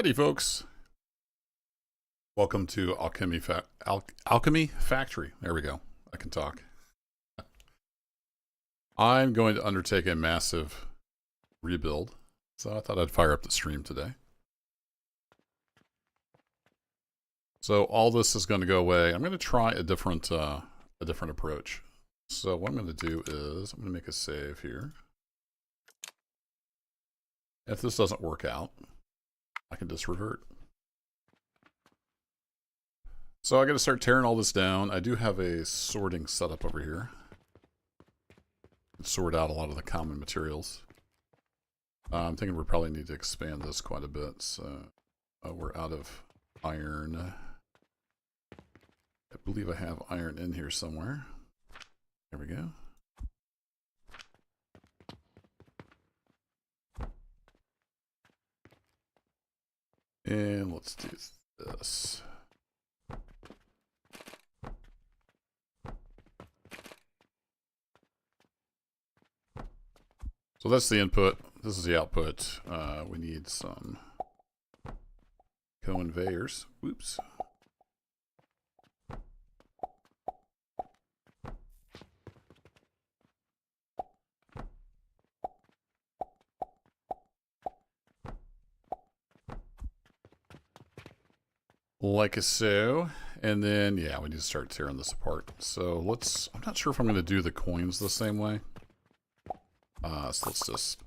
Alrighty, folks. Welcome to Alchemy Factory. There we go. I can talk. I'm going to undertake a massive rebuild, so I thought I'd fire up the stream today. So all this is going to go away. I'm going to try a different approach. So what I'm going to do is I'm going to make a save here. If this doesn't work out, I can just revert. So I got to start tearing all this down. I do have a sorting setup over here. Sort out a lot of the common materials. I'm thinking we probably need to expand this quite a bit. So we're out of iron. I believe I have iron in here somewhere. There we go. And let's do this. So that's the input. This is the output. We need some conveyors. Whoops. Like so. And then, yeah, we need to start tearing this apart. So I'm not sure if I'm going to do the coins the same way. So let's just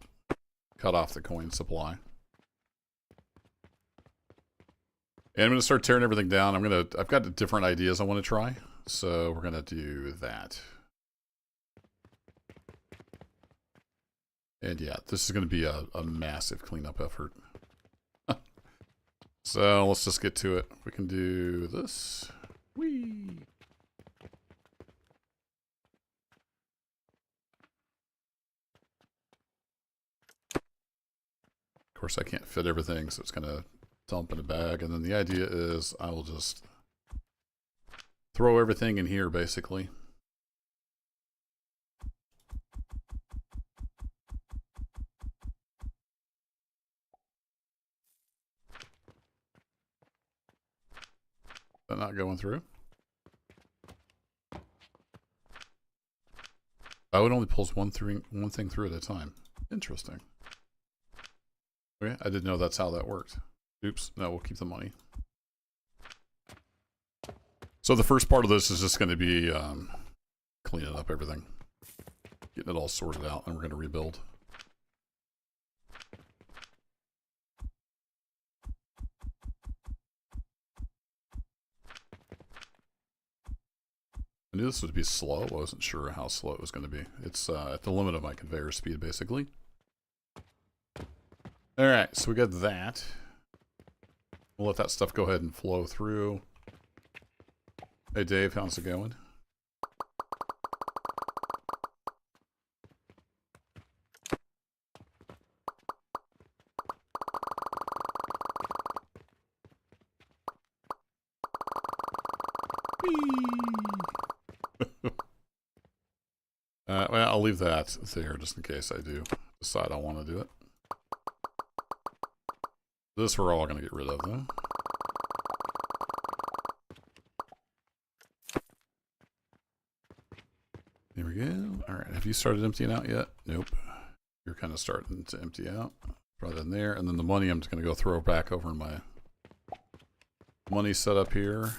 cut off the coin supply. And I'm going to start tearing everything down. I've got different ideas I want to try. So we're going to do that. And yeah, this is going to be a massive cleanup effort. So let's just get to it. We can do this. Whee! Of course, I can't fit everything, so it's going to dump in a bag. And then the idea is I will just throw everything in here, basically. That not going through? Oh, it only pulls one thing through at a time. Interesting. Okay, I didn't know that's how that worked. Oops, no, we'll keep the money. So the first part of this is just going to be cleaning up everything. Getting it all sorted out, and we're going to rebuild. I knew this would be slow. I wasn't sure how slow it was going to be. It's at the limit of my conveyor speed, basically. Alright, so we got that. We'll let that stuff go ahead and flow through. Hey Dave, how's it going? Well, I'll leave that there just in case I do decide I want to do it. This we're all going to get rid of, though. There we go. Alright, have you started emptying out yet? Nope. You're kind of starting to empty out. Throw that in there. And then the money I'm just going to go throw back over in my money setup here.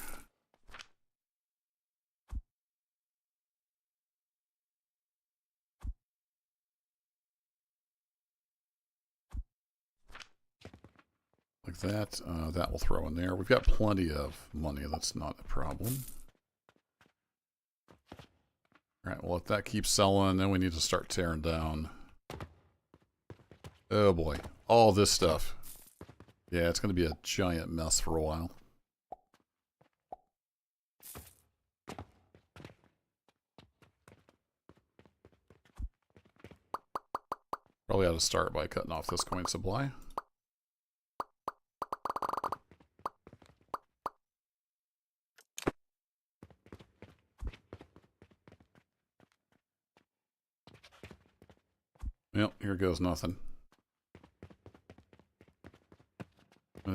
Like that. That will throw in there. We've got plenty of money. That's not a problem. Alright, well, if that keeps selling, then we need to start tearing down. Oh boy. All this stuff. Yeah, it's going to be a giant mess for a while. Probably ought to start by cutting off this coin supply. Yep, here goes nothing.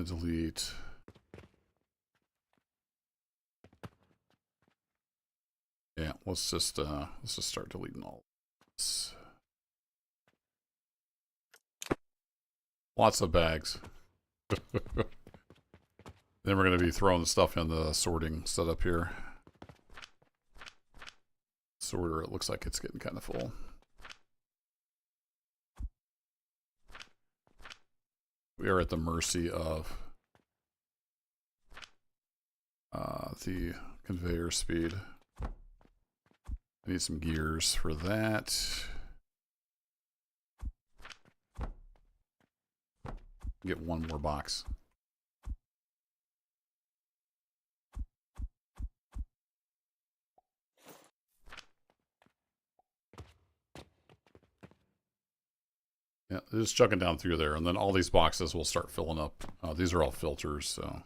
going to delete. Yeah, let's just start deleting all this. Lots of bags. Then we're going to be throwing the stuff in the sorting setup here. Sorter, it looks like it's getting kind of full. We are at the mercy of the conveyor speed. I need some gears for that. Get one more box. Yeah, just chugging down through there, and then all these boxes will start filling up. These are all filters, so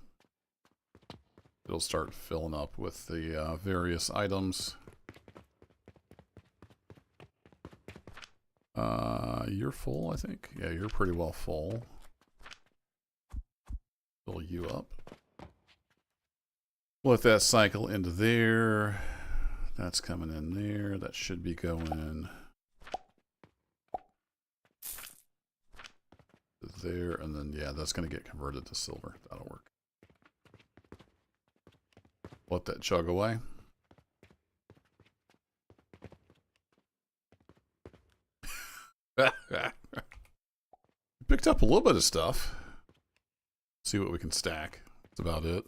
it'll start filling up with the various items. You're full, I think. Yeah, you're pretty well full. Fill you up. Let that cycle into there. That's coming in there. That should be going there, and then yeah, that's going to get converted to silver. That'll work. Let that chug away. Picked up a little bit of stuff. See what we can stack. That's about it.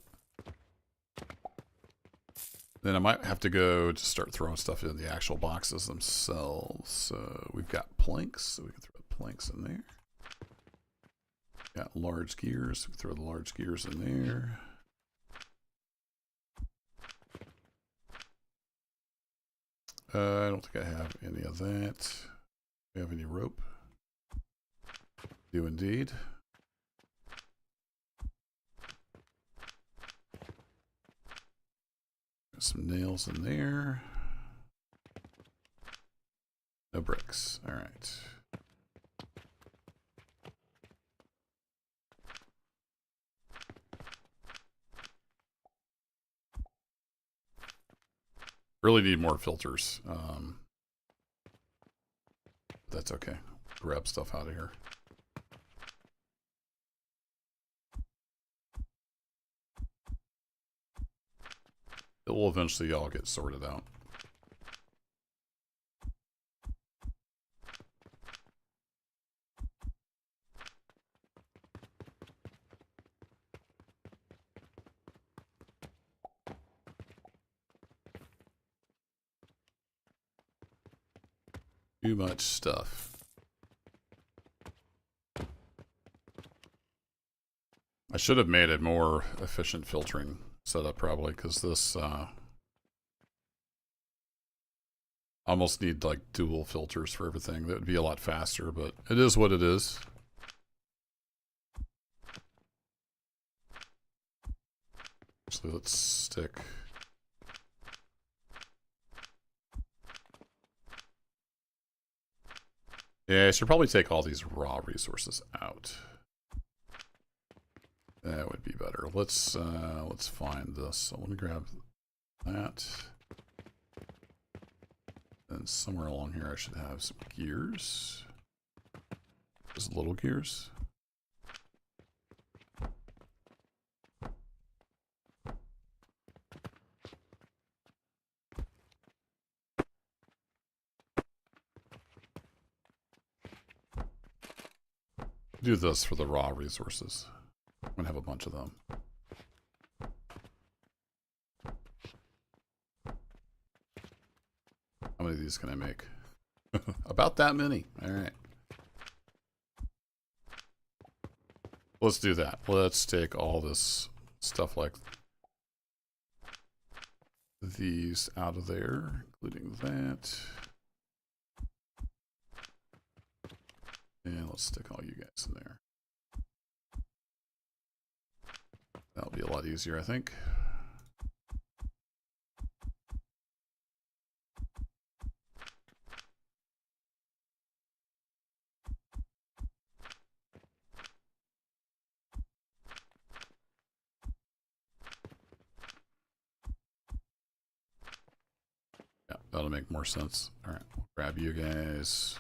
Then I might have to go to start throwing stuff in the actual boxes themselves. So we've got planks, so we can throw planks in there. Got large gears, we throw the large gears in there. I don't think I have any of that. Do we have any rope? Do indeed. Got some nails in there. No bricks. All right. Really need more filters. That's okay. Grab stuff out of here. It will eventually all get sorted out. Too much stuff. I should have made a more efficient filtering setup probably, because this almost need like dual filters for everything. That would be a lot faster, but it is what it is. So let's stick. Yeah, I should probably take all these raw resources out. That would be better. Let's find this. So let me grab that. And somewhere along here I should have some gears. Just little gears. Do this for the raw resources. I'm gonna have a bunch of them. How many of these can I make? About that many. All right. Let's do that. Let's take all this stuff like these out of there, including that. And let's stick all you guys in there. That'll be a lot easier, I think. That'll make more sense. Alright, we'll grab you guys.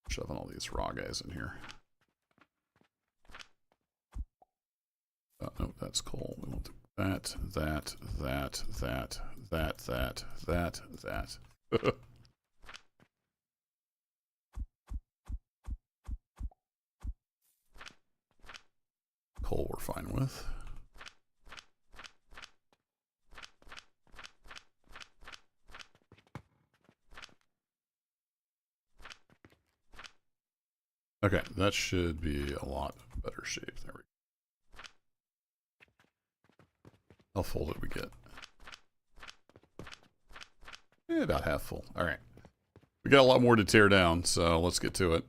Shoving all these raw guys in here. No, that's coal. We want that. Coal we're fine with. Okay, that should be a lot better shape. There we go. How full did we get? About half full. All right. We got a lot more to tear down, so let's get to it.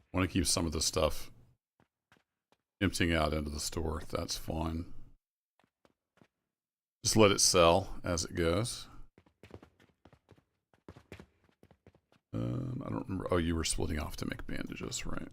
I want to keep some of the stuff emptying out into the store. That's fine. Just let it sell as it goes. I don't remember. Oh, you were splitting off to make bandages, right?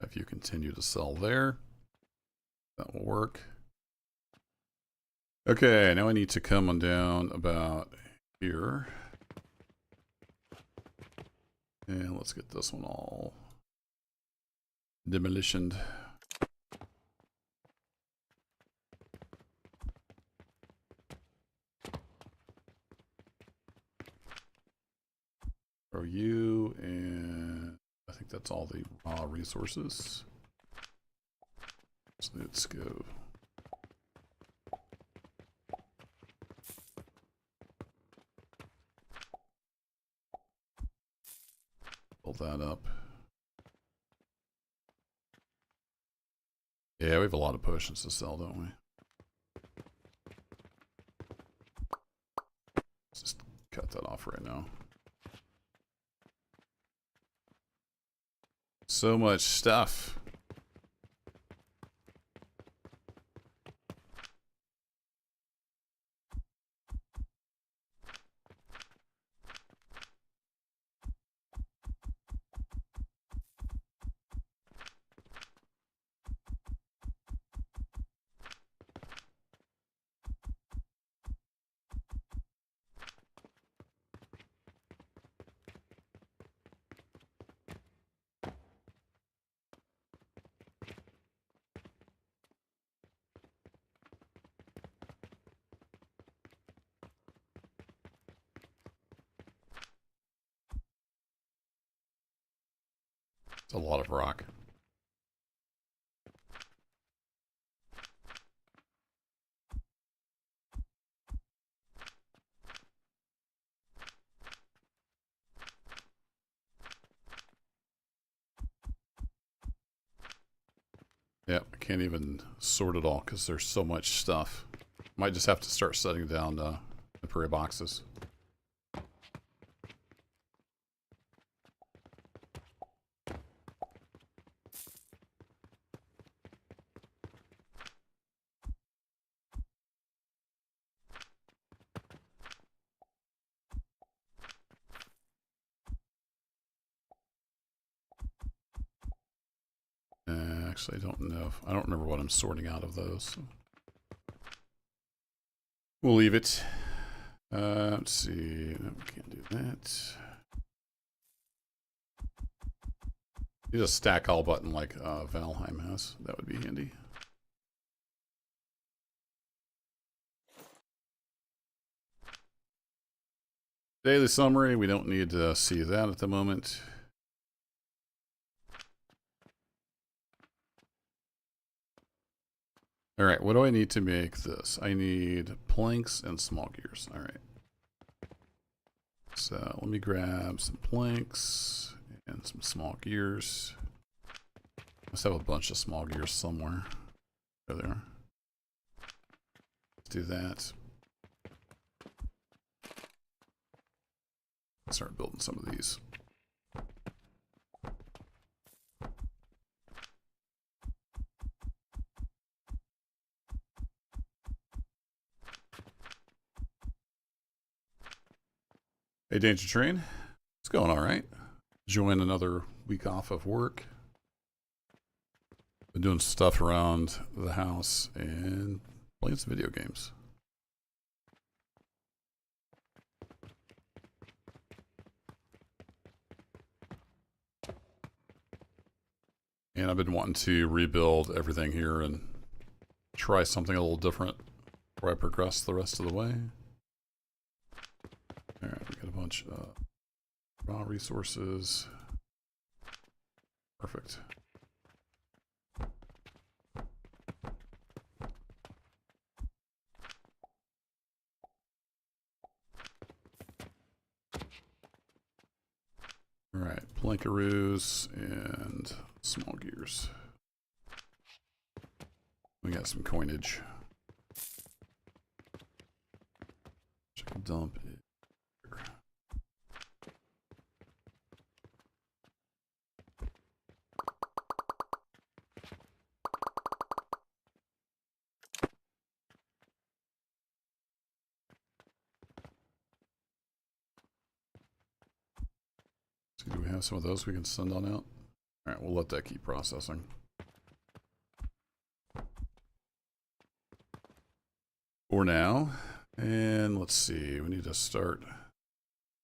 If you continue to sell there, that will work. Okay, now I need to come on down about here. And let's get this one all demolitioned. Throw you, and I think that's all the raw resources. So let's go. Build that up. Yeah, we have a lot of potions to sell, don't we? Let's just cut that off right now. So much stuff. It's a lot of rock. Yeah, I can't even sort it all because there's so much stuff. Might just have to start setting down temporary boxes. Actually, I don't know. I don't remember what I'm sorting out of those. So. We'll leave it. Let's see. No, we can't do that. You just stack all button like Valheim has. That would be handy. Daily summary. We don't need to see that at the moment. All right, what do I need to make this? I need planks and small gears. All right. So let me grab some planks and some small gears. Must have a bunch of small gears somewhere. There they are. Let's do that. Start building some of these. Hey, Danger Train. It's going all right. Enjoying another week off of work. Been doing stuff around the house and playing some video games. And I've been wanting to rebuild everything here and try something a little different before I progress the rest of the way. Alright, we got a bunch of raw resources. Perfect. Alright, plankaroos and small gears. We got some coinage. Check a dump it. Do we have some of those we can send on out? Alright, we'll let that keep processing. For now. And let's see, we need to start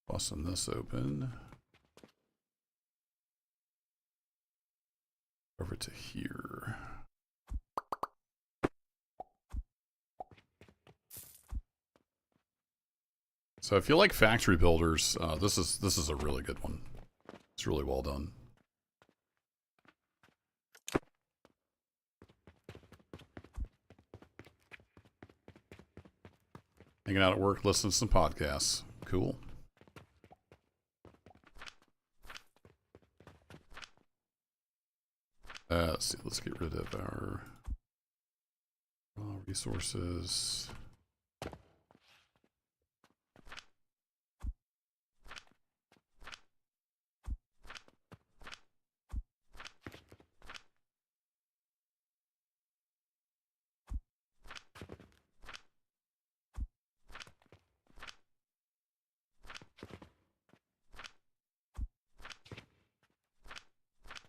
busting this open. Over to here. So if you like factory builders, this is a really good one. It's really well done. Hanging out at work, listening to some podcasts. Cool. Let's see, let's get rid of our raw resources.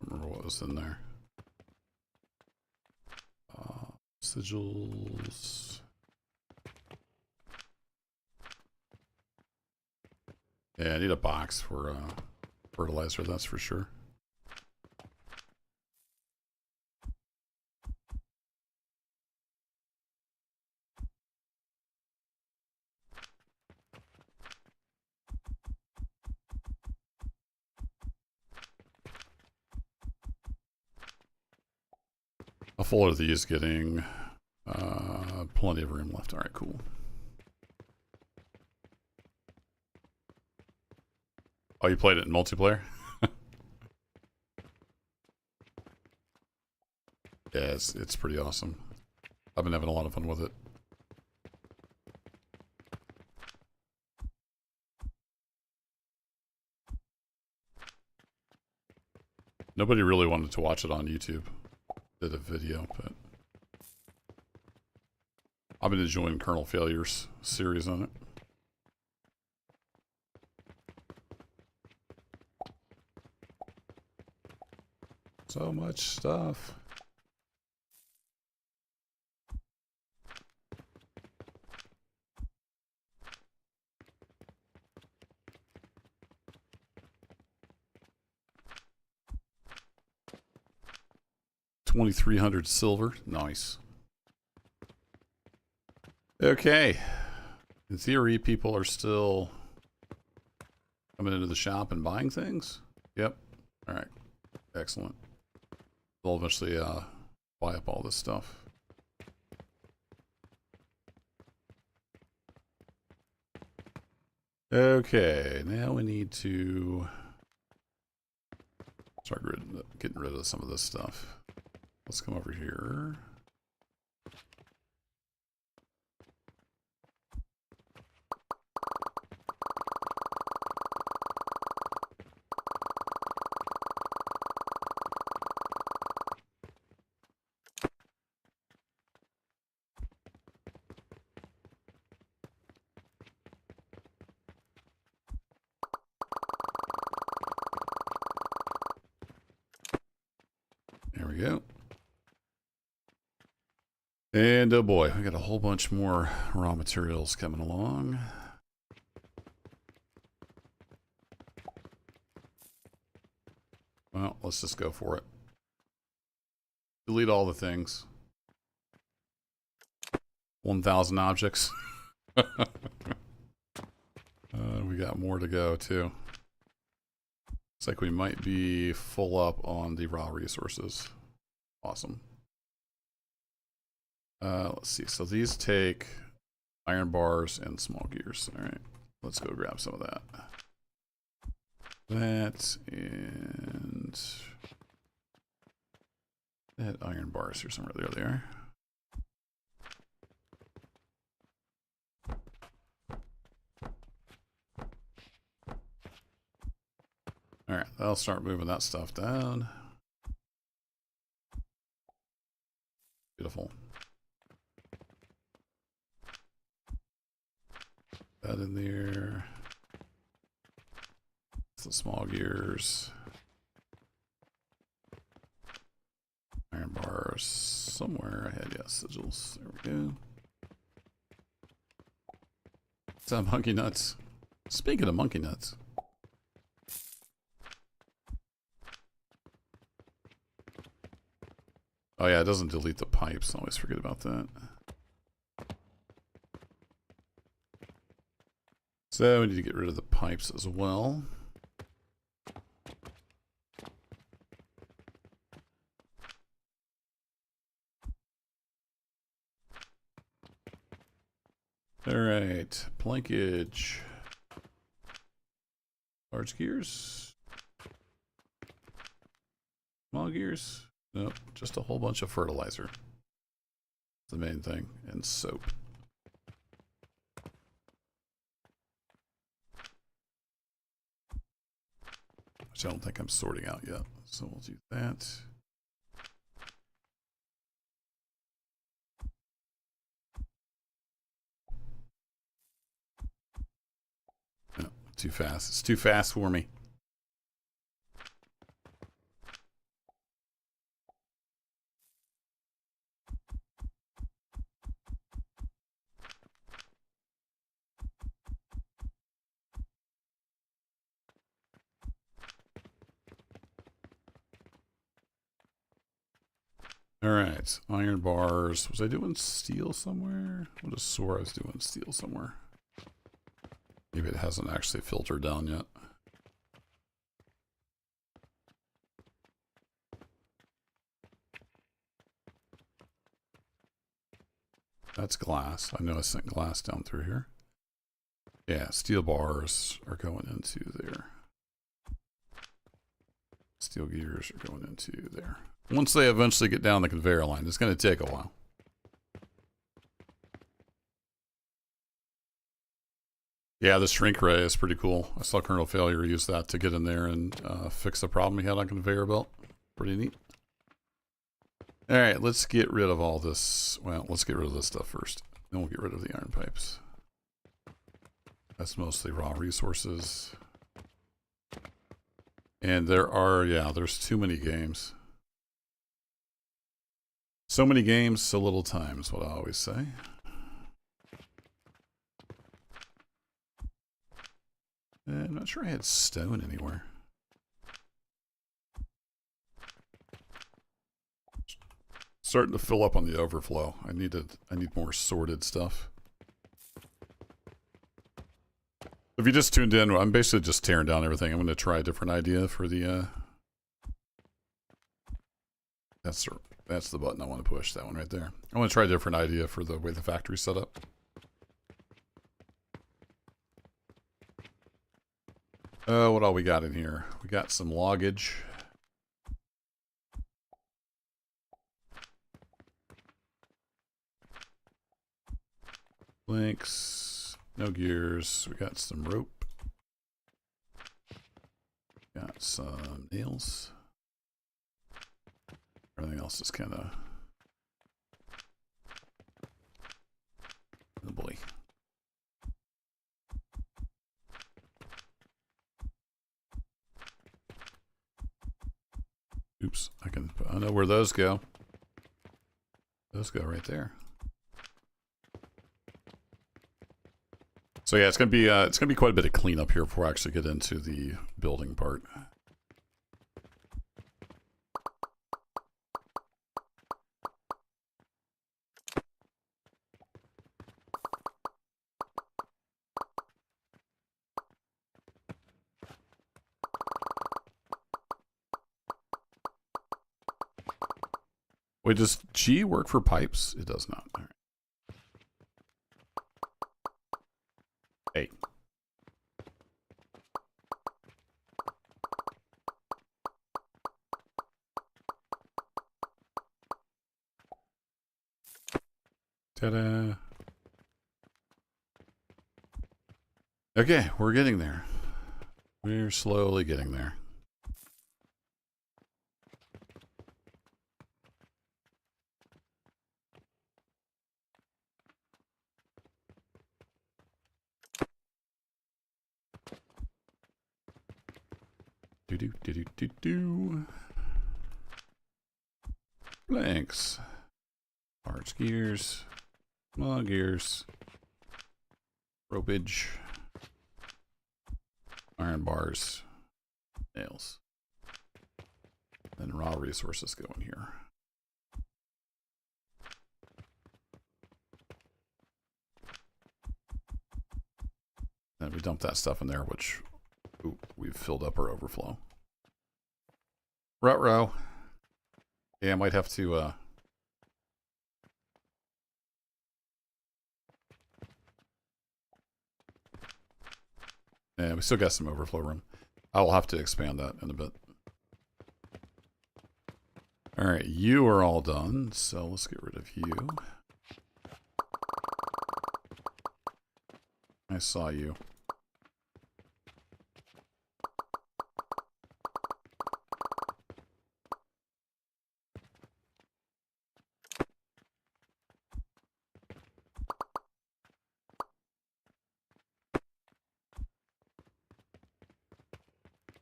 Remember what was in there. Sigils. Yeah, I need a box for fertilizer, that's for sure. A full of these getting plenty of room left. All right, cool. Oh, you played it in multiplayer? Yeah, it's pretty awesome. I've been having a lot of fun with it. Nobody really wanted to watch it on YouTube. Did a video, but I've been enjoying Kernel Failure's series on it. So much stuff. $2,300 silver. Nice. Okay. In theory, people are still coming into the shop and buying things. Yep. All right. Excellent. They'll eventually buy up all this stuff. Okay, now we need to start getting rid of some of this stuff. Let's come over here. There we go. And oh boy, we got a whole bunch more raw materials coming along. Well, let's just go for it. Delete all the things. 1,000 objects. We got more to go too. Looks like we might be full up on the raw resources. Awesome. Let's see. So these take iron bars and small gears. All right. Let's go grab some of that. That and that iron bars here somewhere. There they are. All right, I'll start moving that stuff down. Beautiful. That in there. The small gears. Iron bars somewhere ahead. Yes, sigils. There we go. What's that, monkey nuts? Speaking of monkey nuts. Oh yeah, it doesn't delete the pipes. I always forget about that. So we need to get rid of the pipes as well. All right, plankage. Large gears. Small gears. Nope, just a whole bunch of fertilizer. That's the main thing. And soap. Which I don't think I'm sorting out yet. So we'll do that. No, too fast. It's too fast for me. All right, iron bars. Was I doing steel somewhere? I would have swore I was doing steel somewhere. Maybe it hasn't actually filtered down yet. That's glass. I know I sent glass down through here. Yeah, steel bars are going into there. Steel gears are going into there. Once they eventually get down the conveyor line, it's going to take a while. Yeah, the shrink ray is pretty cool. I saw Colonel Failure use that to get in there and fix the problem he had on conveyor belt. Pretty neat. All right, let's get rid of all this. Well, let's get rid of this stuff first. Then we'll get rid of the iron pipes. That's mostly raw resources. And there are, yeah, there's too many games. So many games, so little time is what I always say. And I'm not sure I had stone anywhere. Starting to fill up on the overflow. I need more sorted stuff. If you just tuned in, I'm basically just tearing down everything. I'm going to try a different idea for the that's the button I want to push, that one right there. I want to try a different idea for the way the factory's set up. What all we got in here? We got some loggage. Links. No gears. We got some rope. Got some nails. Everything else is kind of... Oh boy. Oops, I know where those go. Those go right there. So yeah, it's gonna be quite a bit of cleanup here before I actually get into the building part. Wait, does G work for pipes? It does not. All right. Hey. Ta-da. Okay, we're getting there. We're slowly getting there. Do. Blanks. Large gears. Small gears. Ropage. Iron bars. Nails. Then raw resources go in here. Then we dump that stuff in there, which we've filled up our overflow. Ruh-roh. Yeah, I might have to, yeah, we still got some overflow room. I will have to expand that in a bit. Alright, you are all done, so let's get rid of you. I saw you.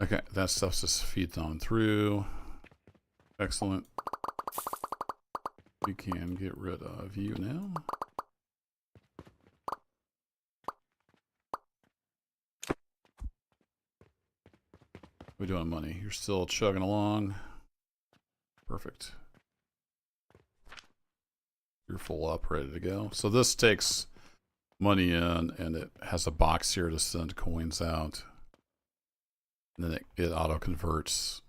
Okay, that stuff's just feeds on through. Excellent. We can get rid of you now. We're doing money. You're still chugging along. Perfect. You're full up, ready to go. So this takes money in, and it has a box here to send coins out. And then it auto-converts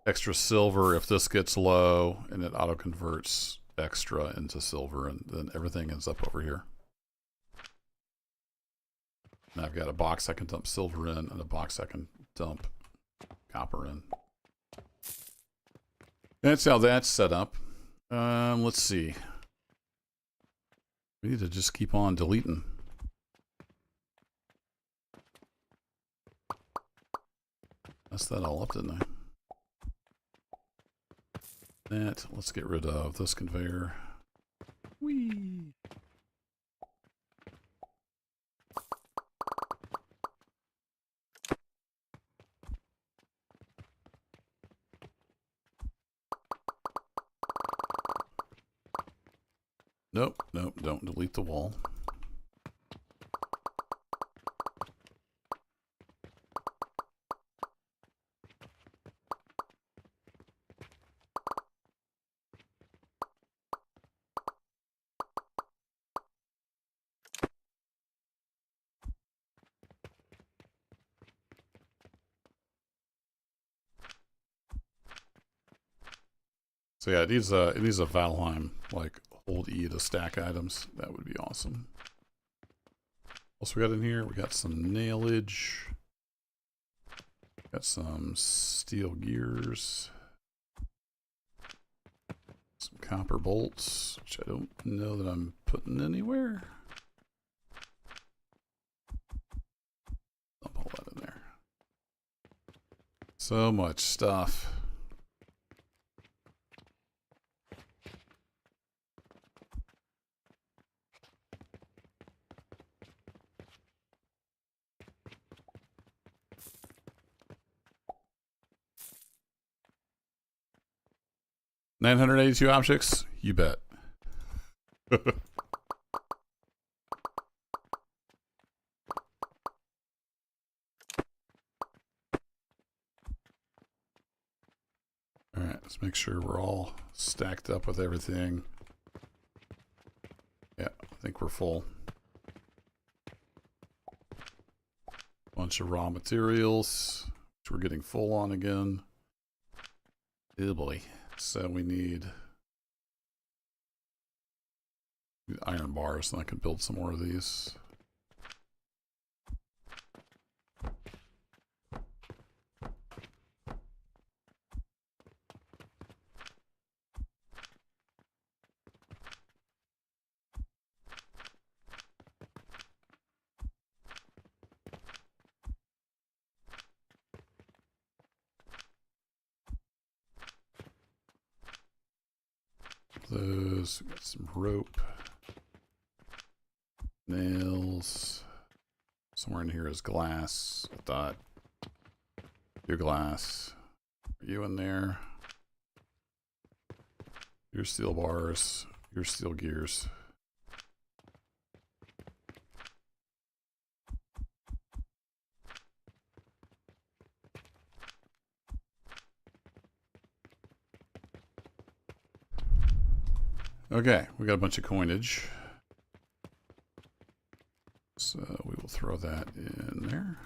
extra silver if this gets low, and it auto-converts extra into silver, and then everything ends up over here. And I've got a box I can dump silver in, and a box I can dump copper in. That's how that's set up. Let's see. We need to just keep on deleting. Messed that all up, didn't I? That. Let's get rid of this conveyor. Whee! Nope, nope, don't delete the wall. So yeah, it needs a Valheim, like hold E to stack items. That would be awesome. What else we got in here? We got some nailage. Got some steel gears. Some copper bolts, which I don't know that I'm putting anywhere. I'll pull that in there. So much stuff. $982 objects? You bet. Alright, let's make sure we're all stacked up with everything. Yeah, I think we're full. Bunch of raw materials, which we're getting full on again. Oh boy. So we need iron bars, and I can build some more of these. Those, we got some rope, nails. Somewhere in here is glass. I thought your glass. Are you in there? Your steel bars, your steel gears. Okay, we got a bunch of coinage. So we will throw that in there.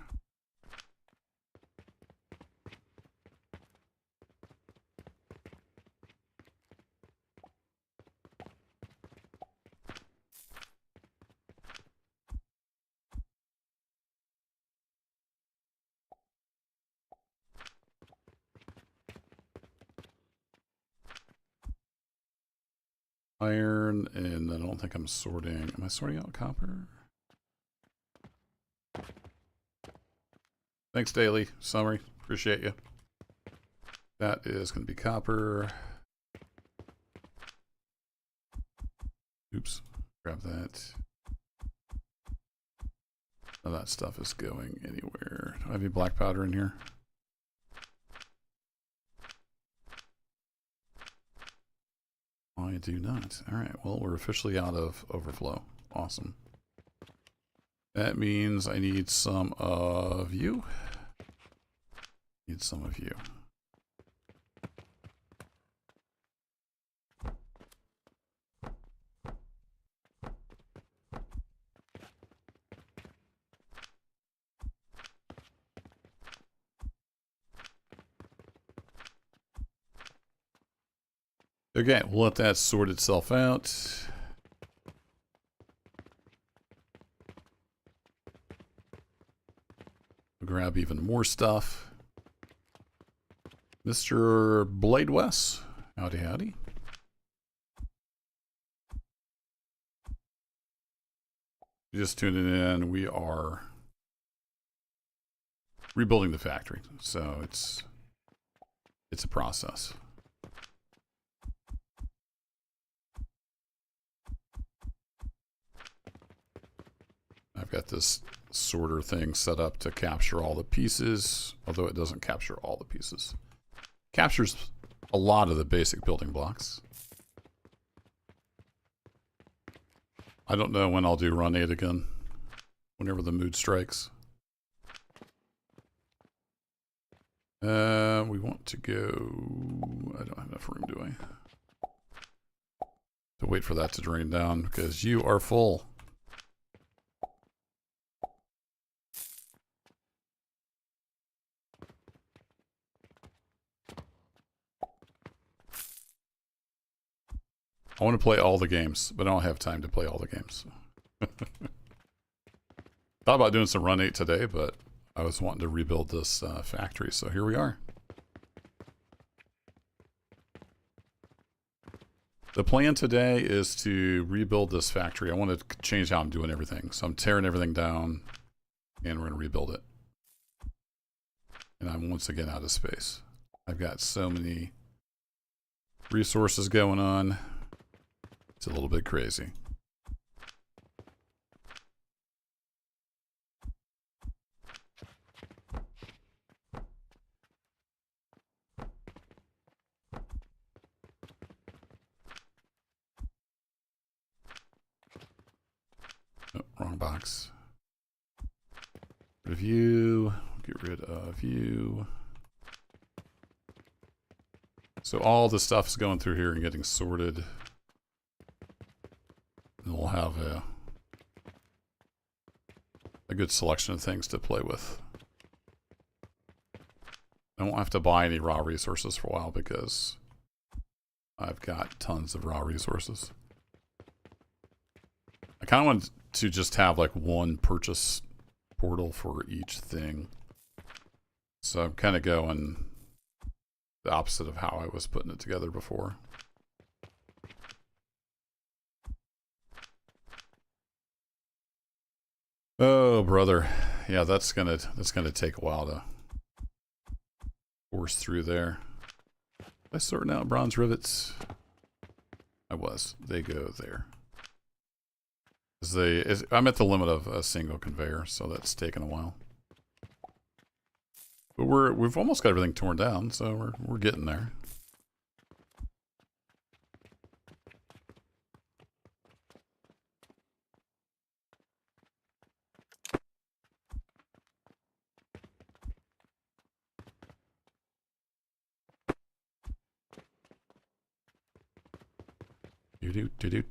Iron, and I don't think I'm sorting. Am I sorting out copper? Thanks, Daily. Summary. Appreciate you. That is going to be copper. Oops. Grab that. None of that stuff is going anywhere. Do I have any black powder in here? I do not. Alright, well, we're officially out of overflow. Awesome. That means I need some of you. Need some of you. Okay, we'll let that sort itself out. We'll grab even more stuff. Mr. Blade West. Howdy, howdy. Just tuning in, we are rebuilding the factory, so it's a process. I've got this sorter thing set up to capture all the pieces, although it doesn't capture all the pieces. Captures a lot of the basic building blocks. I don't know when I'll do run 8 again, whenever the mood strikes. We want to go... I don't have enough room, do I? To wait for that to drain down, because you are full. I want to play all the games, but I don't have time to play all the games. Thought about doing some Run 8 today, but I was wanting to rebuild this factory, so here we are. The plan today is to rebuild this factory. I want to change how I'm doing everything. So I'm tearing everything down, and we're going to rebuild it. And I'm once again out of space. I've got so many resources going on. It's a little bit crazy. Oh, wrong box. Review. Get rid of you. So all the stuff's going through here and getting sorted. And we'll have a good selection of things to play with. I won't have to buy any raw resources for a while because I've got tons of raw resources. I kind of want to just have like one purchase portal for each thing. So I'm kind of going the opposite of how I was putting it together before. Oh, brother. Yeah, that's gonna take a while to force through there. Was I sorting out bronze rivets? I was. They go there. I'm at the limit of a single conveyor, so that's taken a while. But we've almost got everything torn down, so we're getting there.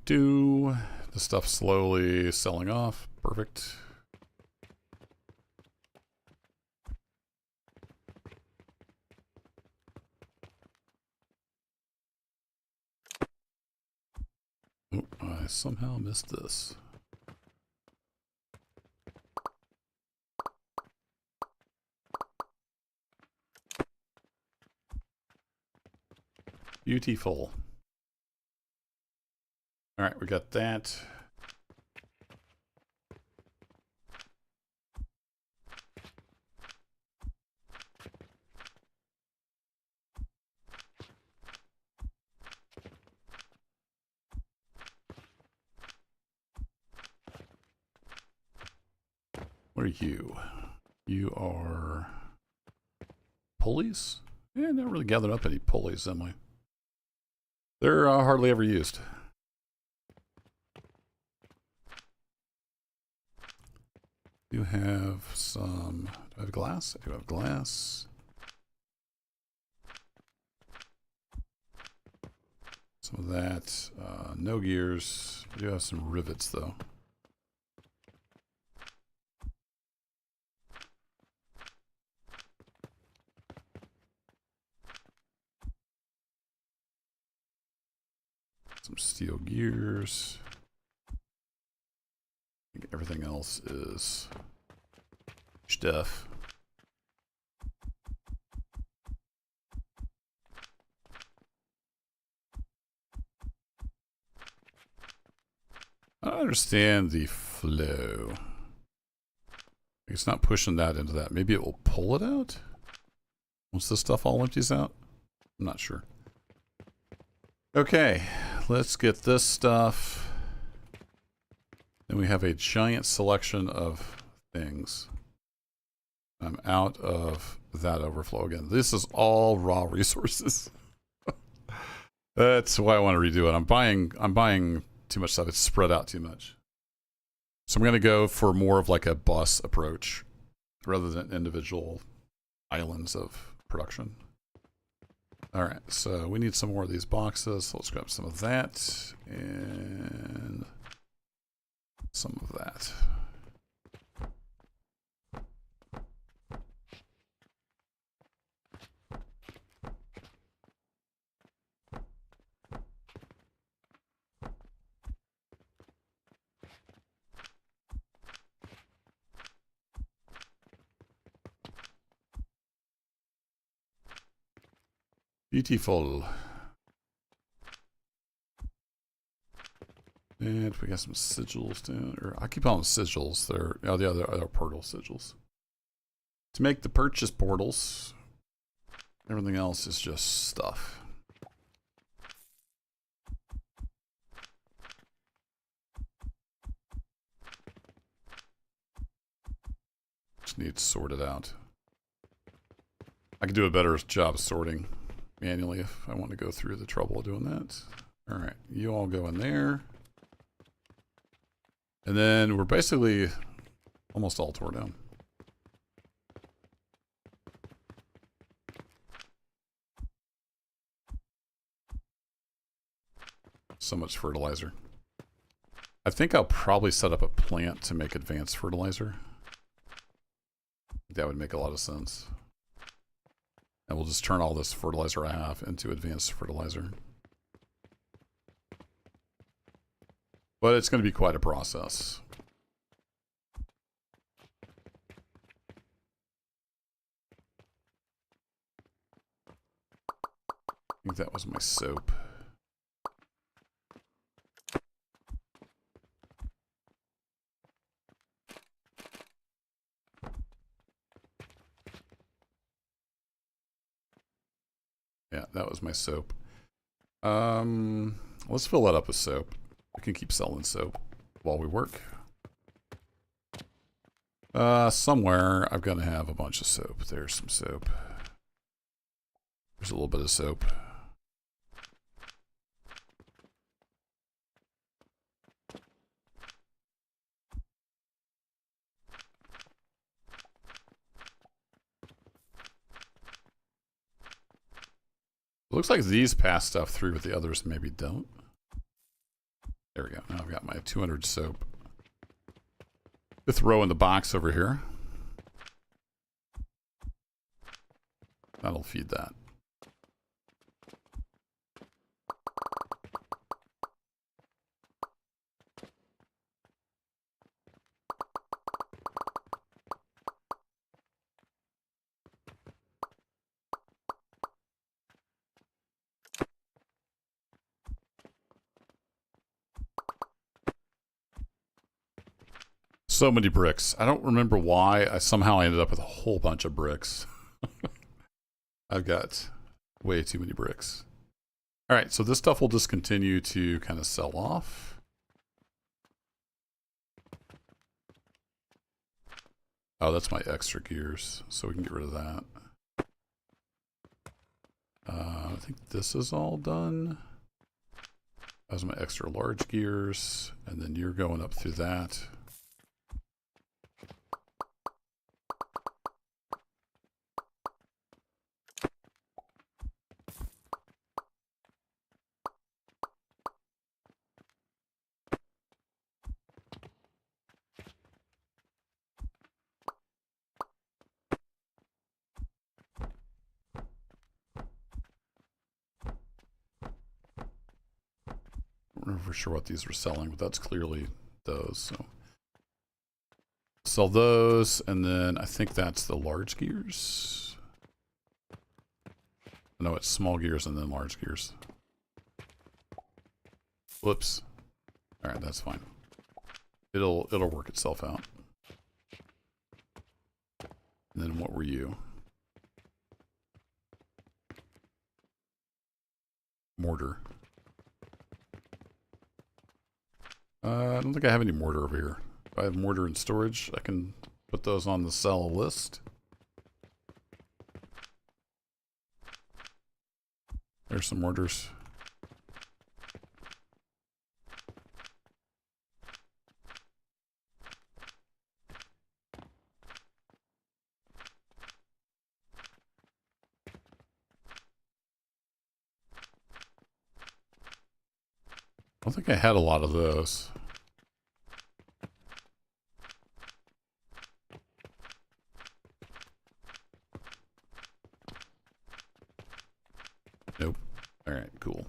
Do. The stuff slowly selling off. Perfect. Oh, I somehow missed this. Beautiful. All right, we got that. What are you? You are pulleys? Yeah, not really gathered up any pulleys, am I? They're hardly ever used. You have some. Do I have glass? I do have glass. Some of that. No gears. I do have some rivets, though. Some steel gears. I think everything else is stuff. I don't understand the flow. It's not pushing that into that. Maybe it will pull it out once this stuff all empties out. I'm not sure. Okay, let's get this stuff. Then we have a giant selection of things. I'm out of that overflow again. This is all raw resources. That's why I want to redo it. I'm buying too much stuff. It's spread out too much. So I'm going to go for more of like a bus approach rather than individual islands of production. All right, so we need some more of these boxes. So let's grab some of that and some of that. Beautiful. And we got some sigils down, or I keep calling them sigils. They're the other portal sigils. To make the purchase portals, everything else is just stuff. Just need to sort it out. I could do a better job sorting manually if I want to go through the trouble of doing that. All right, you all go in there. And then we're basically almost all tore down. So much fertilizer. I think I'll probably set up a plant to make advanced fertilizer. That would make a lot of sense. And we'll just turn all this fertilizer I have into advanced fertilizer. But it's going to be quite a process. I think that was my soap. Yeah, that was my soap. Let's fill that up with soap. We can keep selling soap while we work. Somewhere I've got to have a bunch of soap. There's some soap. There's a little bit of soap. It looks like these pass stuff through, but the others maybe don't. There we go. Now I've got my 200 soap. To throw in the box over here. That'll feed that. So many bricks. I don't remember why. I somehow ended up with a whole bunch of bricks. I've got way too many bricks. All right, so this stuff will just continue to kind of sell off. Oh, that's my extra gears, so we can get rid of that. I think this is all done. Those are my extra large gears, and then you're going up through that. I'm not for sure what these were selling, but that's clearly those. So sell those, and then I think that's the large gears. No, it's small gears and then large gears. Whoops. All right, that's fine. It'll work itself out. And then what were you? Mortar. I don't think I have any mortar over here. If I have mortar in storage, I can put those on the sell list. There's some mortars. I don't think I had a lot of those. Nope. All right, cool.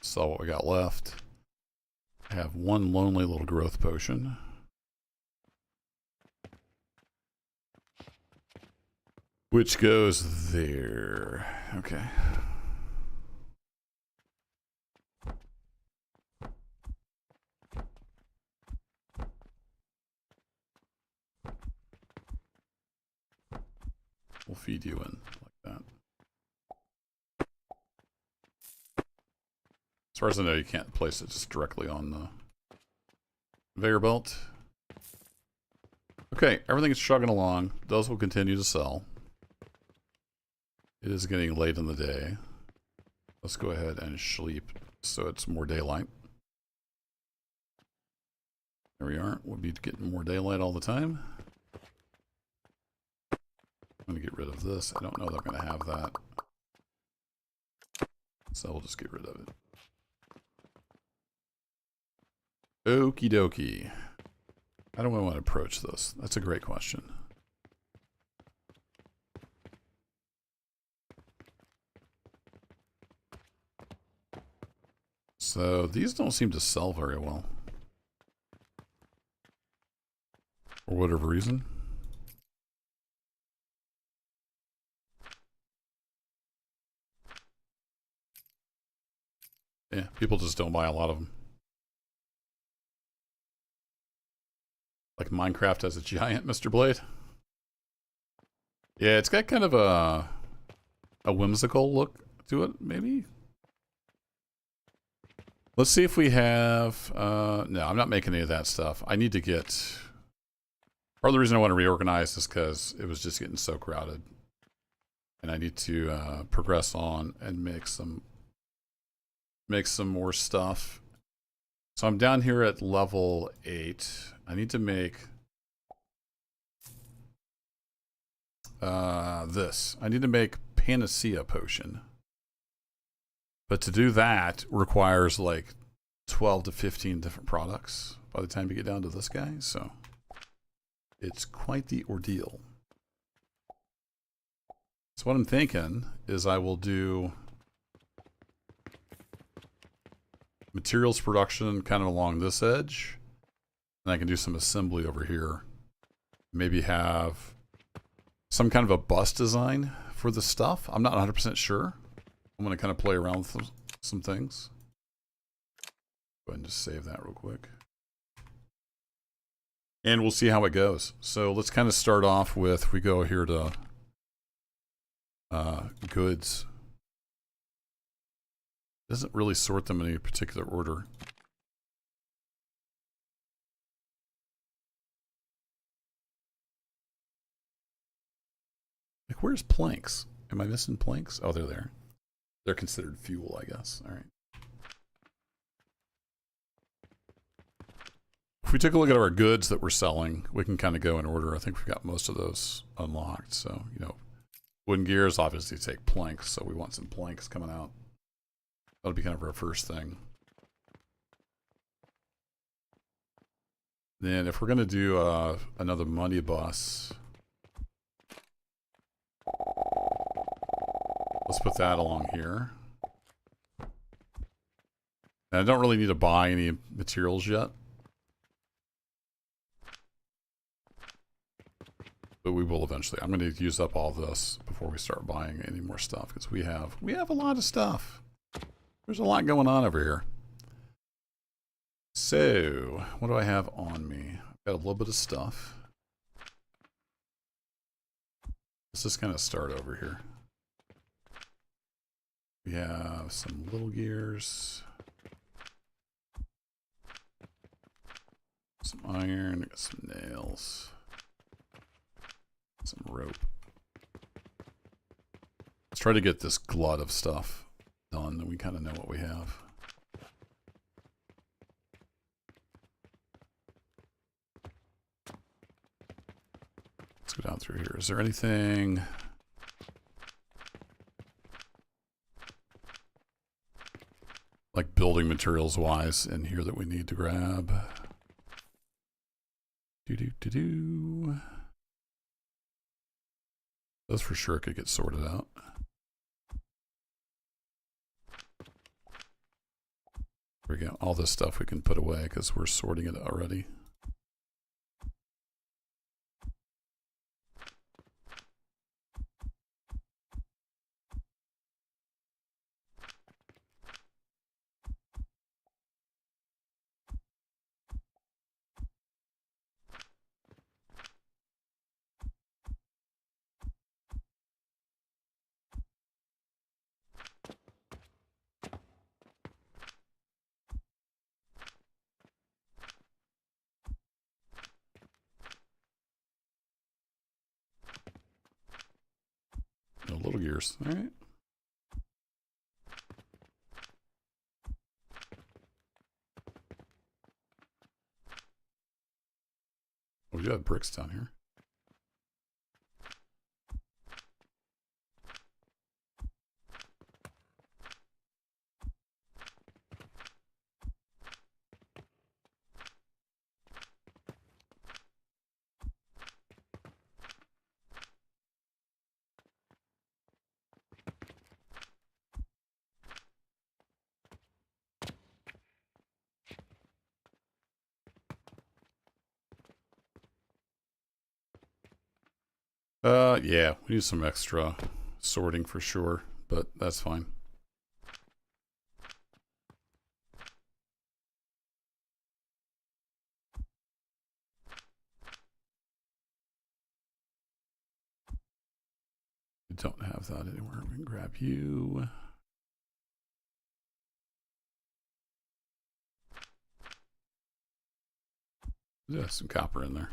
Saw what we got left. I have one lonely little growth potion. Which goes there. Okay. We'll feed you in like that. As far as I know, you can't place it just directly on the conveyor belt. Okay, everything's chugging along. Those will continue to sell. It is getting late in the day. Let's go ahead and sleep so it's more daylight. There we are. We'll be getting more daylight all the time. I'm going to get rid of this. I don't know that I'm going to have that. So we'll just get rid of it. Okie dokie. How do I want to approach this? That's a great question. So these don't seem to sell very well. For whatever reason. Yeah, people just don't buy a lot of them. Like Minecraft as a giant, Mr. Blade. Yeah, it's got kind of a whimsical look to it, maybe. Let's see if we have... no, I'm not making any of that stuff. I need to get... Part of the reason I want to reorganize is because it was just getting so crowded. And I need to progress on and make some more stuff. So I'm down here at level 8. I need to make this. I need to make Panacea Potion. But to do that requires like 12 to 15 different products by the time you get down to this guy. So it's quite the ordeal. So what I'm thinking is I will do materials production kind of along this edge. And I can do some assembly over here. Maybe have some kind of a bus design for the stuff. I'm not 100% sure. I'm going to kind of play around with some things. Go ahead and just save that real quick. And we'll see how it goes. So let's kind of start off with, we go here to goods. Doesn't really sort them in any particular order. Like, where's planks? Am I missing planks? Oh, they're there. They're considered fuel, I guess. All right. If we take a look at our goods that we're selling, we can kind of go in order. I think we've got most of those unlocked. So, you know, wooden gears obviously take planks, so we want some planks coming out. That'll be kind of our first thing. Then if we're going to do another money bus, let's put that along here. And I don't really need to buy any materials yet. But we will eventually. I'm going to use up all this before we start buying any more stuff, because we have a lot of stuff. There's a lot going on over here. So, what do I have on me? I've got a little bit of stuff. Let's just kind of start over here. We have some little gears. Some iron, got some nails. Some rope. Let's try to get this glut of stuff done, and we kind of know what we have. Let's go down through here. Is there anything... like building materials wise in here that we need to grab? Those for sure could get sorted out. There we go. All this stuff we can put away because we're sorting it already. gears. All right. We do have bricks down here. Yeah, we need some extra sorting for sure, but that's fine. We don't have that anywhere. We can grab you. There's some copper in there.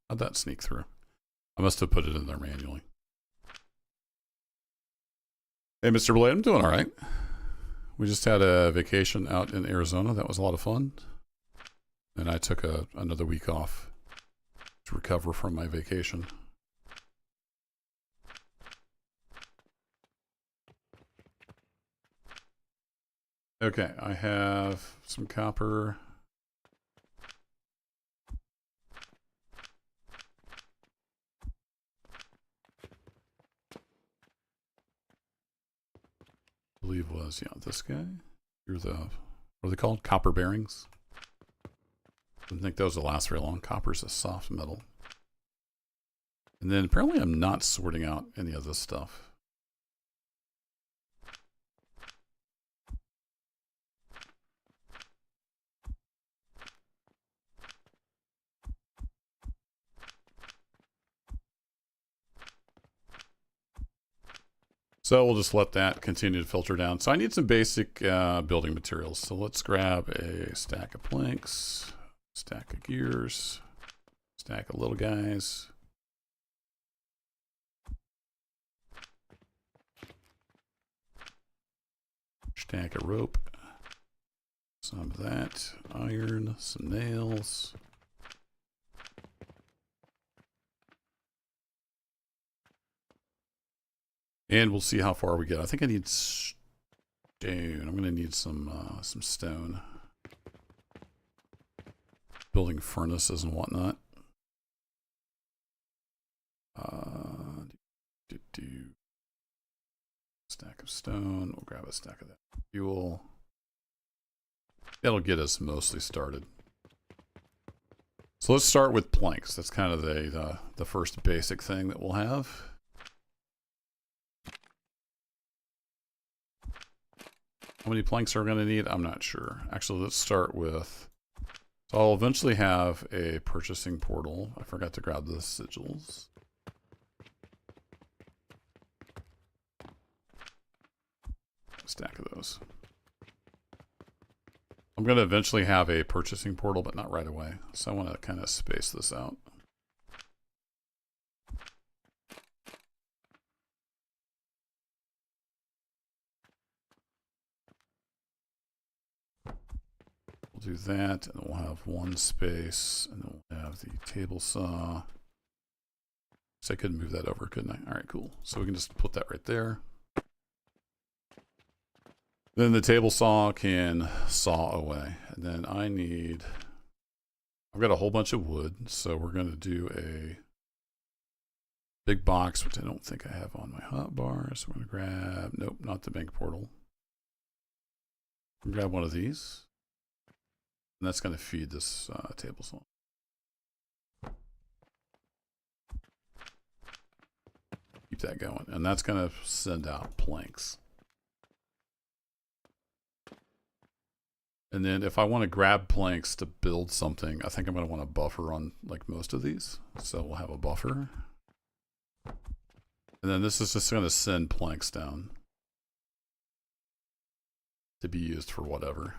How'd that sneak through? I must have put it in there manually. Hey, Mr. Blade, I'm doing all right. We just had a vacation out in Arizona. That was a lot of fun. And I took another week off to recover from my vacation. Okay, I have some copper. I believe was, yeah, this guy. You're the, what are they called? Copper bearings. Didn't think those will last very long. Copper's a soft metal. And then apparently I'm not sorting out any of this stuff. So we'll just let that continue to filter down. So I need some basic building materials. So let's grab a stack of planks, stack of gears, stack of little guys. Stack of rope, some of that, iron, some nails. And we'll see how far we get. I think I need stone. I'm going to need some stone. Building furnaces and whatnot. Stack of stone. We'll grab a stack of that fuel. That'll get us mostly started. So let's start with planks. That's kind of the first basic thing that we'll have. How many planks are we going to need? I'm not sure. Actually, let's start with... So I'll eventually have a purchasing portal. I forgot to grab the sigils. A stack of those. I'm going to eventually have a purchasing portal, but not right away. So I want to kind of space this out. We'll do that, and we'll have one space, and then we'll have the table saw. So I couldn't move that over, couldn't I? All right, cool. So we can just put that right there. Then the table saw can saw away. And then I need... I've got a whole bunch of wood, so we're going to do a big box, which I don't think I have on my hotbar. So we're going to grab... Nope, not the bank portal. Grab one of these. And that's going to feed this table saw. Keep that going. And that's going to send out planks. And then if I want to grab planks to build something, I think I'm going to want a buffer on like most of these. So we'll have a buffer. And then this is just going to send planks down to be used for whatever.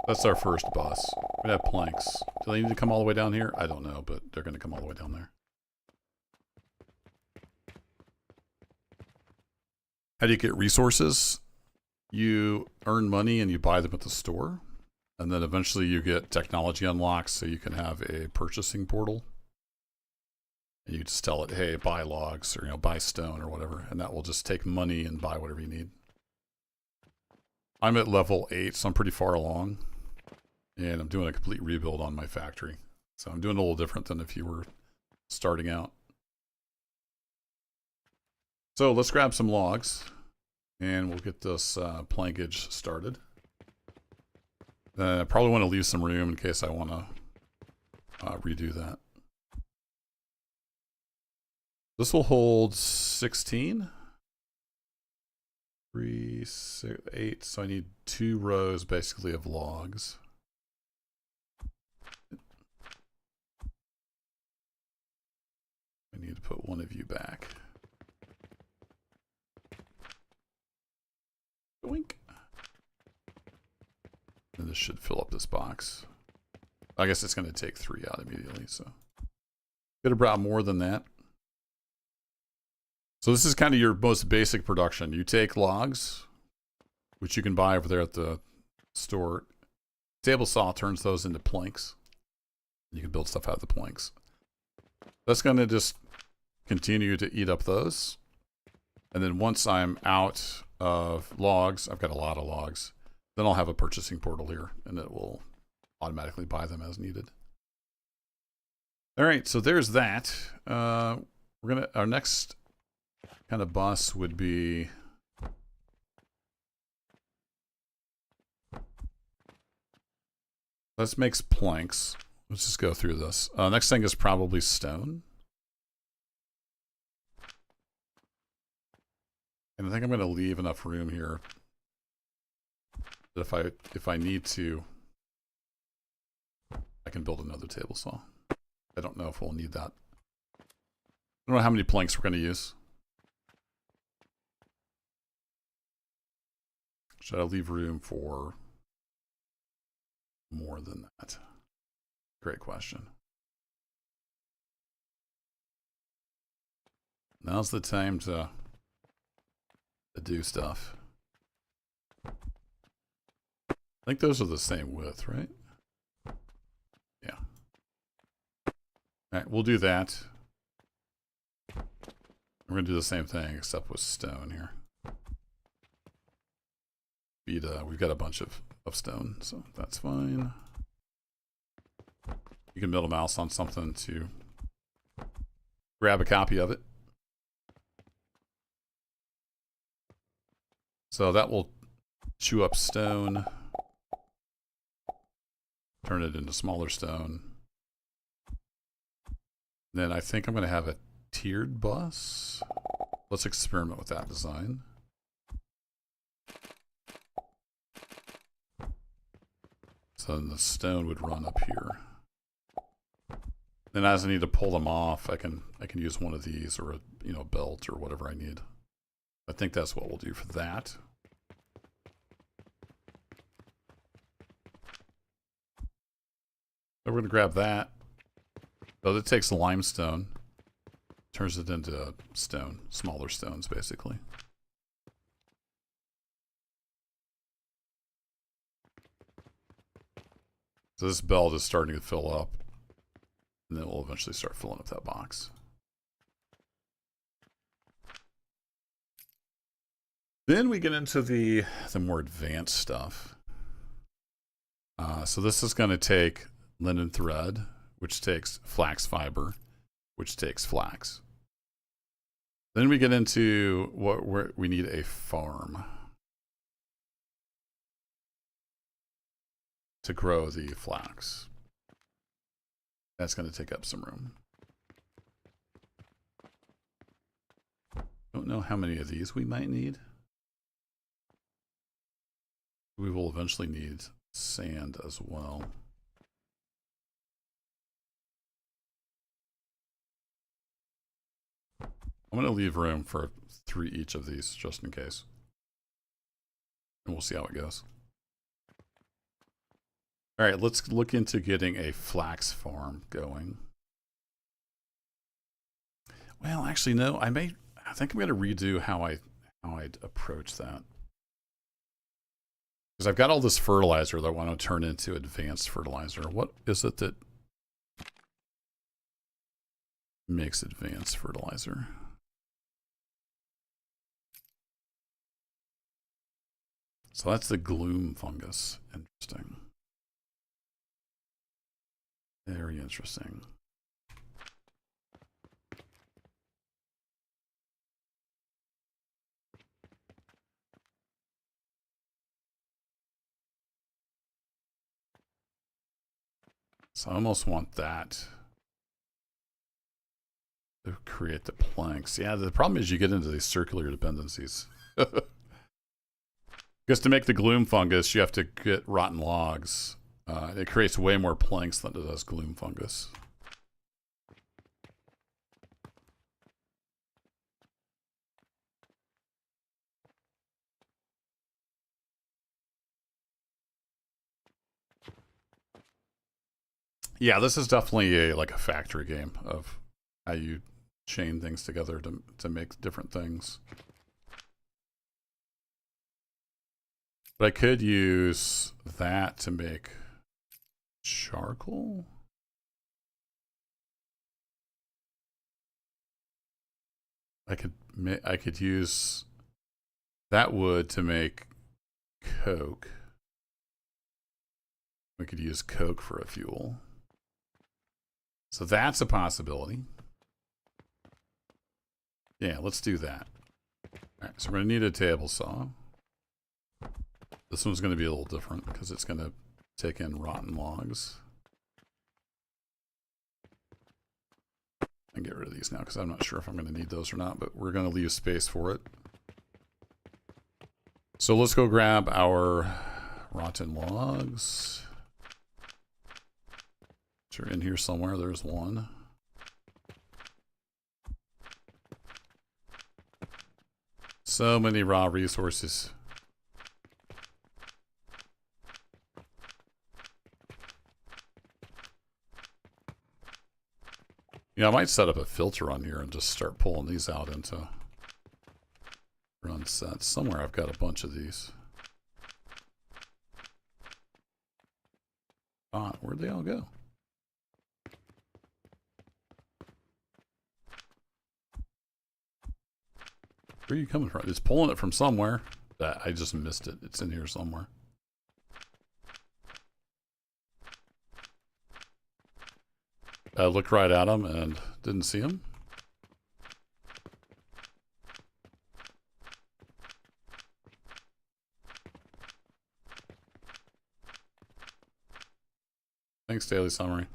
That's our first bus. We have planks. Do they need to come all the way down here? I don't know, but they're going to come all the way down there. How do you get resources? You earn money and you buy them at the store. And then eventually you get technology unlocks so you can have a purchasing portal. And you just tell it, hey, buy logs or, buy stone or whatever. And that will just take money and buy whatever you need. I'm at level 8, so I'm pretty far along. And I'm doing a complete rebuild on my factory. So I'm doing a little different than if you were starting out. So let's grab some logs. And we'll get this plankage started. I probably want to leave some room in case I want to redo that. This will hold 16. 3, 6, 8. So I need 2 rows basically of logs. I need to put one of you back. Wink. And this should fill up this box. I guess it's going to take 3 out immediately, so. Could have brought more than that. So this is kind of your most basic production. You take logs, which you can buy over there at the store. Table saw turns those into planks. You can build stuff out of the planks. That's going to just continue to eat up those. And then once I'm out of logs, I've got a lot of logs, then I'll have a purchasing portal here, and it will automatically buy them as needed. All right, so there's that. Our next kind of boss would be let's make planks. Let's just go through this. Next thing is probably stone. And I think I'm going to leave enough room here that if I need to, I can build another table saw. I don't know if we'll need that. I don't know how many planks we're going to use. Should I leave room for more than that? Great question. Now's the time to do stuff. I think those are the same width, right? Yeah. All right, we'll do that. We're going to do the same thing except with stone here. We've got a bunch of stone, so that's fine. You can build a mouse on something to grab a copy of it. So that will chew up stone, turn it into smaller stone. Then I think I'm going to have a tiered bus. Let's experiment with that design. So then the stone would run up here. Then as I need to pull them off, I can use one of these or a belt or whatever I need. I think that's what we'll do for that. So we're going to grab that. So that takes limestone, turns it into stone, smaller stones basically. So this belt is starting to fill up, and then we'll eventually start filling up that box. Then we get into the more advanced stuff. So this is going to take linen thread, which takes flax fiber, which takes flax. Then we get into where we need a farm to grow the flax. That's going to take up some room. Don't know how many of these we might need. We will eventually need sand as well. I'm going to leave room for 3 each of these just in case. And we'll see how it goes. All right, let's look into getting a flax farm going. Well, actually, no. I think I'm going to redo how I'd approach that. Because I've got all this fertilizer that I want to turn into advanced fertilizer. What is it that makes advanced fertilizer? So that's the gloom fungus. Interesting. Very interesting. So I almost want that to create the planks. Yeah, the problem is you get into these circular dependencies. Because to make the gloom fungus, you have to get rotten logs. It creates way more planks than it does gloom fungus. Yeah, this is definitely like a factory game of how you chain things together to make different things. But I could use that to make charcoal. I could use that wood to make coke. We could use coke for a fuel. So that's a possibility. Yeah, let's do that. All right, so we're going to need a table saw. This one's going to be a little different because it's going to take in rotten logs. And get rid of these now because I'm not sure if I'm going to need those or not, but we're going to leave space for it. So let's go grab our rotten logs. Which are in here somewhere. There's one. So many raw resources. Yeah, I might set up a filter on here and just start pulling these out into run sets. Somewhere I've got a bunch of these. Ah, where'd they all go? Where are you coming from? It's pulling it from somewhere. I just missed it. It's in here somewhere. I looked right at him and didn't see him. Thanks, Daily Summary.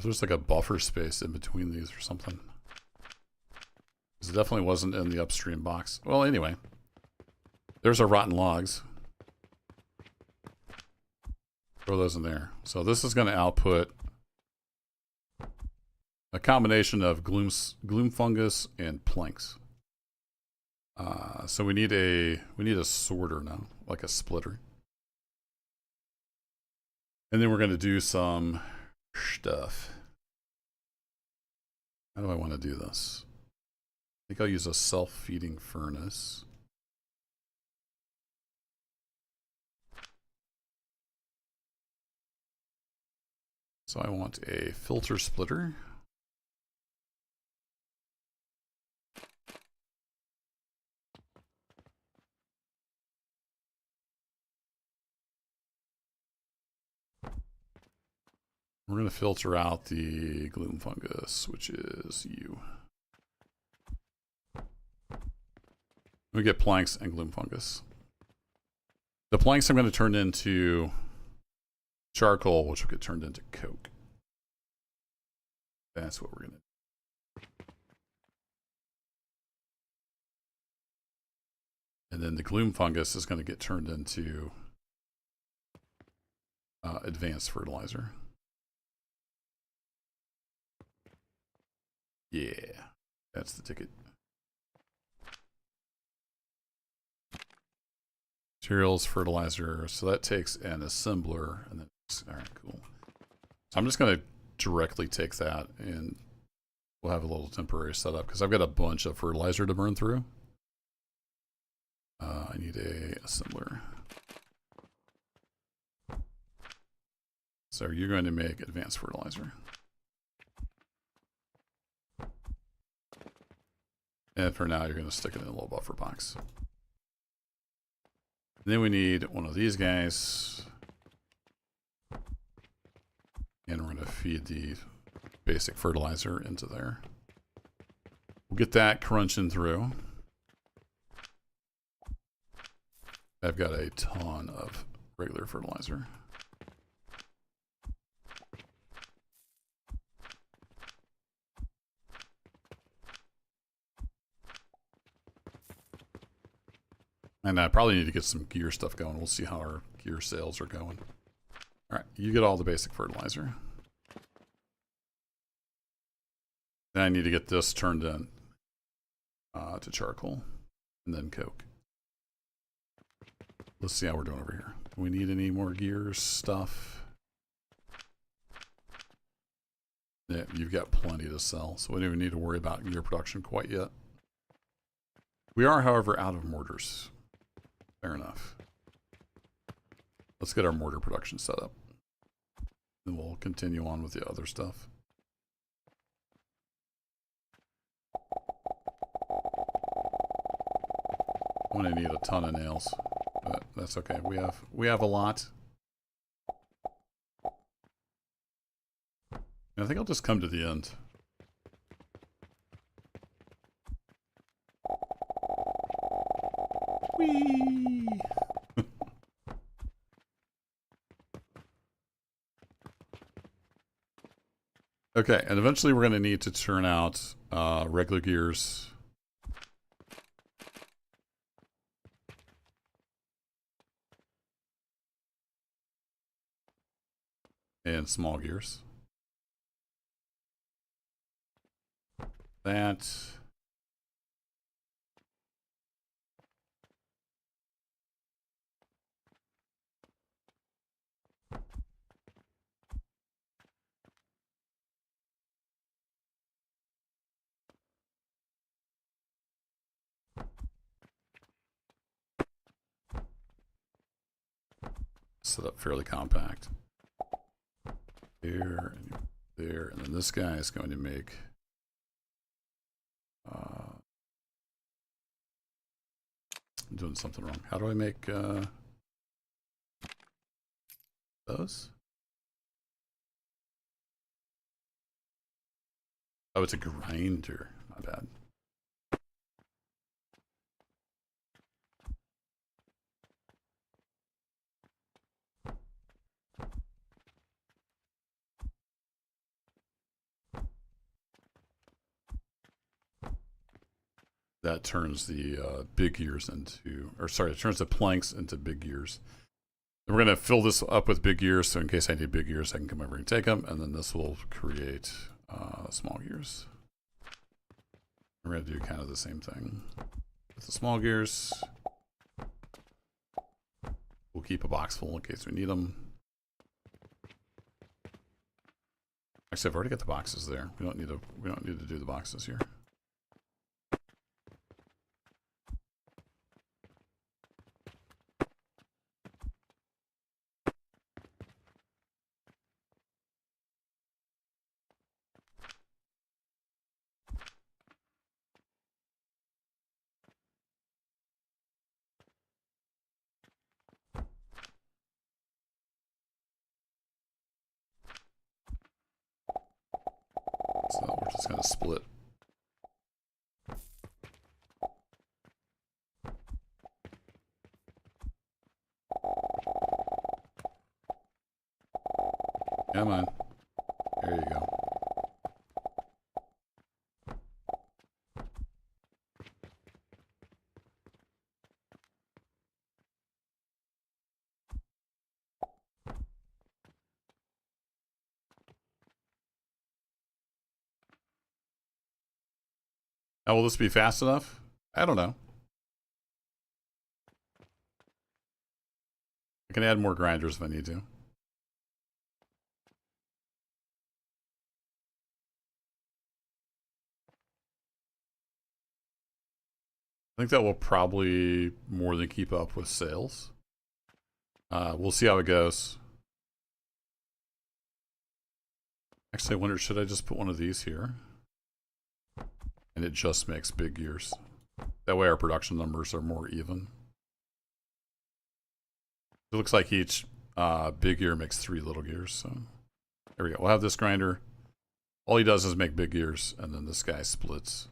There's like a buffer space in between these or something. It definitely wasn't in the upstream box. Well, anyway. There's our rotten logs. Throw those in there. So this is going to output a combination of gloom fungus and planks. So we need a sorter now, like a splitter. And then we're going to do some stuff. How do I want to do this? I think I'll use a self-feeding furnace. So I want a filter splitter. We're going to filter out the gloom fungus, which is you. We get planks and gloom fungus. The planks I'm going to turn into charcoal, which will get turned into coke. That's what we're going to do. And then the gloom fungus is going to get turned into advanced fertilizer. Yeah, that's the ticket. Materials, fertilizer. So that takes an assembler. And then, all right, cool. So I'm just going to directly take that and we'll have a little temporary setup because I've got a bunch of fertilizer to burn through. I need a assembler. So you're going to make advanced fertilizer. And for now, you're going to stick it in a little buffer box. And then we need one of these guys. And we're going to feed the basic fertilizer into there. We'll get that crunching through. I've got a ton of regular fertilizer. And I probably need to get some gear stuff going. We'll see how our gear sales are going. All right, you get all the basic fertilizer. Then I need to get this turned in to charcoal and then coke. Let's see how we're doing over here. Do we need any more gears stuff? Yeah, you've got plenty to sell, so we don't even need to worry about gear production quite yet. We are, however, out of mortars. Fair enough. Let's get our mortar production set up. Then we'll continue on with the other stuff. I'm gonna need a ton of nails, but that's okay. We have a lot. And I think I'll just come to the end. Whee! Okay, and eventually we're going to need to turn out regular gears. And small gears. That. Set up fairly compact. There and there, and then this guy is going to make I'm doing something wrong. How do I make those? Oh, it's a grinder. My bad. That turns the big gears into, or sorry, it turns the planks into big gears. And we're going to fill this up with big gears, so in case I need big gears, I can come over and take them, and then this will create small gears. We're going to do kind of the same thing with the small gears. We'll keep a box full in case we need them. Actually, I've already got the boxes there. We don't need to do the boxes here. So we're just going to split. Come on. There you go. Now, will this be fast enough? I don't know. can add more grinders if I need to. I think that will probably more than keep up with sales. We'll see how it goes. Actually, I wonder, should I just put one of these here? And it just makes big gears. That way our production numbers are more even. It looks like each big gear makes 3 little gears. So there we go. We'll have this grinder. All he does is make big gears, and then this guy splits.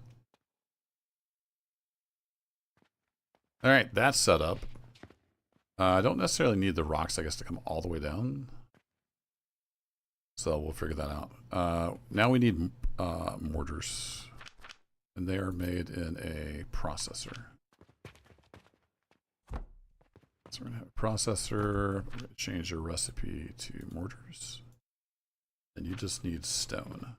All right, that's set up. I don't necessarily need the rocks, I guess, to come all the way down. So we'll figure that out. Now we need mortars. And they are made in a processor. So we're going to have a processor. We're going to change your recipe to mortars. And you just need stone.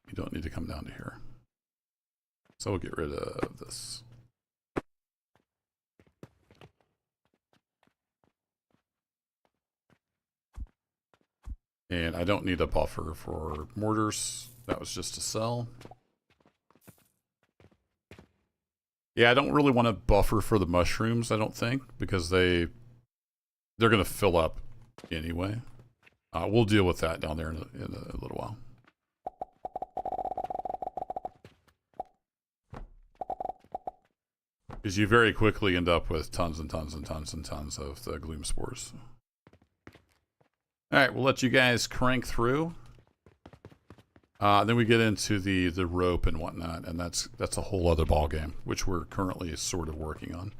You don't need to come down to here. So we'll get rid of this. And I don't need a buffer for mortars. That was just to sell. Yeah, I don't really want to buffer for the mushrooms, I don't think, because they're going to fill up anyway. We'll deal with that down there in a little while. Because you very quickly end up with tons and tons and tons and tons of the gloom spores. Alright, we'll let you guys crank through. Then we get into the rope and whatnot, and that's a whole other ball game, which we're currently sort of working on.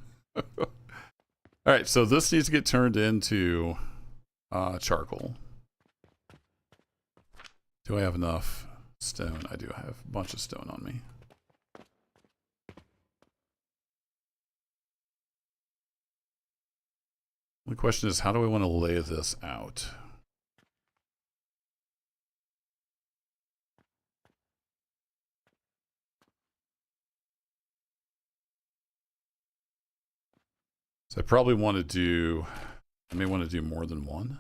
Alright, so this needs to get turned into charcoal. Do I have enough stone? I do. I have a bunch of stone on me. The question is, how do I want to lay this out? So I probably want to do, I may want to do more than one.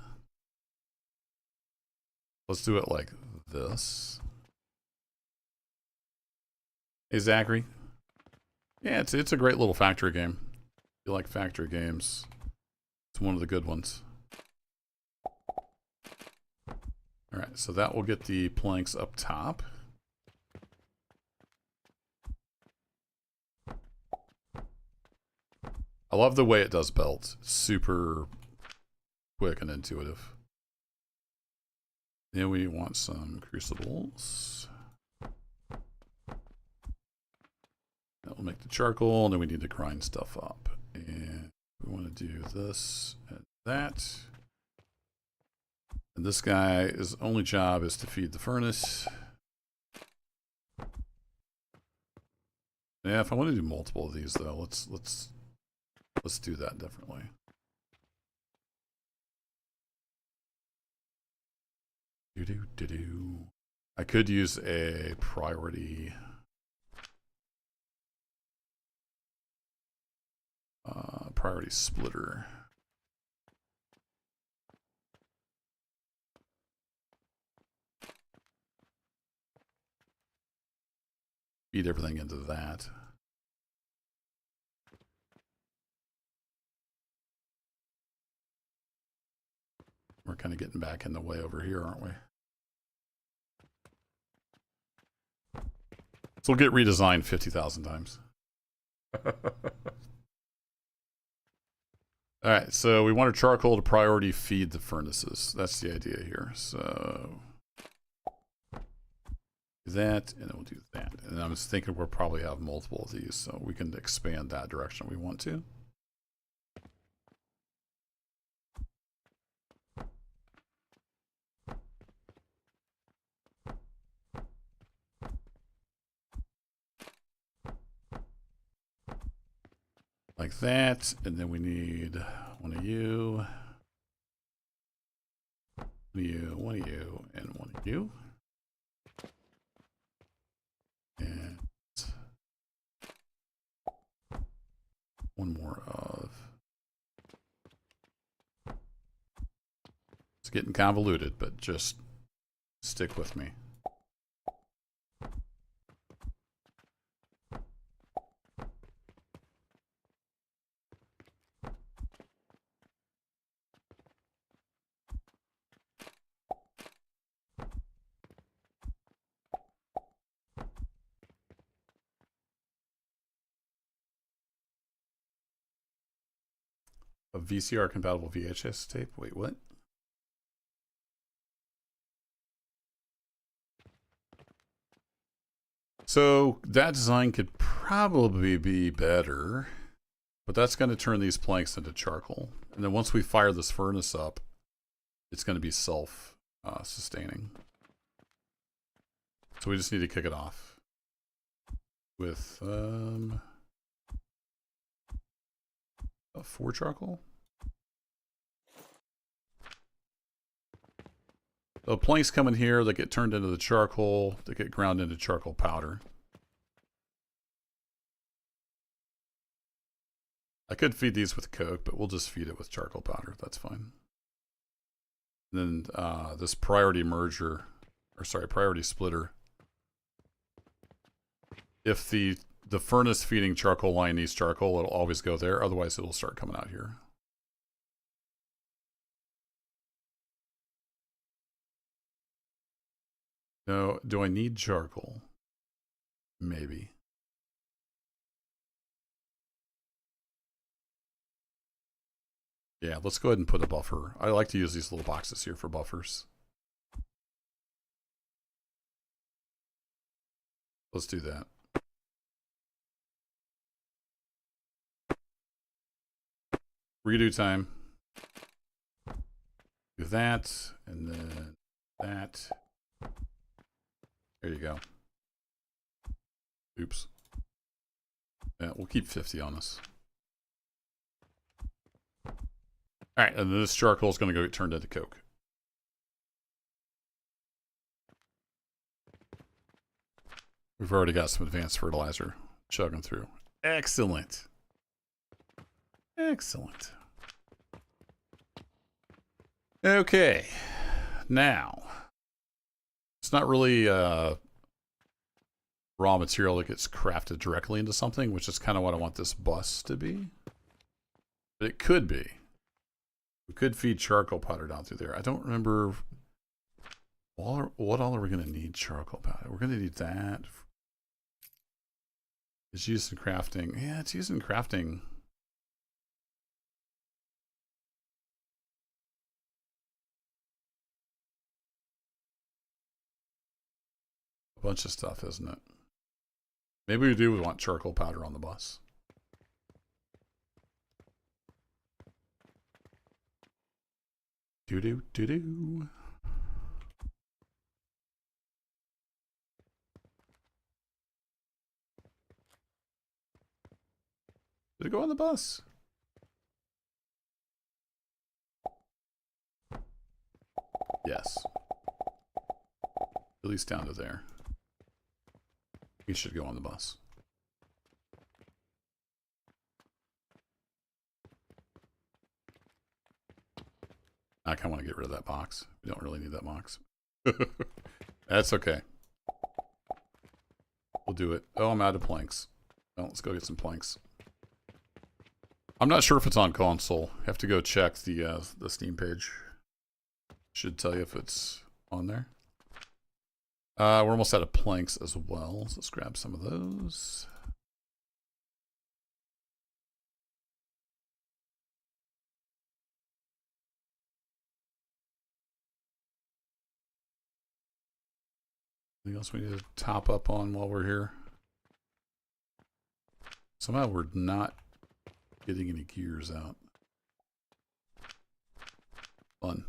Let's do it like this. Hey, Zachary. Yeah, it's a great little factory game. If you like factory games, it's one of the good ones. Alright, so that will get the planks up top. I love the way it does belt. It's super quick and intuitive. Then we want some crucibles. That will make the charcoal, and then we need to grind stuff up. And we want to do this and that. And this guy, his only job is to feed the furnace. Yeah, if I want to do multiple of these though, let's do that differently. I could use a priority splitter. Feed everything into that. We're kind of getting back in the way over here, aren't we? So we'll get redesigned 50,000 times. Alright, so we want our charcoal to priority feed the furnaces. That's the idea here. So do that, and then we'll do that. And I was thinking we'll probably have multiple of these, so we can expand that direction if we want to. Like that, and then we need one of you, one of you, and one of you. And one more of... It's getting convoluted, but just stick with me. A VCR compatible VHS tape? Wait, what? So that design could probably be better, but that's going to turn these planks into charcoal. And then once we fire this furnace up, it's going to be self-sustaining. So we just need to kick it off with 4 charcoal. The planks come in here, they get turned into the charcoal, they get ground into charcoal powder. I could feed these with coke, but we'll just feed it with charcoal powder. That's fine. And then this priority merger, or sorry, priority splitter. If the furnace feeding charcoal line needs charcoal, it'll always go there. Otherwise, it'll start coming out here. No, do I need charcoal? Maybe. Yeah, let's go ahead and put a buffer. I like to use these little boxes here for buffers. Let's do that. Redo time. Do that, and then that. There you go. Oops. Yeah, we'll keep 50 on this. Alright, and then this charcoal is going to go get turned into coke. We've already got some advanced fertilizer chugging through. Excellent. Excellent. Okay. Now, it's not really raw material that gets crafted directly into something, which is kind of what I want this bus to be. But it could be. We could feed charcoal powder down through there. I don't remember. What all are we going to need charcoal powder? We're going to need that. It's used in crafting. Yeah, it's used in crafting. A bunch of stuff, isn't it? Maybe we do want charcoal powder on the bus. Do-do-do-do. Did it go on the bus? Yes. At least down to there. He should go on the bus. I kind of want to get rid of that box. We don't really need that box. That's okay. We'll do it. Oh, I'm out of planks. Well, let's go get some planks. I'm not sure if it's on console. Have to go check the Steam page. Should tell you if it's on there. We're almost out of planks as well. So let's grab some of those. Anything else we need to top up on while we're here? Somehow we're not getting any gears out. Fun.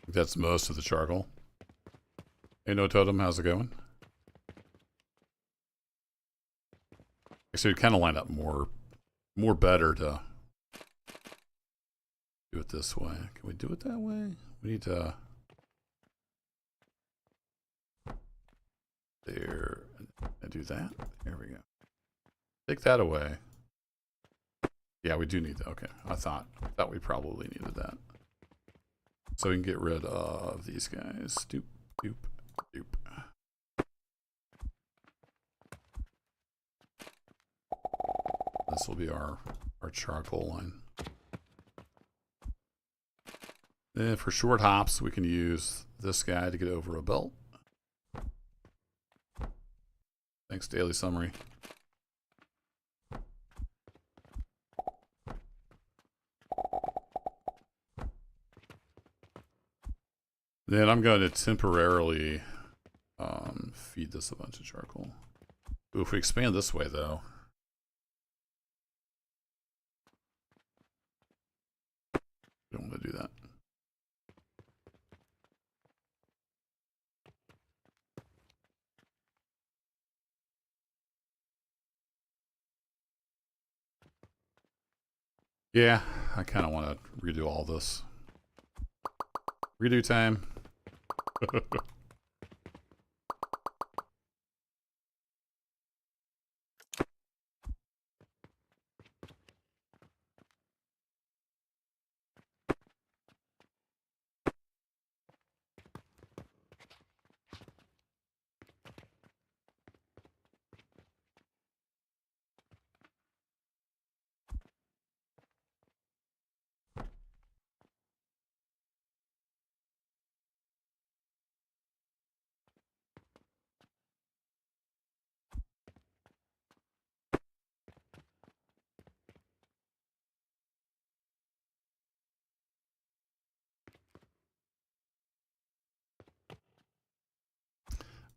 That's most of the charcoal. Hey, No Totem, how's it going? So it kind of line up more better to do it this way. Can we do it that way? We need to there and do that. There we go. Take that away. Yeah, we do need that. Okay, I thought we probably needed that. So we can get rid of these guys. Doop, doop, doop. This will be our charcoal line. Then for short hops, we can use this guy to get over a belt. Thanks, Daily Summary. Then I'm going to temporarily feed this a bunch of charcoal. Ooh, if we expand this way, though. We don't want to do that. Yeah, I kind of want to redo all this. Redo time.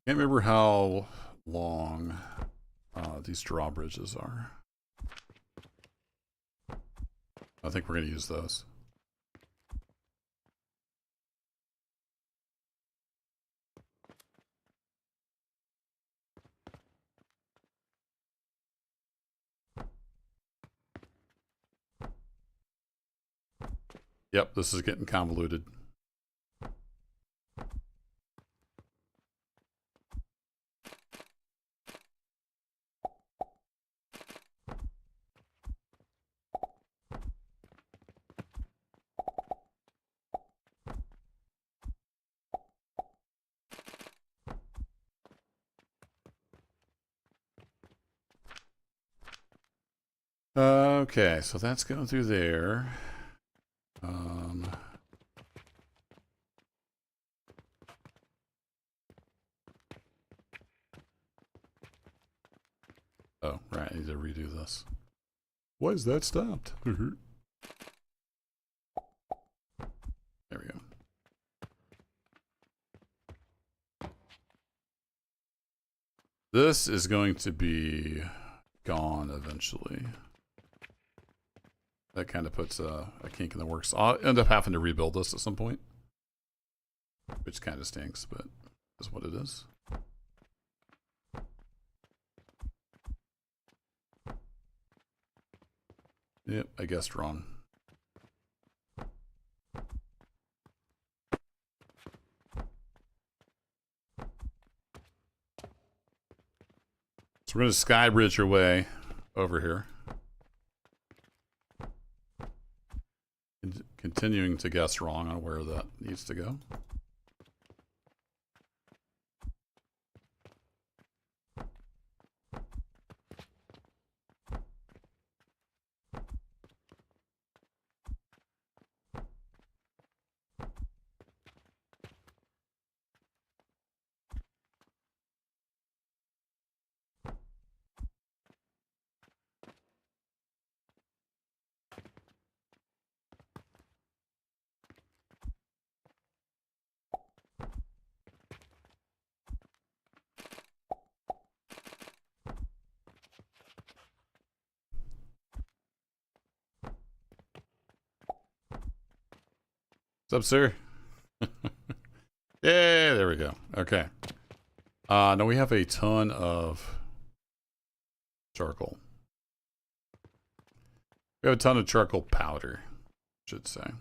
Can't remember how long these drawbridges are. I think we're going to use those. Yep, this is getting convoluted. Okay, so that's going through there. Oh, right, I need to redo this. Why is that stopped? There we go. This is going to be gone eventually. That kind of puts a kink in the works. I'll end up having to rebuild this at some point, which kind of stinks, but is what it is. Yep, I guessed wrong. So we're going to sky bridge your way over here. Continuing to guess wrong on where that needs to go. What's up, sir? Yay, there we go. Okay. Now we have a ton of charcoal. We have a ton of charcoal powder, I should say.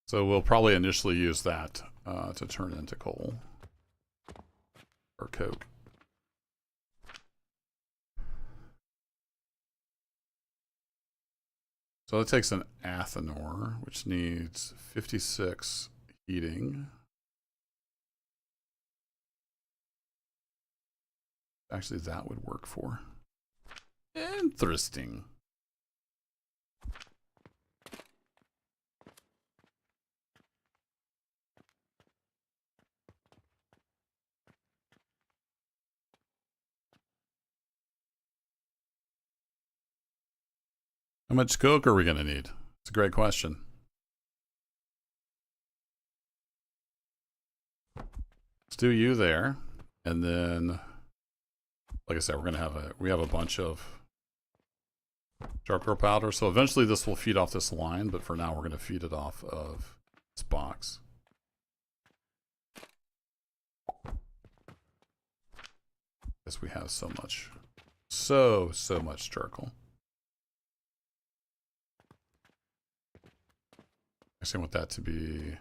So we'll probably initially use that to turn into coal or coke. So that takes an athanor, which needs 56 heating. Actually, that would work for. Interesting. How much coke are we going to need? It's a great question. Let's do you there. And then, like I said, we have a bunch of charcoal powder. So eventually this will feed off this line, but for now we're going to feed it off of this box. Because we have so much, so much charcoal. Actually, I want that to be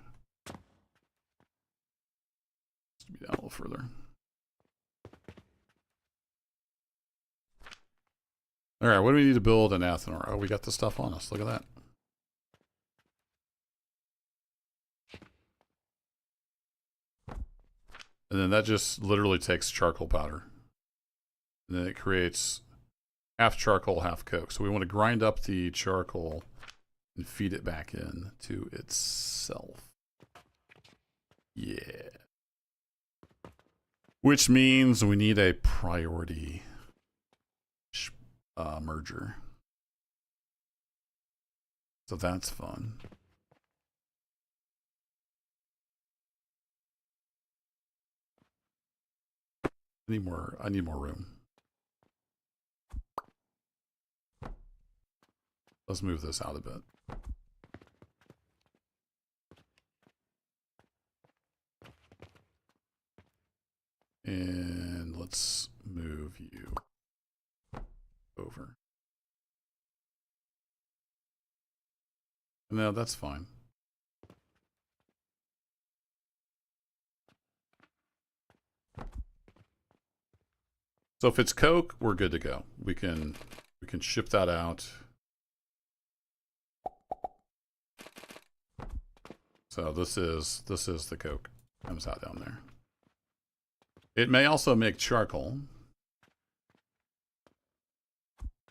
down a little further. All right, what do we need to build an athanor? Oh, we got the stuff on us. Look at that. And then that just literally takes charcoal powder. And then it creates half charcoal, half coke. So we want to grind up the charcoal and feed it back in to itself. Yeah. Which means we need a priority merger. So that's fun. I need more room. Let's move this out a bit. And let's move you over. No, that's fine. So if it's coke, we're good to go. We can ship that out. So this is the coke. Comes out down there. It may also make charcoal.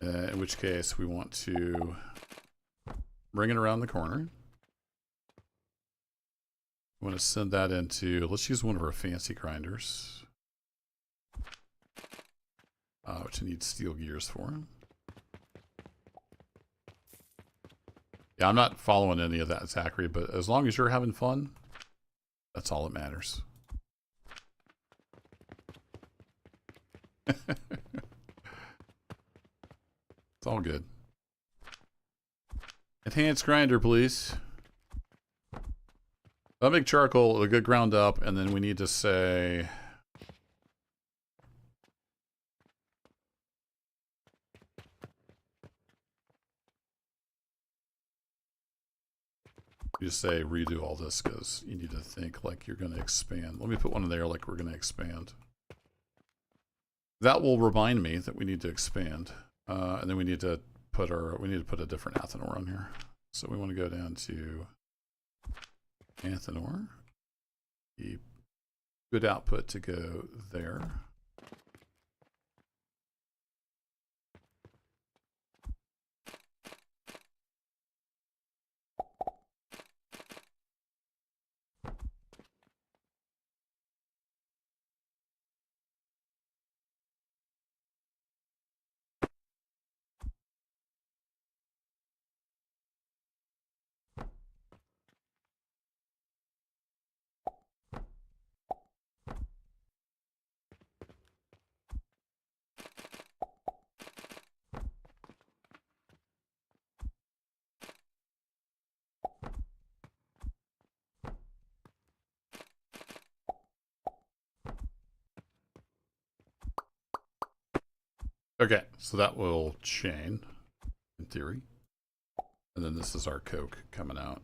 In which case we want to bring it around the corner. We want to send that into, let's use one of our fancy grinders. Which needs steel gears for. Yeah, I'm not following any of that, Zachary, but as long as you're having fun, that's all that matters. It's all good. Enhanced grinder, please. I'll make charcoal a good ground up, and then we need to say... You just say redo all this because you need to think like you're going to expand. Let me put one in there like we're going to expand. That will remind me that we need to expand. And then we need to put a different athanor on here. So we want to go down to athanor. The good output to go there. Okay, so that will chain, in theory. And then this is our coke coming out.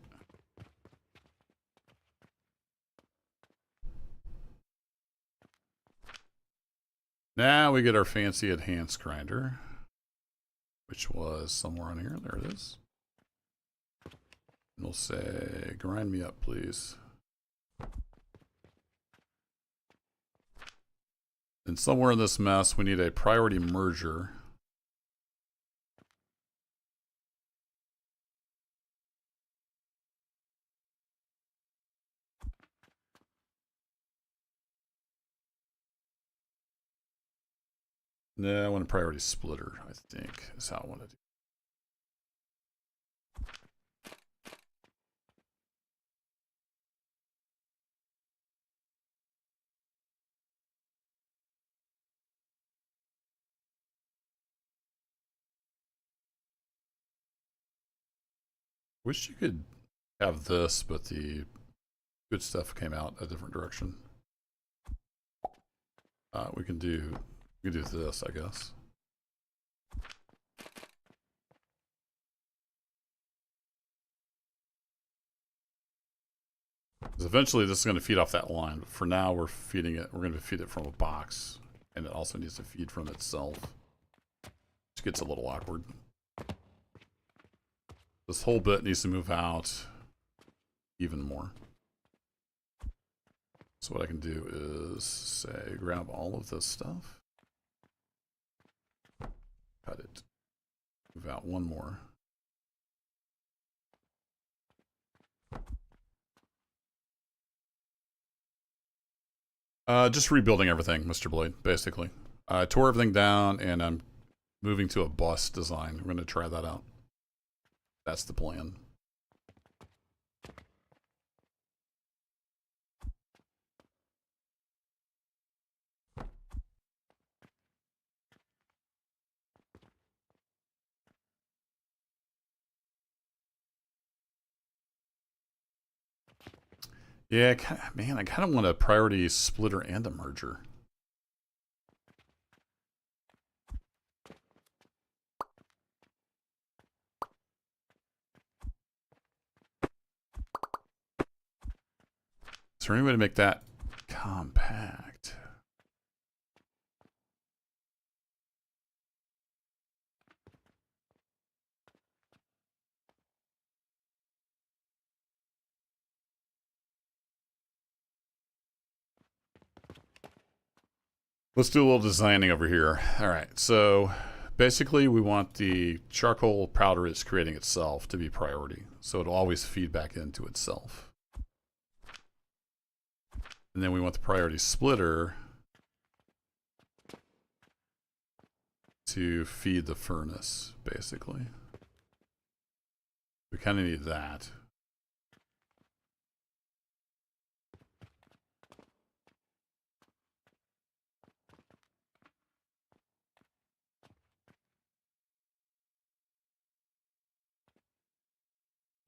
Now we get our fancy enhanced grinder, which was somewhere on here. There it is. And we'll say, grind me up, please. And somewhere in this mess, we need a priority merger. No, I want a priority splitter, I think, is how I want to do. Wish you could have this, but the good stuff came out a different direction. We can do this, I guess. Because eventually this is going to feed off that line, but for now we're feeding it. We're going to feed it from a box, and it also needs to feed from itself, which gets a little awkward. This whole bit needs to move out even more. So what I can do is say, grab all of this stuff, cut it, move out one more. Just rebuilding everything, Mr. Blade, basically. I tore everything down, and I'm moving to a bus design. We're going to try that out. That's the plan. Yeah, man, I kind of want a priority splitter and a merger. Is there any way to make that compact? Let's do a little designing over here. All right, so basically we want the charcoal powder it's creating itself to be priority. So it'll always feed back into itself. And then we want the priority splitter to feed the furnace, basically. We kind of need that.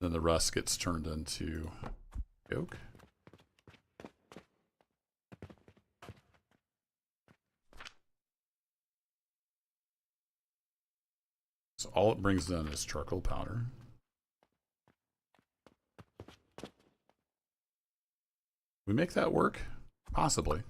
Then the rest gets turned into yolk. So all it brings in is charcoal powder. We make that work? Possibly.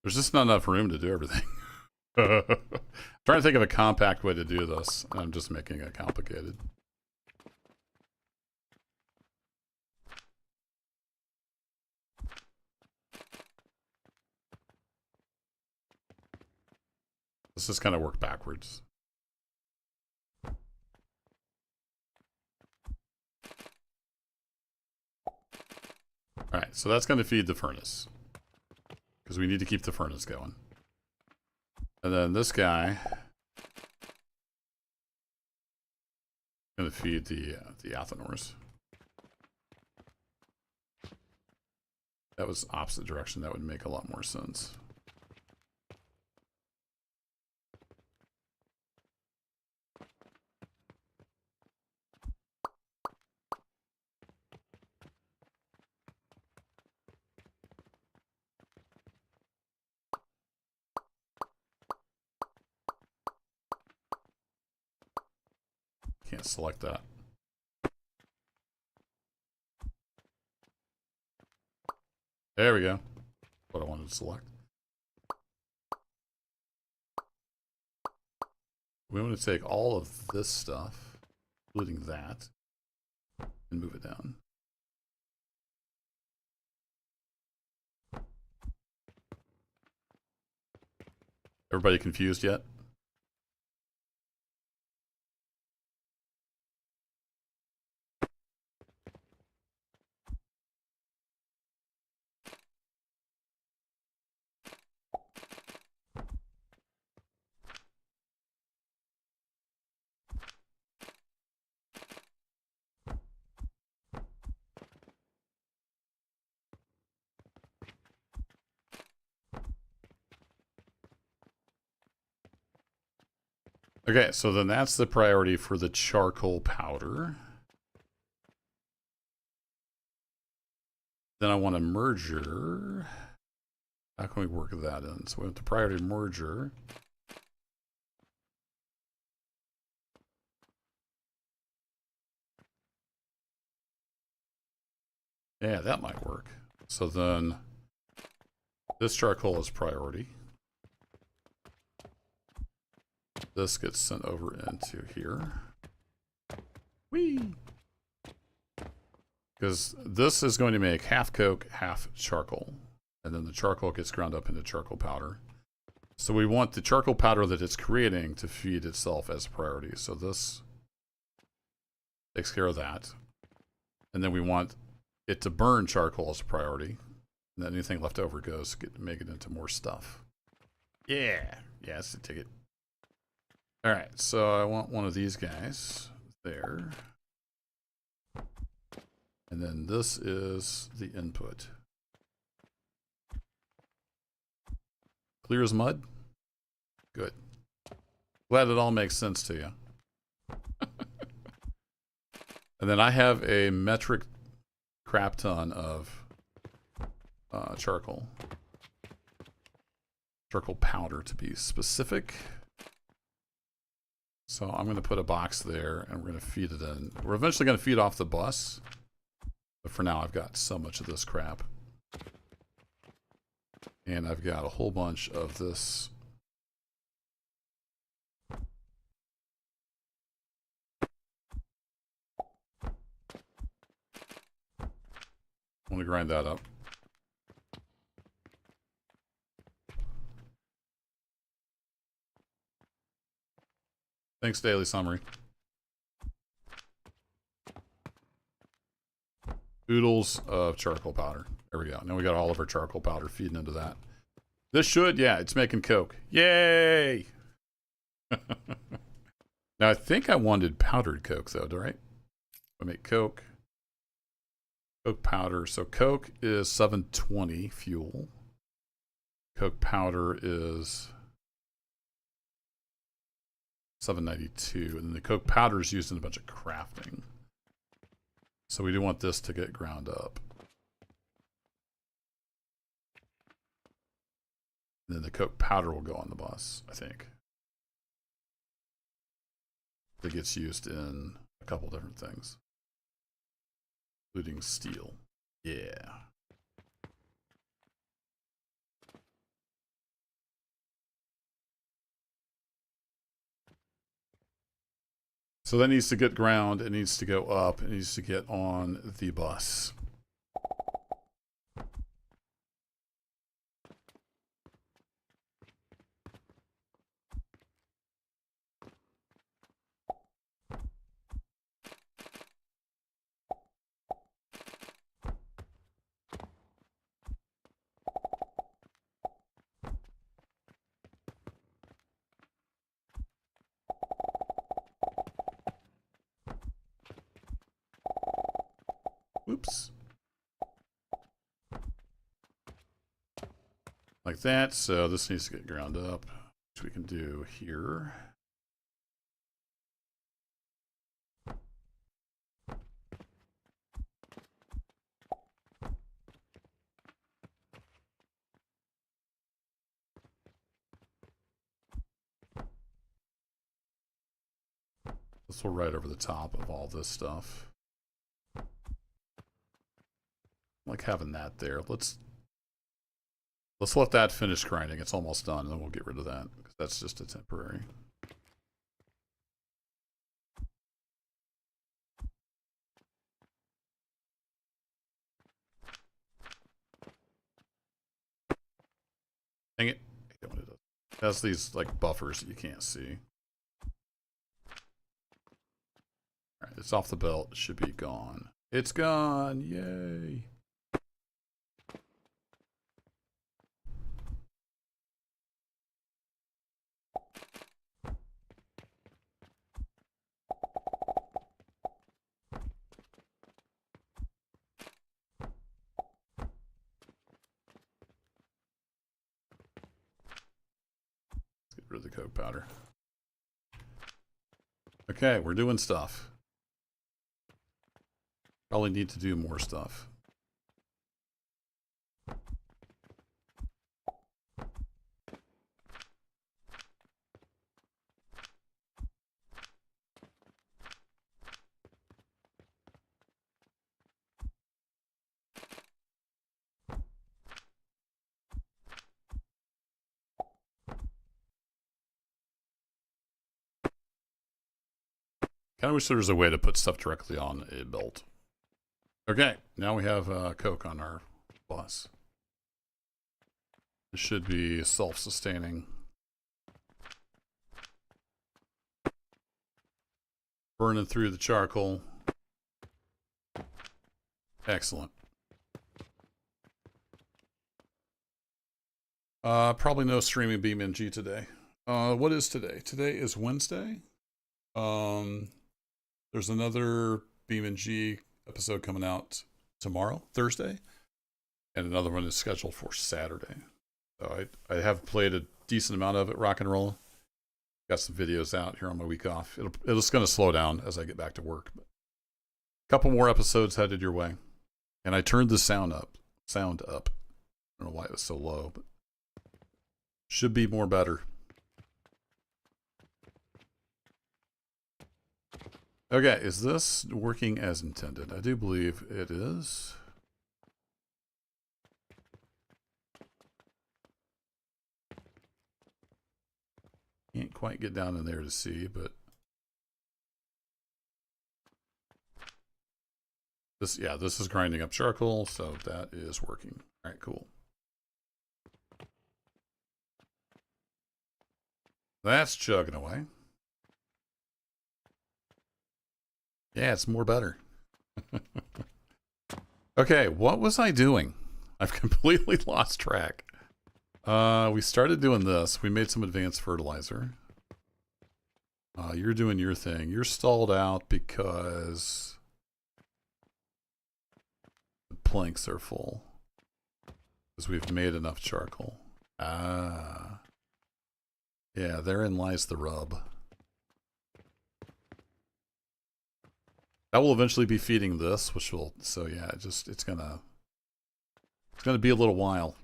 There's just not enough room to do everything. Trying to think of a compact way to do this. I'm just making it complicated. Let's just kind of work backwards. Alright, so that's going to feed the furnace. Because we need to keep the furnace going. And then this guy going to feed the Athenors. That was opposite direction. That would make a lot more sense. Can't select that. There we go. What I wanted to select. We want to take all of this stuff, including that, and move it down. Everybody confused yet? Okay, so then that's the priority for the charcoal powder. Then I want a merger. How can we work that in? So we have the priority merger. Yeah, that might work. So then this charcoal is priority. This gets sent over into here. Whee! Because this is going to make half coke, half charcoal. And then the charcoal gets ground up into charcoal powder. So we want the charcoal powder that it's creating to feed itself as a priority. So this takes care of that. And then we want it to burn charcoal as a priority. And then anything left over goes to make it into more stuff. Yeah. Yeah, that's the ticket. Alright, so I want one of these guys there. And then this is the input. Clear as mud? Good. Glad it all makes sense to you. And then I have a metric crap ton of charcoal. Charcoal powder to be specific. So I'm going to put a box there and we're going to feed it in. We're eventually going to feed off the bus. But for now I've got so much of this crap. And I've got a whole bunch of this. I want to grind that up. Thanks, Daily Summary. Oodles of charcoal powder. There we go. Now we got all of our charcoal powder feeding into that. This should, yeah, it's making coke. Yay! Now I think I wanted powdered coke though, right? I make coke. Coke powder. So coke is 720 fuel. Coke powder is 792. And then the coke powder is used in a bunch of crafting. So we do want this to get ground up. And then the coke powder will go on the bus, I think. It gets used in a couple different things. Including steel. Yeah. So that needs to get ground, it needs to go up, it needs to get on the bus. Oops. Like that. So this needs to get ground up, which we can do here. This will right over the top of all this stuff. I like having that there. Let's let that finish grinding. It's almost done, and then we'll get rid of that because that's just a temporary. Dang it. It has these like buffers that you can't see. All right, it's off the belt. It should be gone. It's gone. Yay. Get rid of the coke powder. Okay, we're doing stuff. Probably need to do more stuff. Kind of wish there was a way to put stuff directly on a belt. Okay, now we have coke on our bus. This should be self-sustaining. Burning through the charcoal. Excellent. Probably no streaming BeamNG today. What is today? Today is Wednesday. There's another BeamNG episode coming out tomorrow, Thursday, and another one is scheduled for Saturday. So I have played a decent amount of it, rock and roll. Got some videos out here on my week off. It's going to slow down as I get back to work. But a couple more episodes headed your way, and I turned the sound up. I don't know why it was so low, but should be more better. Okay, is this working as intended? I do believe it is. Can't quite get down in there to see, but this is grinding up charcoal, so that is working. All right, cool. That's chugging away. Yeah, it's more better. Okay, what was I doing? I've completely lost track. We started doing this. We made some advanced fertilizer. You're doing your thing. You're stalled out because the planks are full. Because we've made enough charcoal. Ah. Yeah, therein lies the rub. That will eventually be feeding this, which will, so yeah, it's gonna be a little while.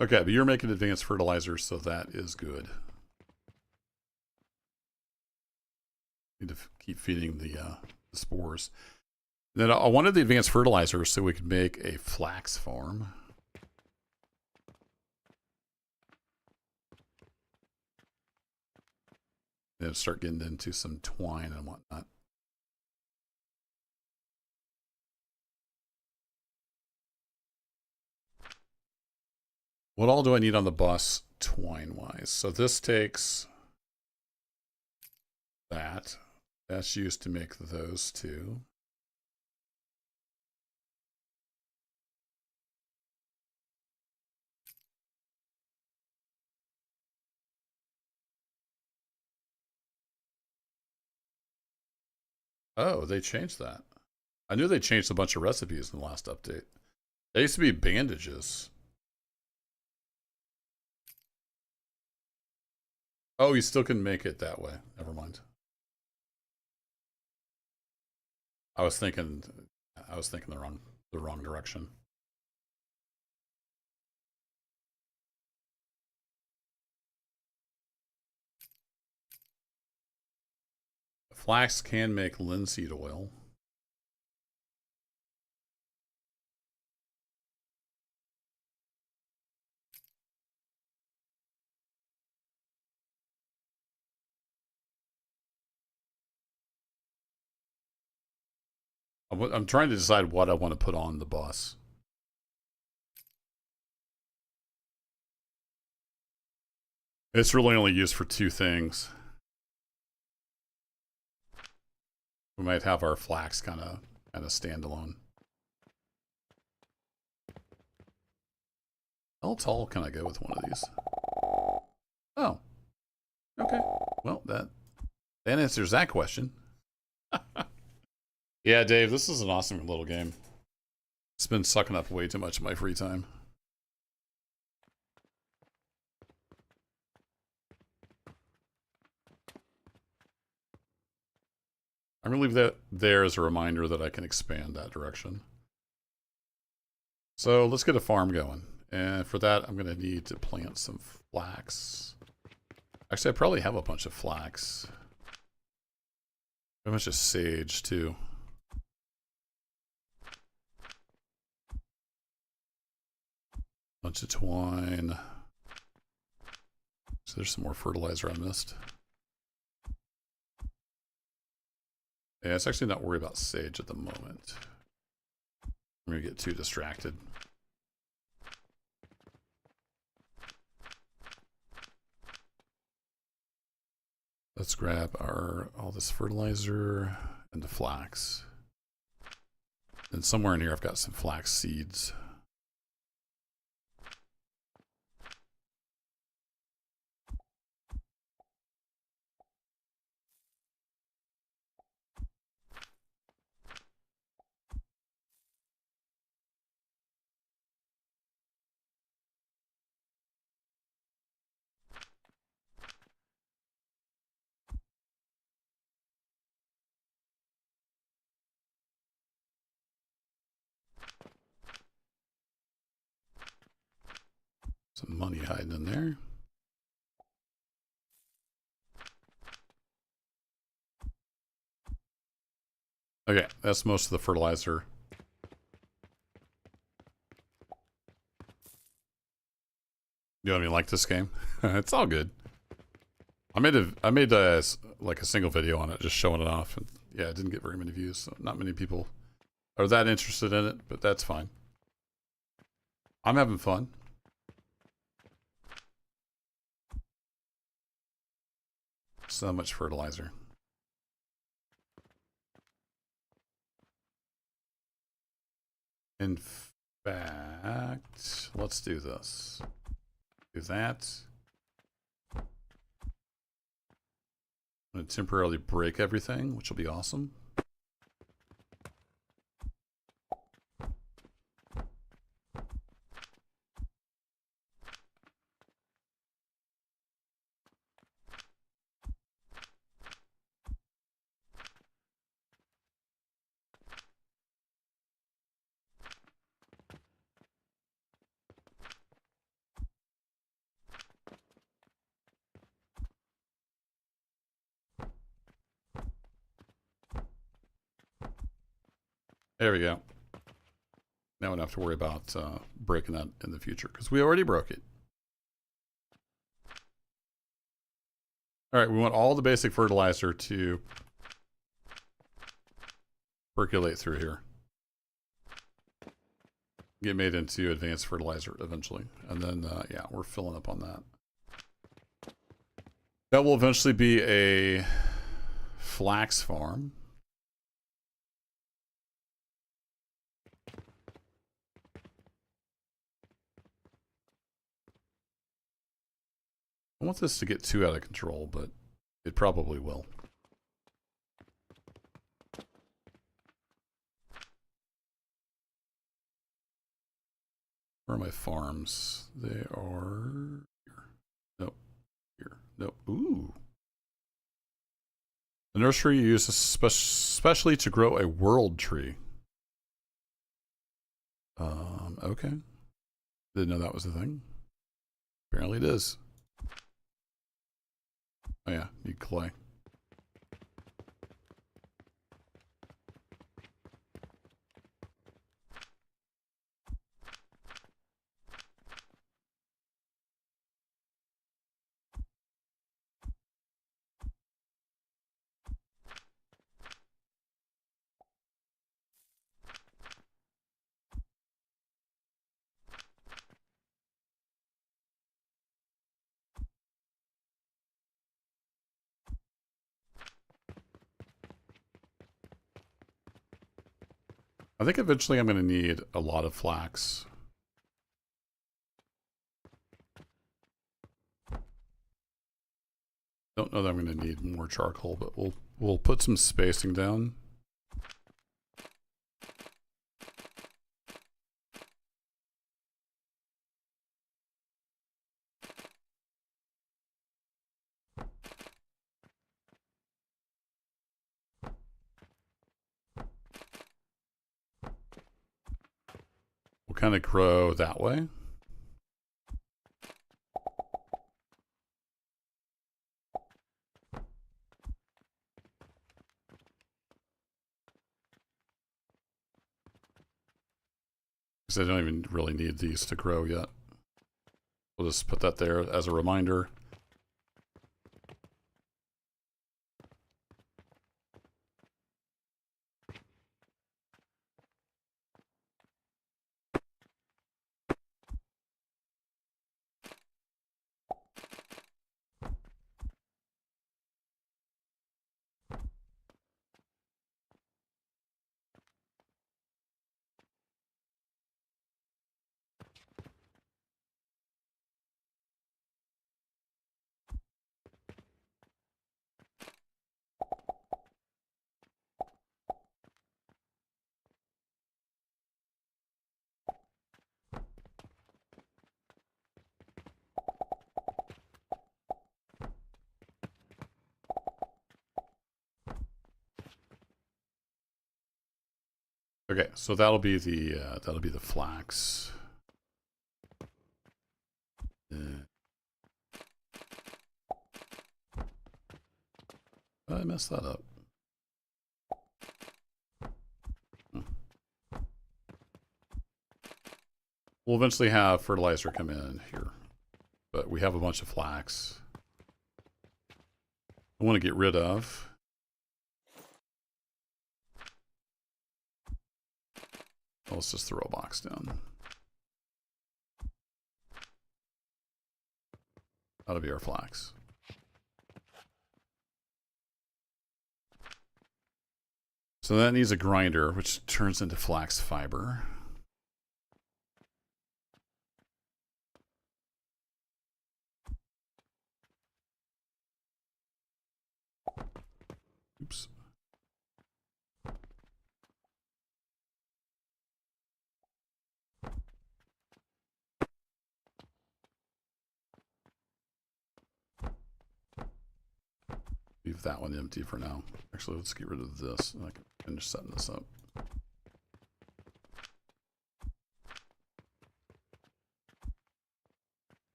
Okay, but you're making advanced fertilizer, so that is good. Need to keep feeding the spores. Then I wanted the advanced fertilizer so we could make a flax farm. And start getting into some twine and whatnot. What all do I need on the bus twine-wise? So this takes that. That's used to make those two. Oh, they changed that. I knew they changed a bunch of recipes in the last update. They used to be bandages. Oh, you still can make it that way. Never mind. I was thinking the wrong direction. Flax can make linseed oil. I'm trying to decide what I want to put on the bus. It's really only used for two things. We might have our flax kind of standalone. How tall can I go with one of these? Oh. Okay. Well, that answers that question. Yeah, Dave, this is an awesome little game. It's been sucking up way too much of my free time. I'm going to leave that there as a reminder that I can expand that direction. So let's get a farm going. And for that, I'm going to need to plant some flax. Actually, I probably have a bunch of flax. A bunch of sage, too. Bunch of twine. So there's some more fertilizer I missed. Yeah, it's actually not worried about sage at the moment. I'm going to get too distracted. Let's grab all this fertilizer and the flax. And somewhere in here I've got some flax seeds. Some money hiding in there. Okay, that's most of the fertilizer. You know what I mean? Like this game? It's all good. I made like a single video on it, just showing it off, and yeah, it didn't get very many views. So not many people are that interested in it, but that's fine. I'm having fun. So much fertilizer. In fact, let's do this. Do that. I'm going to temporarily break everything, which will be awesome. There we go. Now we don't have to worry about breaking that in the future, because we already broke it. All right, we want all the basic fertilizer to percolate through here. get made into advanced fertilizer eventually. And then, yeah, we're filling up on that. That will eventually be a flax farm. I want this to get too out of control, but it probably will. Where are my farms? They are here. Nope. Here. Nope. Ooh. The nursery you use especially to grow a world tree. Okay. Didn't know that was a thing. Apparently it is. Oh yeah, need clay. I think eventually I'm going to need a lot of flax. Don't know that I'm going to need more charcoal, but we'll put some spacing down. We'll kind of grow that way. Because I don't even really need these to grow yet. We'll just put that there as a reminder. Okay, so that'll be the flax. I messed that up. We'll eventually have fertilizer come in here, but we have a bunch of flax. I want to get rid of. Let's just throw a box down. That'll be our flax. So that needs a grinder, which turns into flax fiber. Oops. Leave that one empty for now. Actually, let's get rid of this. And I can finish setting this up.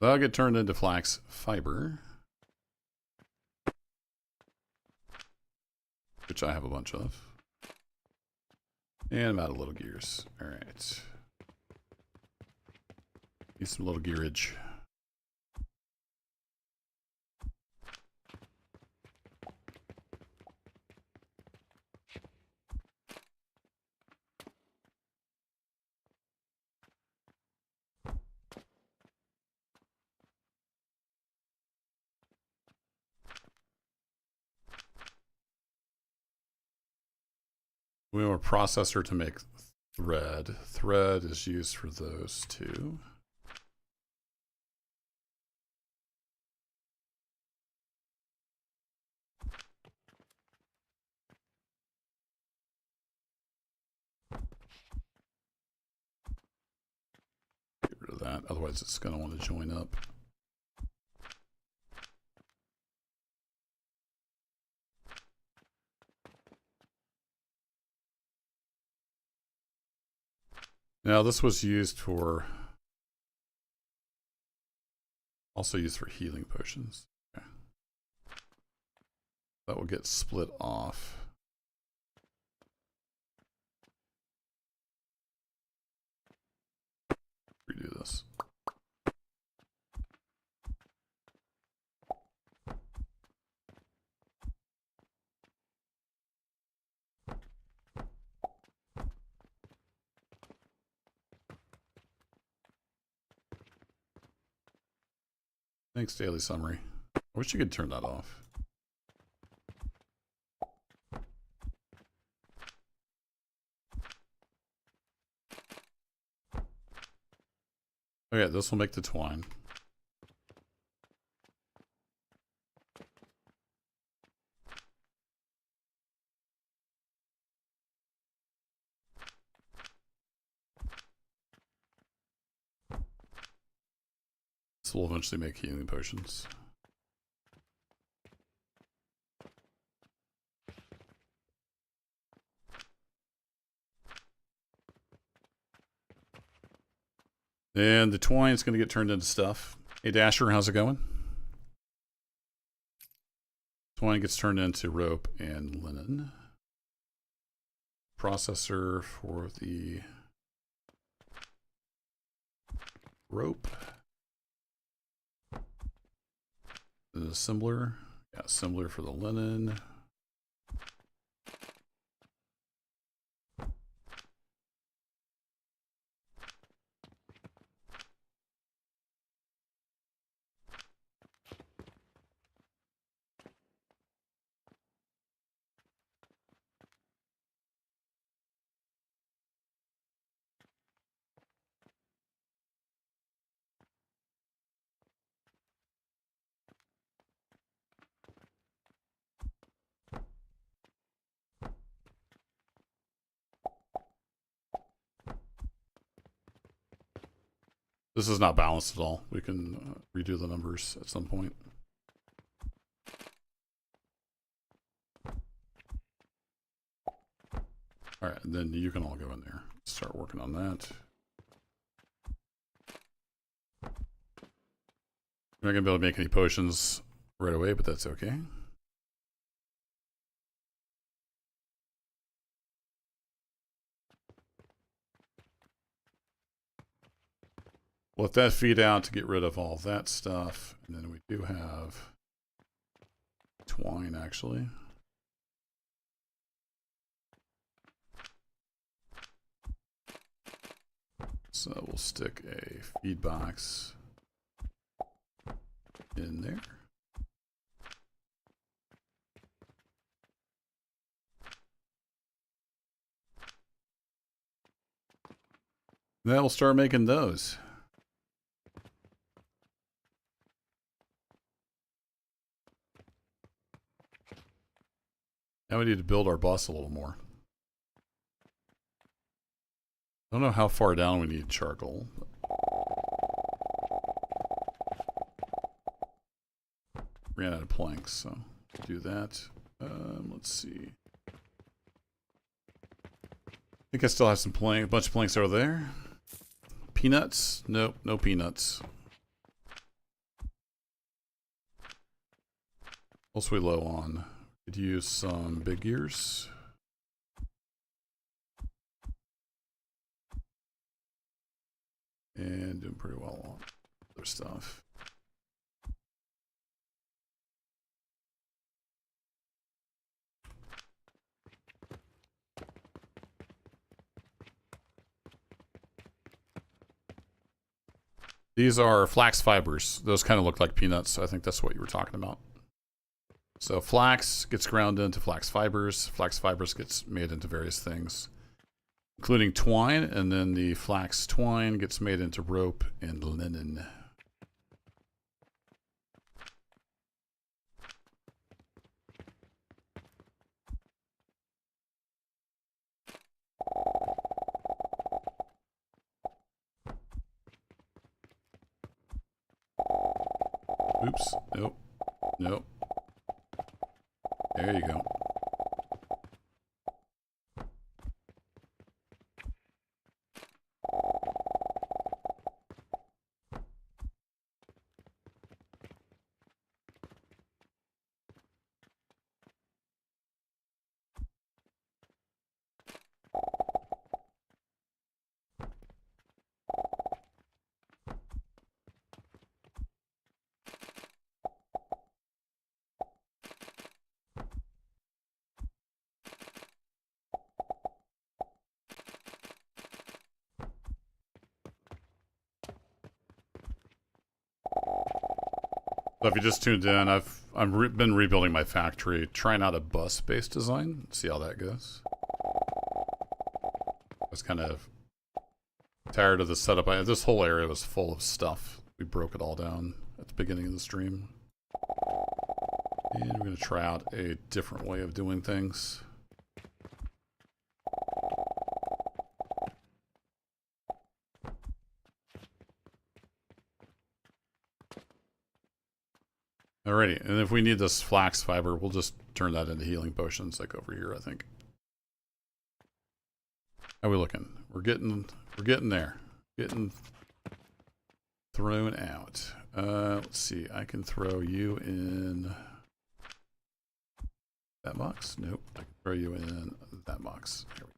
That'll get turned into flax fiber, which I have a bunch of. And I'm out of little gears. All right. Need some little gearage. We want a processor to make thread. Thread is used for those two. Get rid of that, otherwise it's going to want to join up. Now this was used for, also used for healing potions. Okay. That will get split off. Redo this. Thanks, Daily Summary. I wish you could turn that off. Okay, this will make the twine. This will eventually make healing potions. And the twine is going to get turned into stuff. Hey Dasher, how's it going? Twine gets turned into rope and linen. Processor for the rope. The assembler. Yeah, assembler for the linen. This is not balanced at all. We can redo the numbers at some point. All right, and then you can all go in there. Start working on that. We're not going to be able to make any potions right away, but that's okay. Let that feed out to get rid of all that stuff. And then we do have twine, actually. So we'll stick a feed box in there. Then we'll start making those. Now we need to build our bus a little more. I don't know how far down we need charcoal. Ran out of planks, so do that. Let's see. I think I still have some plank, a bunch of planks over there. Peanuts? Nope, no peanuts. What else are we low on? Could use some big gears. And doing pretty well on other stuff. These are flax fibers. Those kind of look like peanuts. I think that's what you were talking about. So flax gets ground into flax fibers. Flax fibers gets made into various things, including twine, and then the flax twine gets made into rope and linen. Oops. Nope. Nope. There you go. So if you just tuned in, I've been rebuilding my factory, trying out a bus-based design. See how that goes. I was kind of tired of the setup. This whole area was full of stuff. We broke it all down at the beginning of the stream. And we're going to try out a different way of doing things. Alrighty, and if we need this flax fiber, we'll just turn that into healing potions, like over here, I think. How are we looking? We're getting there. Getting thrown out. Let's see. I can throw you in that box. Nope. I can throw you in that box. Here we go.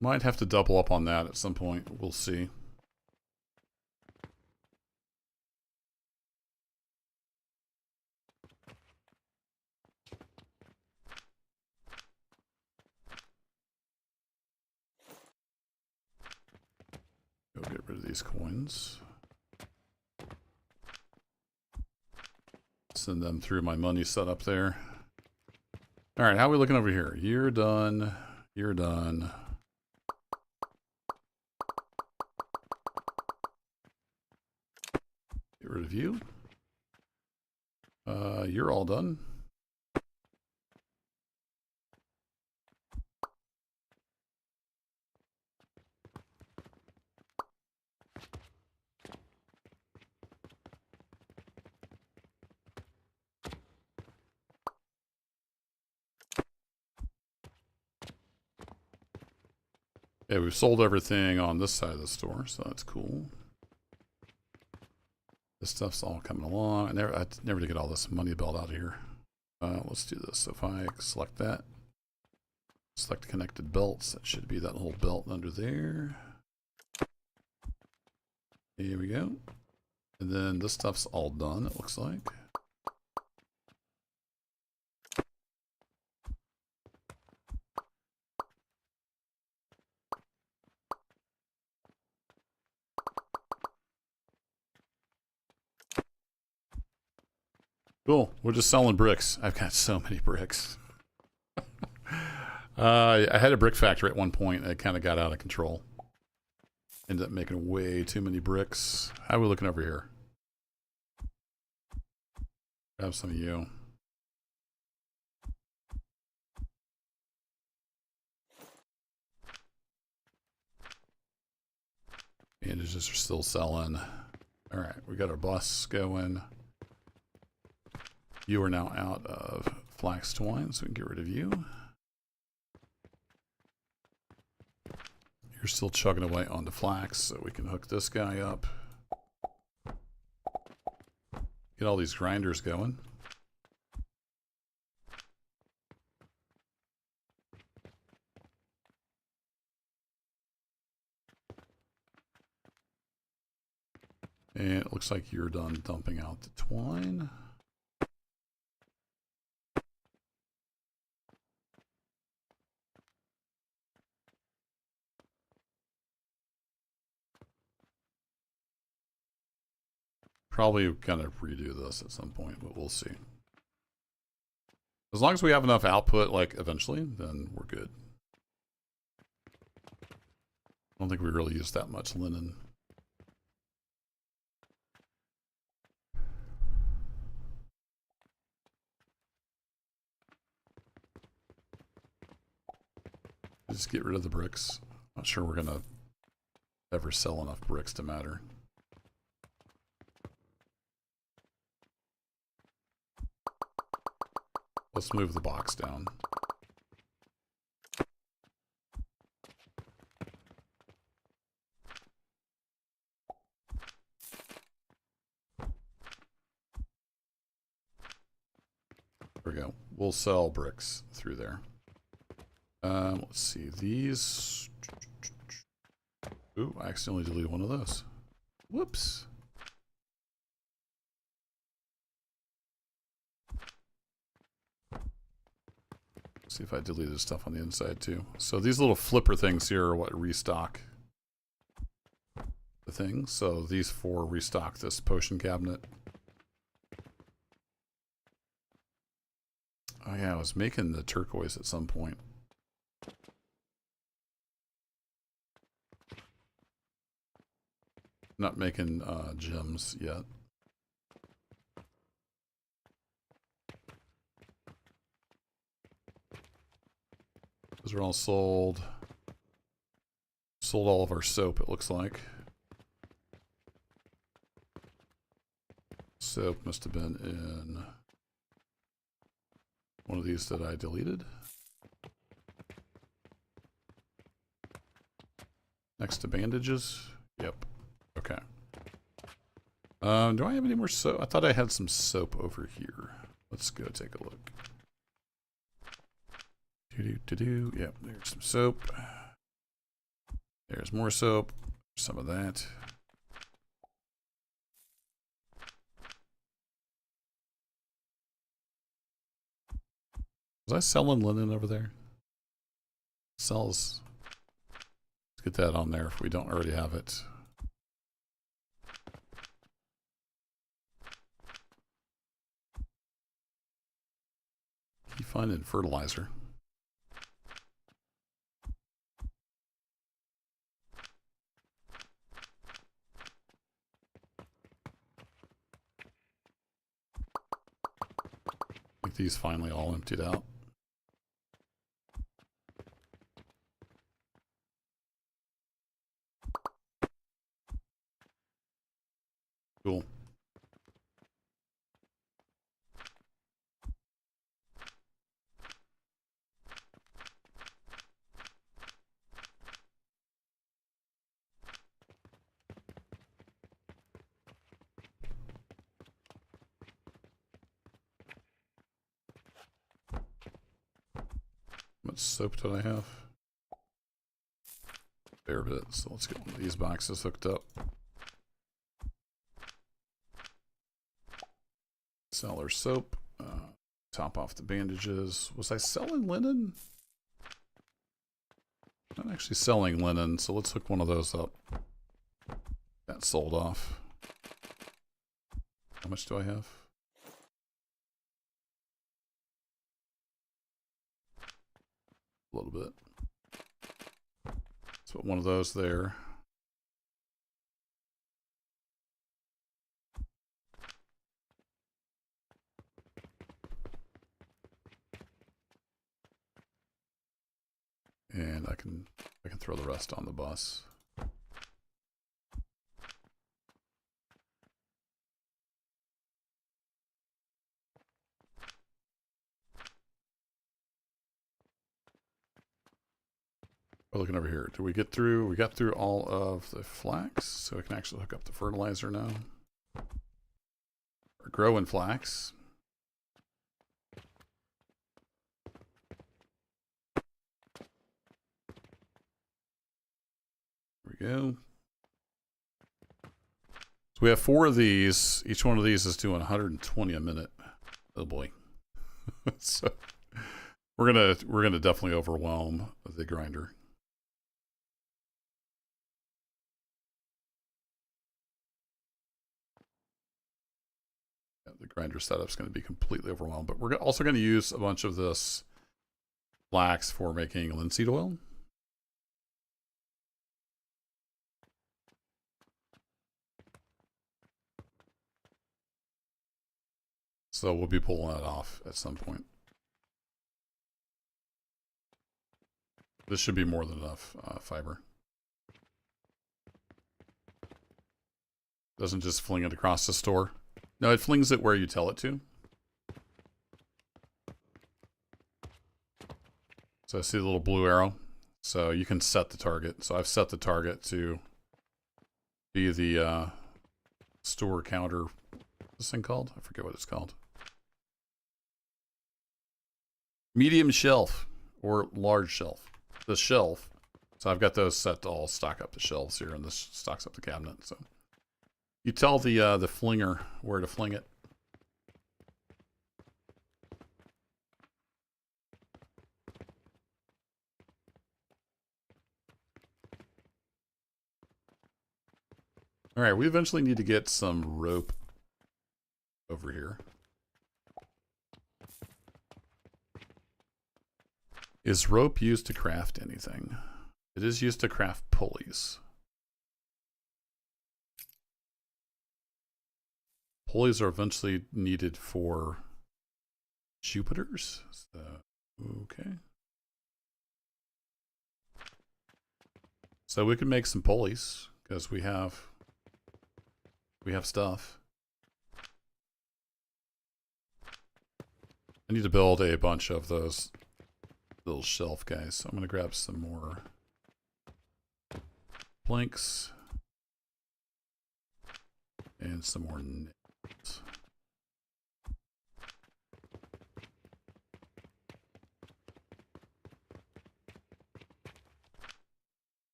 Might have to double up on that at some point. We'll see. Go get rid of these coins. Send them through my money setup there. All right, how are we looking over here? You're done. You're done. Get rid of you. You're all done. Yeah, we've sold everything on this side of the store, so that's cool. This stuff's all coming along. I never did get all this money belt out of here. Let's do this. If I select that, select connected belts, that should be that whole belt under there. Here we go. And then this stuff's all done, it looks like. Cool. We're just selling bricks. I've got so many bricks. I had a brick factory at one point and it kind of got out of control. Ended up making way too many bricks. How are we looking over here? Grab some of you. Bandages are still selling. Alright, we got our bus going. You are now out of flax twine, so we can get rid of you. You're still chugging away onto flax, so we can hook this guy up. Get all these grinders going. And it looks like you're done dumping out the twine. probably gonna redo this at some point, but we'll see. As long as we have enough output, like, eventually, then we're good. I don't think we really use that much linen. Just get rid of the bricks. Not sure we're gonna ever sell enough bricks to matter. Let's move the box down. There we go. We'll sell bricks through there. Let's see. These... Ooh, I accidentally deleted one of those. Whoops. See if I deleted stuff on the inside too. So these little flipper things here are what restock the thing. So these four restock this potion cabinet. Oh yeah, I was making the turquoise at some point. Not making gems yet. Those are all sold. Sold all of our soap, it looks like. Soap must have been in one of these that I deleted. Next to bandages. Yep. Okay. Do I have any more soap? I thought I had some soap over here. Let's go take a look. Do-do-do-do. Yep, there's some soap. There's more soap. Some of that. Was I selling linen over there? Sells. Let's get that on there if we don't already have it. Keep finding fertilizer. I think these finally all emptied out. Cool. How much soap do I have? Fair bit, so let's get one of these boxes hooked up. Sell our soap. Top off the bandages. Was I selling linen? Not actually selling linen, so let's hook one of those up. That sold off. How much do I have? A little bit. Let's put one of those there. And I can throw the rest on the bus. We're looking over here. Did we get through? We got through all of the flax, so we can actually hook up the fertilizer now. We're growing flax. There we go. So we have 4 of these. Each one of these is doing 120 a minute. Oh boy. So we're gonna definitely overwhelm the grinder. grinder setup's going to be completely overwhelmed. But we're also going to use a bunch of this flax for making linseed oil. So we'll be pulling that off at some point. This should be more than enough fiber. Doesn't just fling it across the store. No, it flings it where you tell it to. So I see the little blue arrow. So you can set the target. So I've set the target to be the store counter. What's this thing called? I forget what it's called. Medium shelf or large shelf. The shelf. So I've got those set to all stock up the shelves here, and this stocks up the cabinet. So you tell the flinger where to fling it. All right, we eventually need to get some rope over here. Is rope used to craft anything? It is used to craft pulleys. Pulleys are eventually needed for Jupiters. So, okay. So we can make some pulleys because we have stuff. I need to build a bunch of those little shelf guys. So I'm going to grab some more planks and some more nails.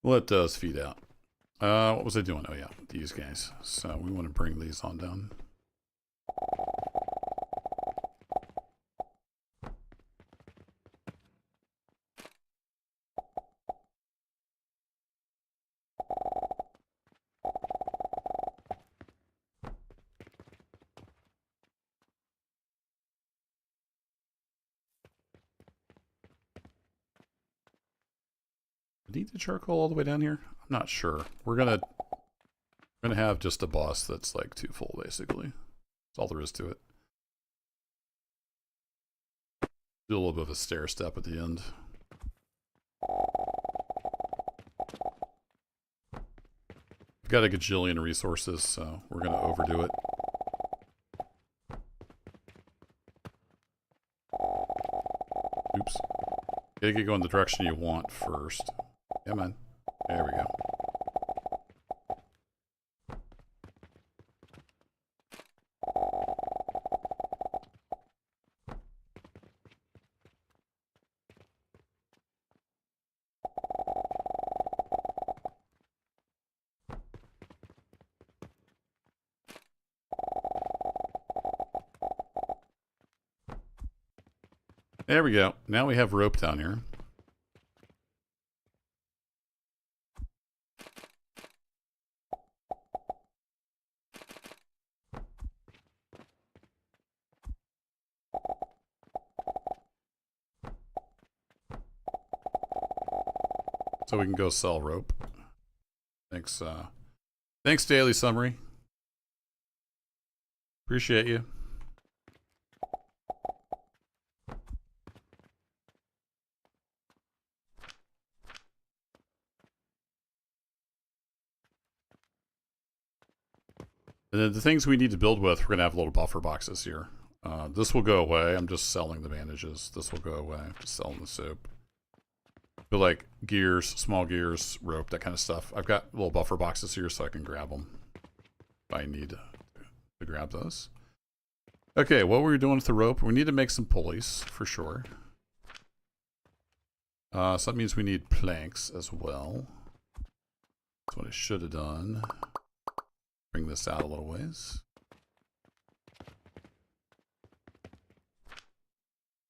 Well, it does feed out. What was I doing? Oh yeah, these guys. So we want to bring these on down. Need the charcoal all the way down here? I'm not sure. We're gonna have just a boss that's like too full, basically. That's all there is to it. Do a little bit of a stair step at the end. We've got a gajillion resources, so we're gonna overdo it. Oops. Gotta get going the direction you want first. Come on. There we go. There we go. Now we have rope down here. So we can go sell rope. Thanks, thanks, Daily Summary. Appreciate you. And then the things we need to build with, we're going to have little buffer boxes here. This will go away. I'm just selling the bandages. This will go away. I'm just selling the soap. But like gears, small gears, rope, that kind of stuff. I've got little buffer boxes here so I can grab them if I need to grab those. Okay, what were we doing with the rope? We need to make some pulleys for sure. So that means we need planks as well. That's what I should have done. Bring this out a little ways.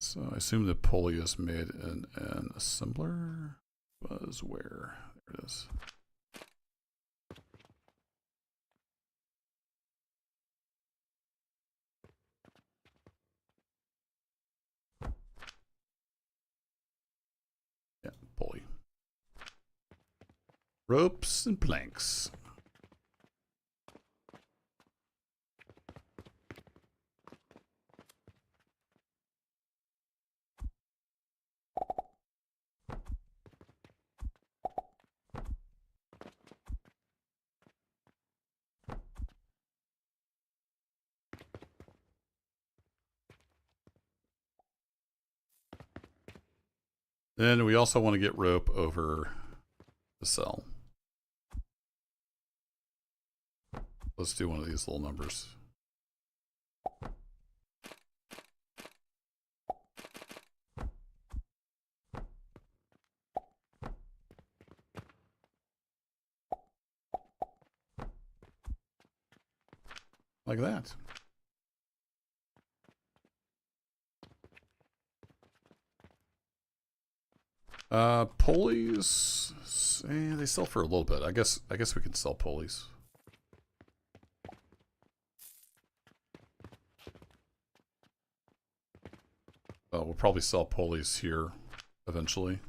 So I assume the pulley is made in an assembler. Was where? There it is. Yeah, pulley. Ropes and planks. Then we also want to get rope over the cell. Let's do one of these little numbers. Like that. Pulleys, they sell for a little bit. I guess we can sell pulleys. We'll probably sell pulleys here eventually.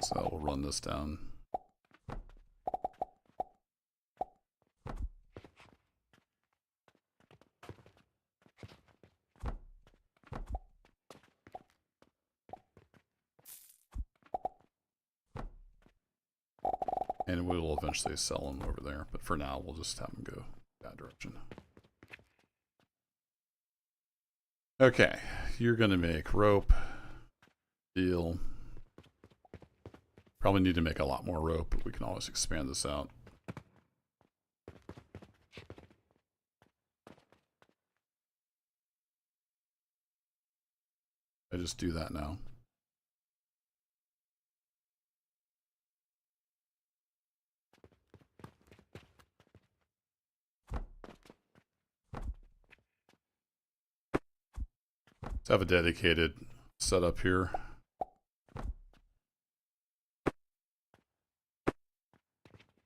So we'll run this down. And we will eventually sell them over there, but for now we'll just have them go that direction. Okay, you're gonna make rope. Deal. Probably need to make a lot more rope, but we can always expand this out. I just do that now. Let's have a dedicated setup here.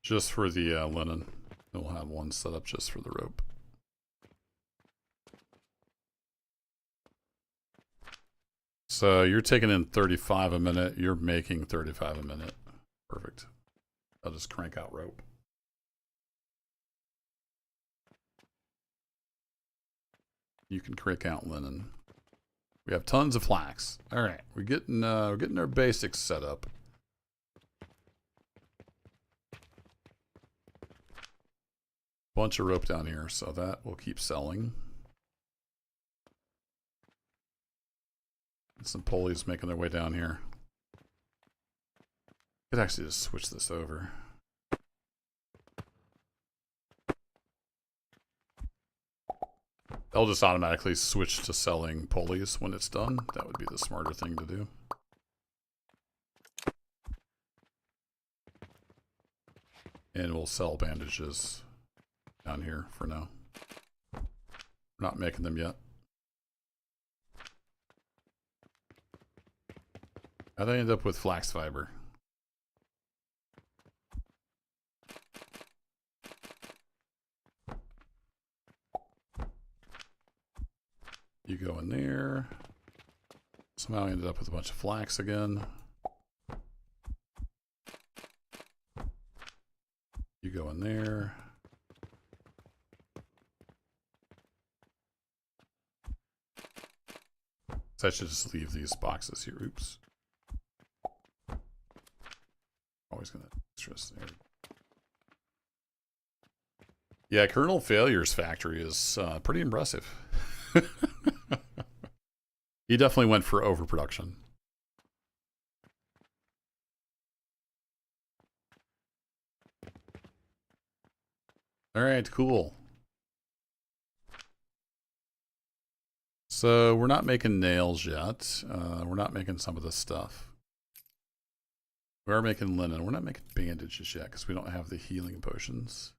Just for the linen. And we'll have one set up just for the rope. So you're taking in 35 a minute. You're making 35 a minute. Perfect. I'll just crank out rope. You can crank out linen. We have tons of flax. All right, we're getting our basics set up. Bunch of rope down here, so that will keep selling. And some pulleys making their way down here. Could actually just switch this over. They'll just automatically switch to selling pulleys when it's done. That would be the smarter thing to do. And we'll sell bandages down here for now. We're not making them yet. How'd I end up with flax fiber? You go in there. Somehow I ended up with a bunch of flax again. You go in there. So I should just leave these boxes here. Oops. Always gonna stress there. Yeah, Colonel Failure's factory is pretty impressive. He definitely went for overproduction. All right, cool. So we're not making nails yet. We're not making some of this stuff. We are making linen. We're not making bandages yet because we don't have the healing potions.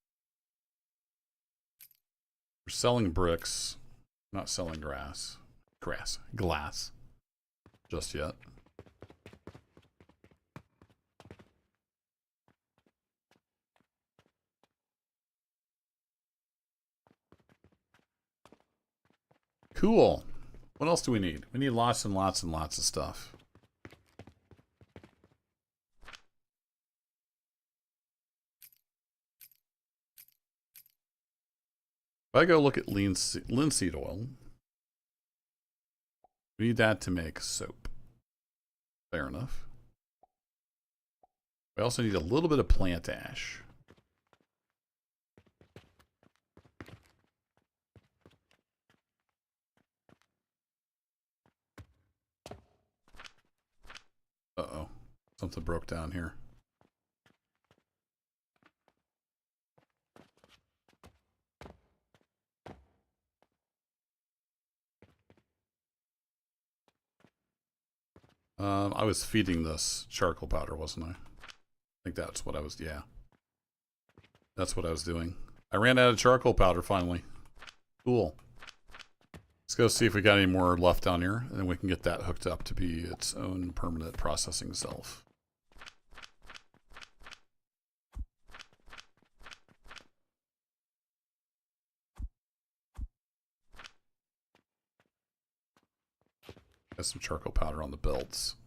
We're selling bricks, not selling glass just yet. Cool. What else do we need? We need lots and lots and lots of stuff. If I go look at linseed oil, we need that to make soap. Fair enough. We also need a little bit of plant ash. Uh-oh. Something broke down here. I was feeding this charcoal powder, wasn't I? I think that's what I was, yeah. That's what I was doing. I ran out of charcoal powder finally. Cool. Let's go see if we got any more left down here, and then we can get that hooked up to be its own permanent processing self. Got some charcoal powder on the belts.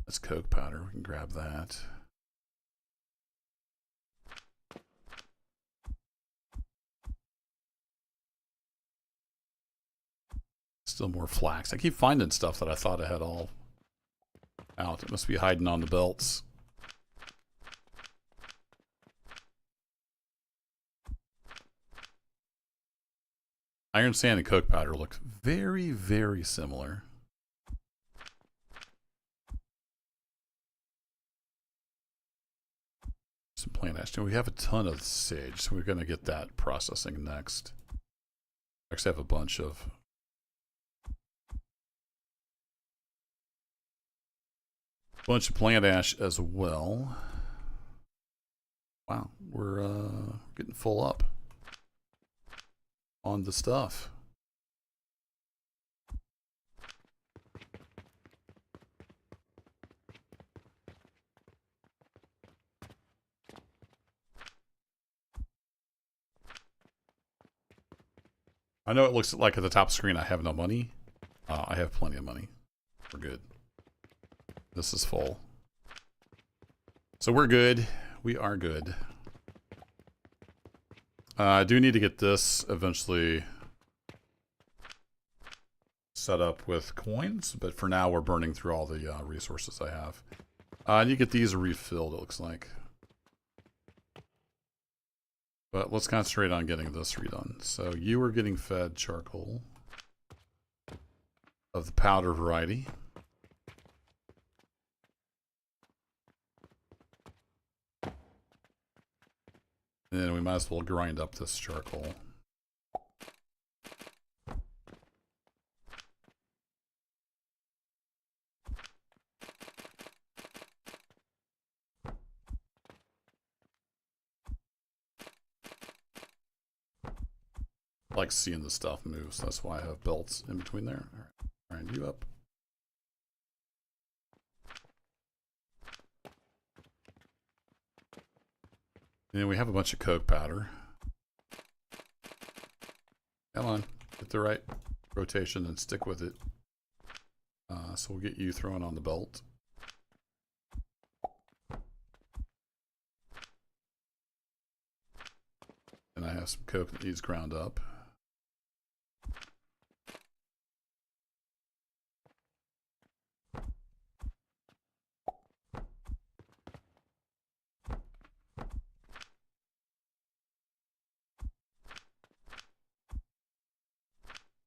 That's coke powder. We can grab that. Still more flax. I keep finding stuff that I thought I had all out. It must be hiding on the belts. Iron sand and coke powder look very, very similar. Some plant ash. We have a ton of sage, so we're going to get that processing next. Actually, I have a bunch of plant ash as well. Wow, we're getting full up on the stuff. I know it looks like at the top screen I have no money. I have plenty of money. We're good. This is full. So we're good. We are good. I do need to get this eventually set up with coins, but for now we're burning through all the resources I have. I need to get these refilled, it looks like. But let's concentrate on getting this redone. So you are getting fed charcoal of the powder variety. And then we might as well grind up this charcoal. I like seeing the stuff move, so that's why I have belts in between there. All right, grind you up. And then we have a bunch of coke powder. Come on, get the right rotation and stick with it. So we'll get you thrown on the belt. And I have some coke that needs ground up.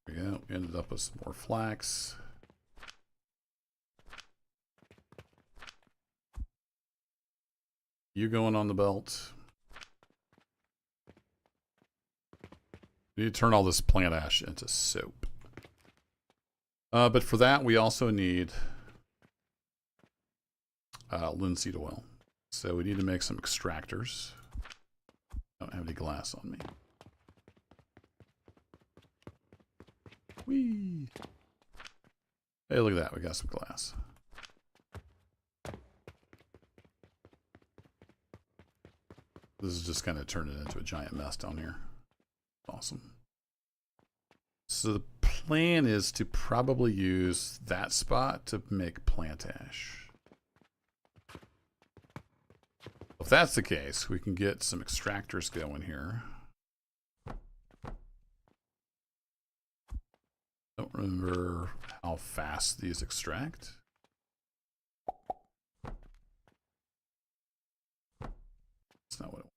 There we go. We ended up with some more flax. You going on the belt. We need to turn all this plant ash into soap. But for that, we also need linseed oil. So we need to make some extractors. I don't have any glass on me. Whee! Hey, look at that. We got some glass. This is just kind of turned it into a giant mess down here. Awesome. So the plan is to probably use that spot to make plant ash. If that's the case, we can get some extractors going here. Don't remember how fast these extract. That's not what it was.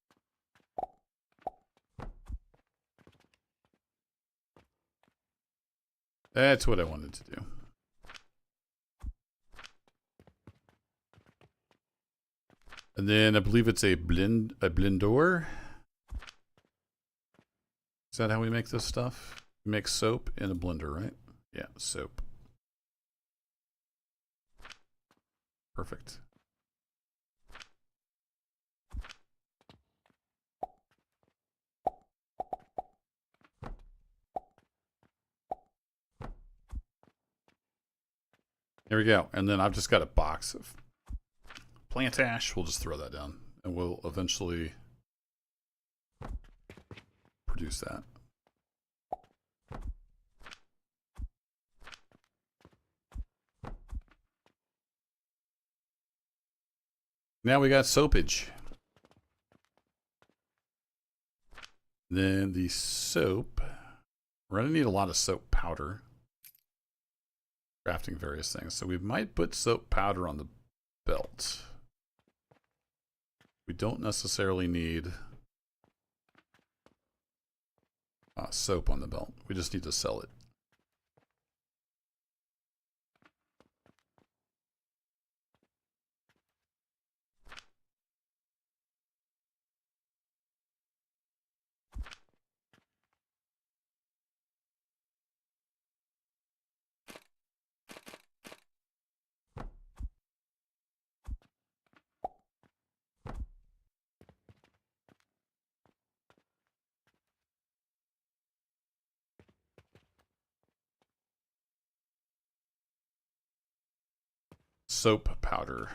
That's what I wanted to do. And then I believe it's a blendor. Is that how we make this stuff? We make soap in a blender, right? Yeah, soap. Perfect. There we go. And then I've just got a box of plant ash. We'll just throw that down and we'll eventually produce that. Now we got soapage. Then the soap. We're going to need a lot of soap powder. Crafting various things. So we might put soap powder on the belt. We don't necessarily need soap on the belt. We just need to sell it. Soap powder.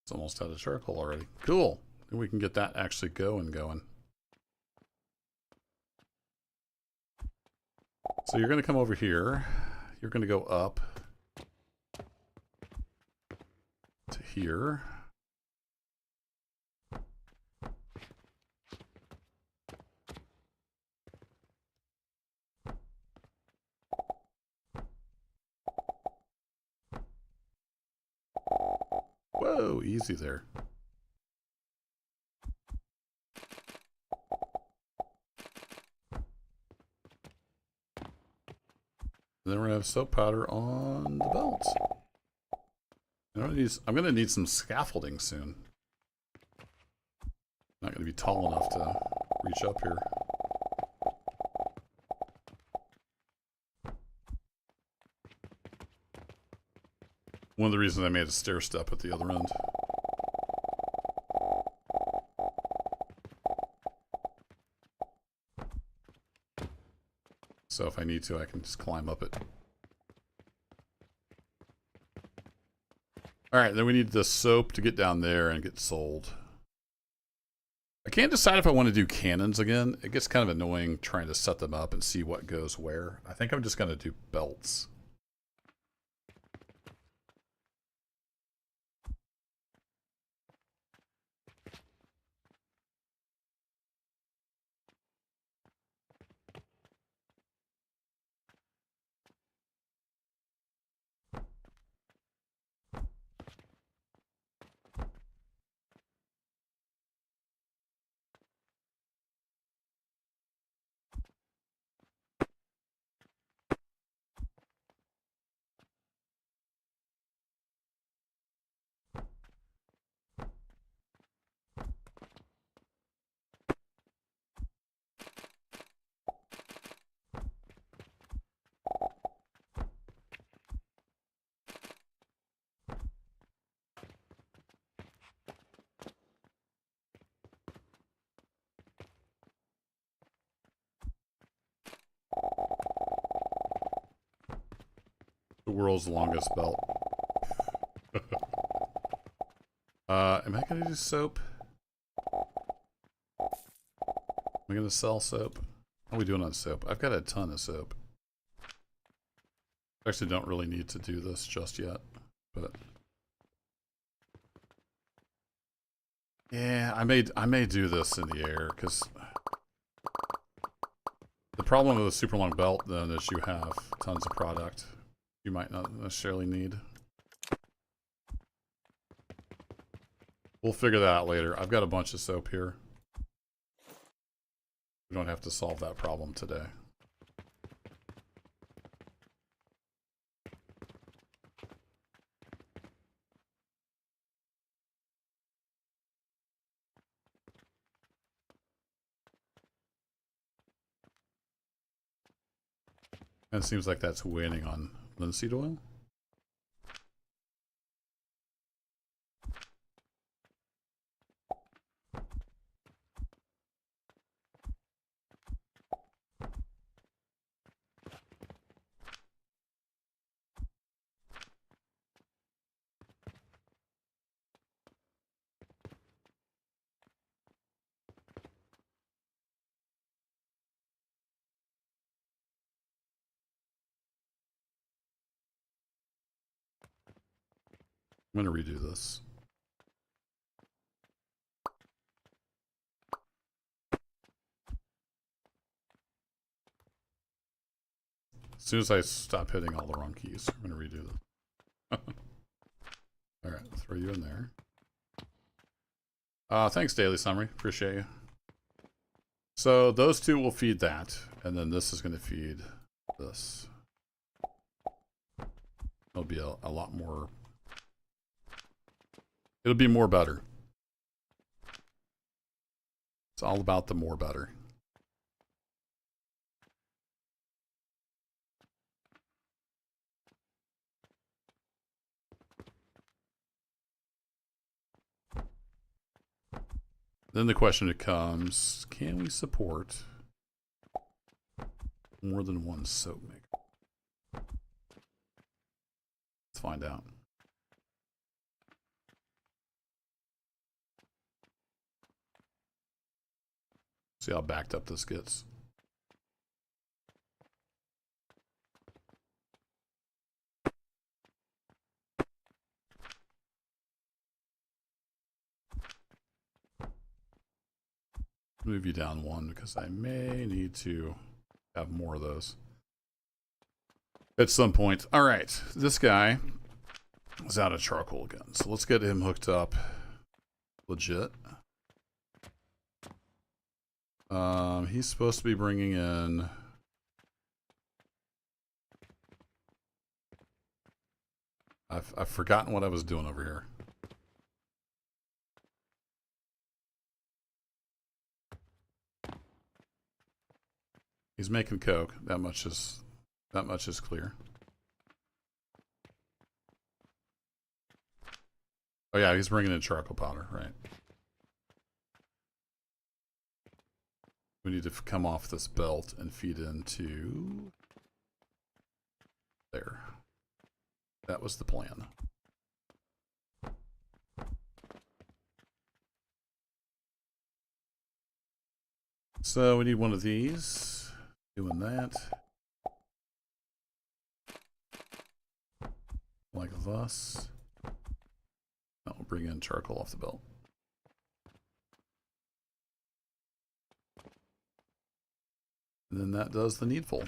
It's almost out of charcoal already. Cool. We can get that actually going. So you're going to come over here. You're going to go up to here. Whoa, easy there. And then we're going to have soap powder on the belt. I'm going to need some scaffolding soon. Not going to be tall enough to reach up here. One of the reasons I made a stair step at the other end. So if I need to, I can just climb up it. Alright, then we need the soap to get down there and get sold. I can't decide if I want to do cannons again. It gets kind of annoying trying to set them up and see what goes where. I think I'm just going to do belts. world's longest belt. Am I gonna do soap? Am I gonna sell soap? How are we doing on soap? I've got a ton of soap. I actually don't really need to do this just yet, but yeah, I may do this in the air because the problem with a super long belt then is you have tons of product you might not necessarily need. We'll figure that out later. I've got a bunch of soap here. We don't have to solve that problem today. And it seems like that's waning on linseed oil. I'm going to redo this. As soon as I stop hitting all the wrong keys, I'm going to redo this. Alright, I'll throw you in there. Thanks, Daily Summary. Appreciate you. So those two will feed that, and then this is going to feed this. It'll be a lot more... It'll be more better. It's all about the more better. Then the question becomes, can we support more than one soap maker? Let's find out. See how backed up this gets. Move you down one because I may need to have more of those at some point. All right, this guy is out of charcoal again, so let's get him hooked up legit. He's supposed to be bringing in... I've forgotten what I was doing over here. He's making coke. That much is clear. Oh yeah, he's bringing in charcoal powder, right? We need to come off this belt and feed into there. That was the plan. So we need one of these. Doing that. Like thus. I'll bring in charcoal off the belt. And then that does the needful.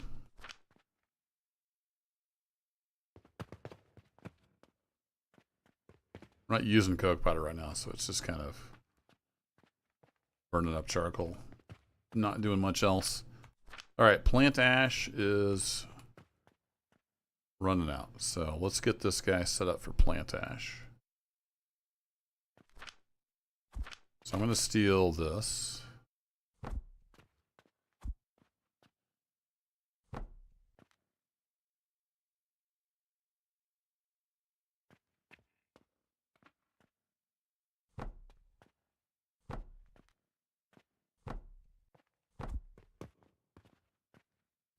I'm not using coke powder right now, so it's just kind of burning up charcoal. Not doing much else. Alright, plant ash is running out. So let's get this guy set up for plant ash. So I'm going to steal this.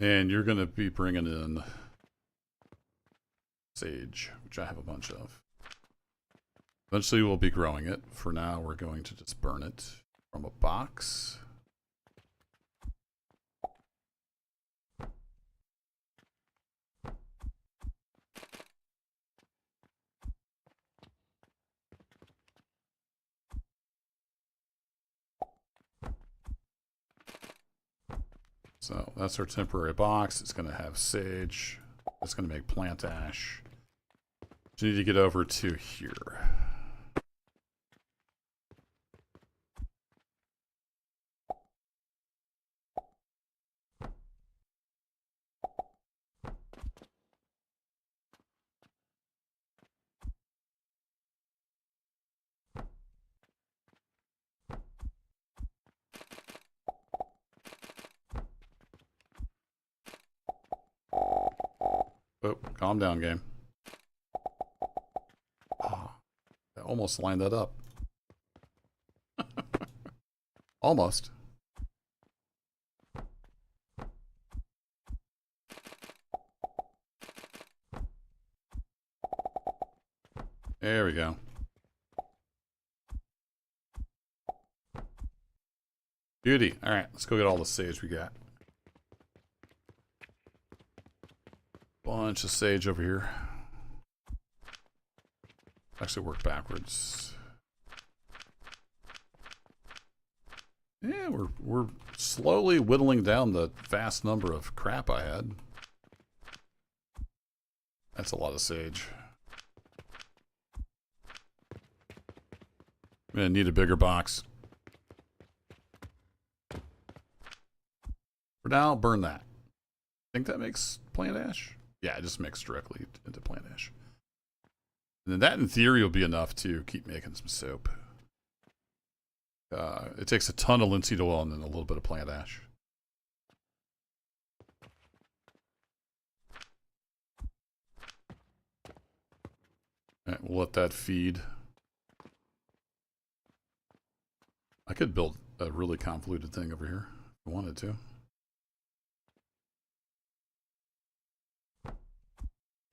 And you're going to be bringing in sage, which I have a bunch of. Eventually we'll be growing it. For now, we're going to just burn it from a box. So that's our temporary box. It's going to have sage. It's going to make plant ash. So you need to get over to here. Oh, calm down, game. Oh, I almost lined that up. Almost. There we go. Beauty. All right, let's go get all the sage we got. Bunch of sage over here. Actually work backwards. Yeah, we're slowly whittling down the vast number of crap I had. That's a lot of sage. I'm gonna need a bigger box. For now, burn that. Think that makes plant ash? Yeah, it just mixed directly into plant ash. And then that, in theory, will be enough to keep making some soap. It takes a ton of linseed oil and then a little bit of plant ash. All right, we'll let that feed. I could build a really convoluted thing over here if I wanted to.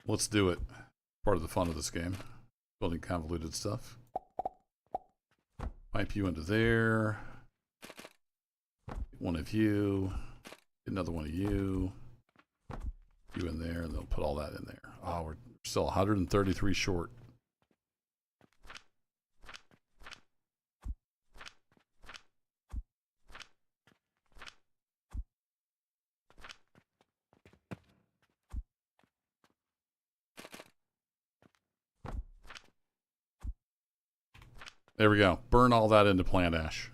Let's do it. Part of the fun of this game. Building convoluted stuff. Pipe you into there. One of you. Another one of you. You in there, and they'll put all that in there. Oh, we're still 133 short. There we go. Burn all that into plant ash.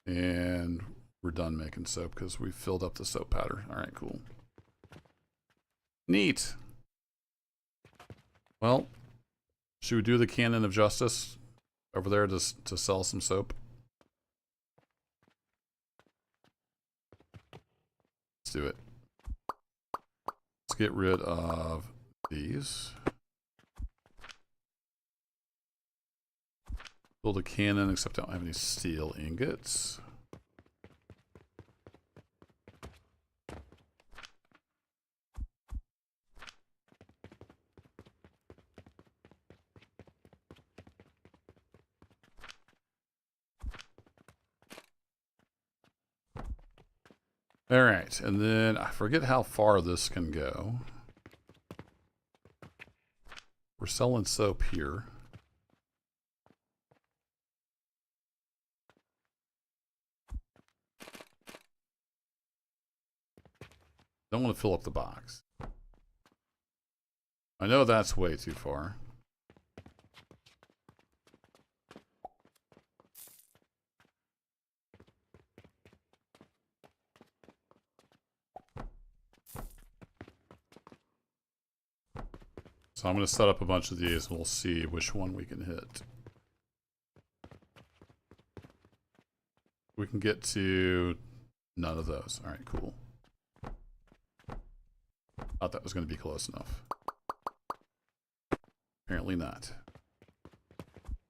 And we're done making soap because we filled up the soap powder. All right, cool. Neat. Well, should we do the Cannon of Justice over there to sell some soap? Let's do it. Let's get rid of these. Build a cannon, except I don't have any steel ingots. All right, and then I forget how far this can go. We're selling soap here. Don't want to fill up the box. I know that's way too far. So I'm going to set up a bunch of these and we'll see which one we can hit. We can get to none of those. All right, cool. Thought that was going to be close enough. Apparently not.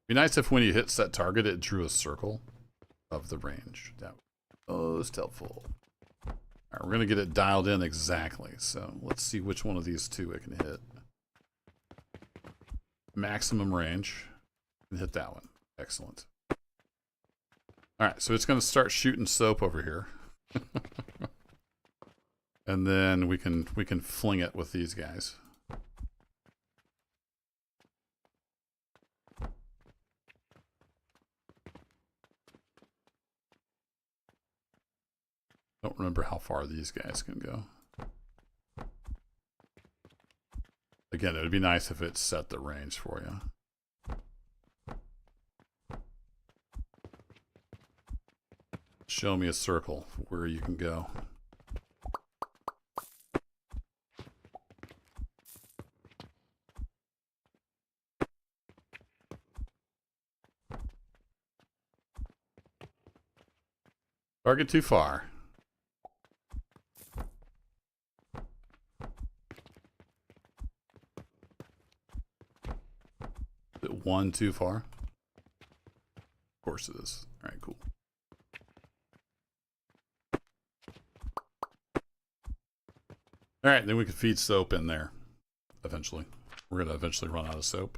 Be nice if when you hit set target, it drew a circle of the range. That was most helpful. All right, we're going to get it dialed in exactly. So let's see which one of these two it can hit. Maximum range. And hit that one. Excellent. All right, so it's going to start shooting soap over here. And then we can fling it with these guys. Don't remember how far these guys can go. Again, it would be nice if it set the range for you. Show me a circle where you can go. Target too far. Is it one too far? Of course it is. All right, cool. All right, then we can feed soap in there eventually. We're going to eventually run out of soap.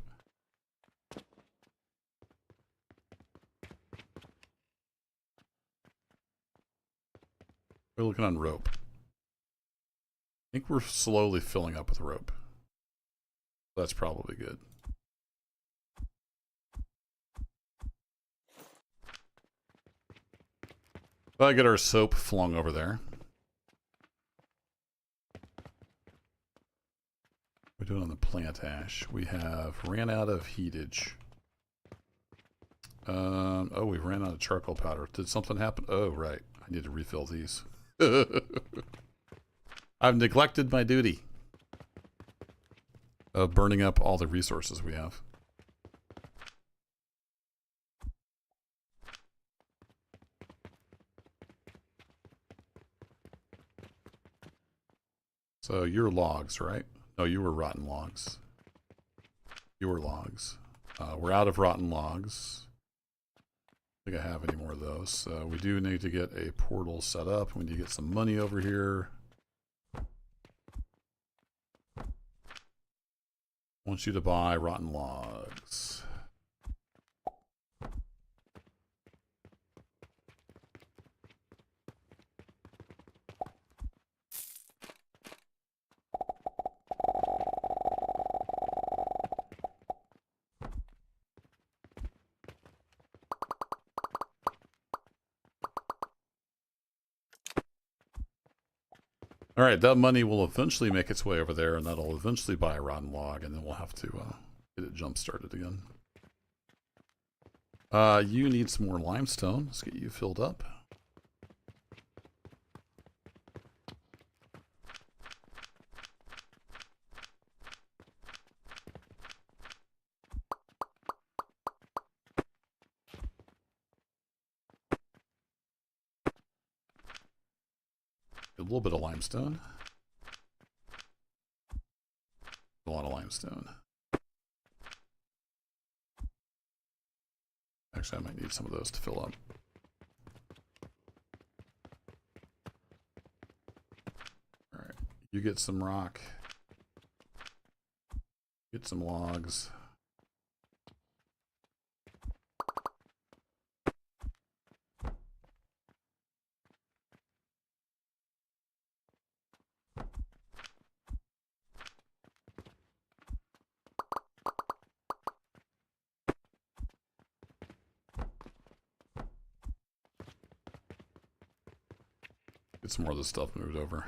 We're looking on rope. I think we're slowly filling up with rope. That's probably good. Well, I get our soap flung over there. We're doing on the plant ash. We have ran out of heatage. Oh, we ran out of charcoal powder. Did something happen? Oh, right. I need to refill these. I've neglected my duty of burning up all the resources we have. So you're logs, right? No, you were rotten logs. You were logs. We're out of rotten logs. I don't think I have any more of those. So we do need to get a portal set up. We need to get some money over here. I want you to buy rotten logs. All right, that money will eventually make its way over there, and that'll eventually buy a rotten log, and then we'll have to get it jump started again. You need some more limestone. Let's get you filled up. A little bit of limestone. A lot of limestone. Actually, I might need some of those to fill up. Alright, you get some rock. Get some logs. Get some more of this stuff moved over.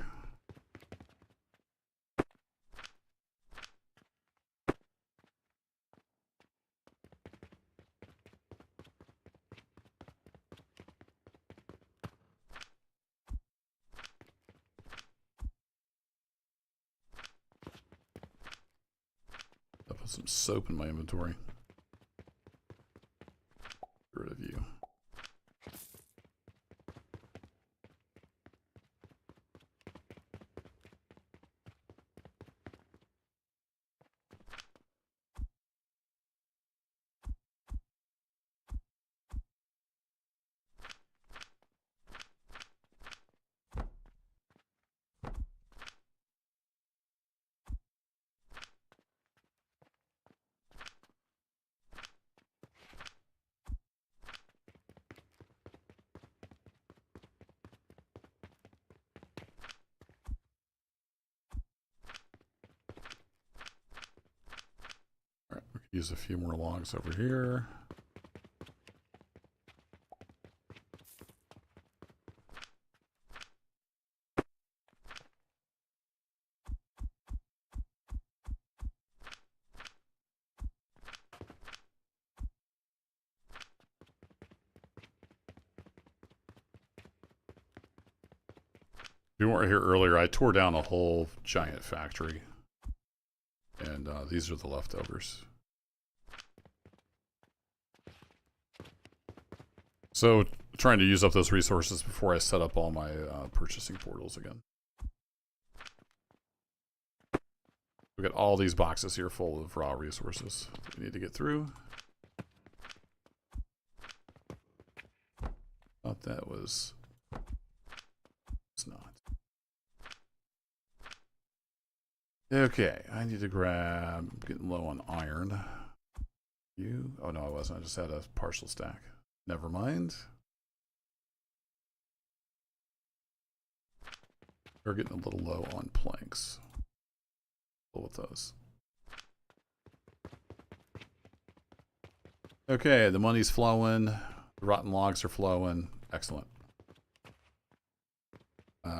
I'll put some soap in my inventory. Get rid of you. use a few more logs over here. If you weren't here earlier, I tore down a whole giant factory. And these are the leftovers. So, trying to use up those resources before I set up all my purchasing portals again. We've got all these boxes here full of raw resources that we need to get through. Thought that was... It's not. Okay, I need to grab... I'm getting low on iron. You? Oh no, I wasn't. I just had a partial stack. Never mind. We're getting a little low on planks. Deal with those. Okay, the money's flowing. The rotten logs are flowing. Excellent.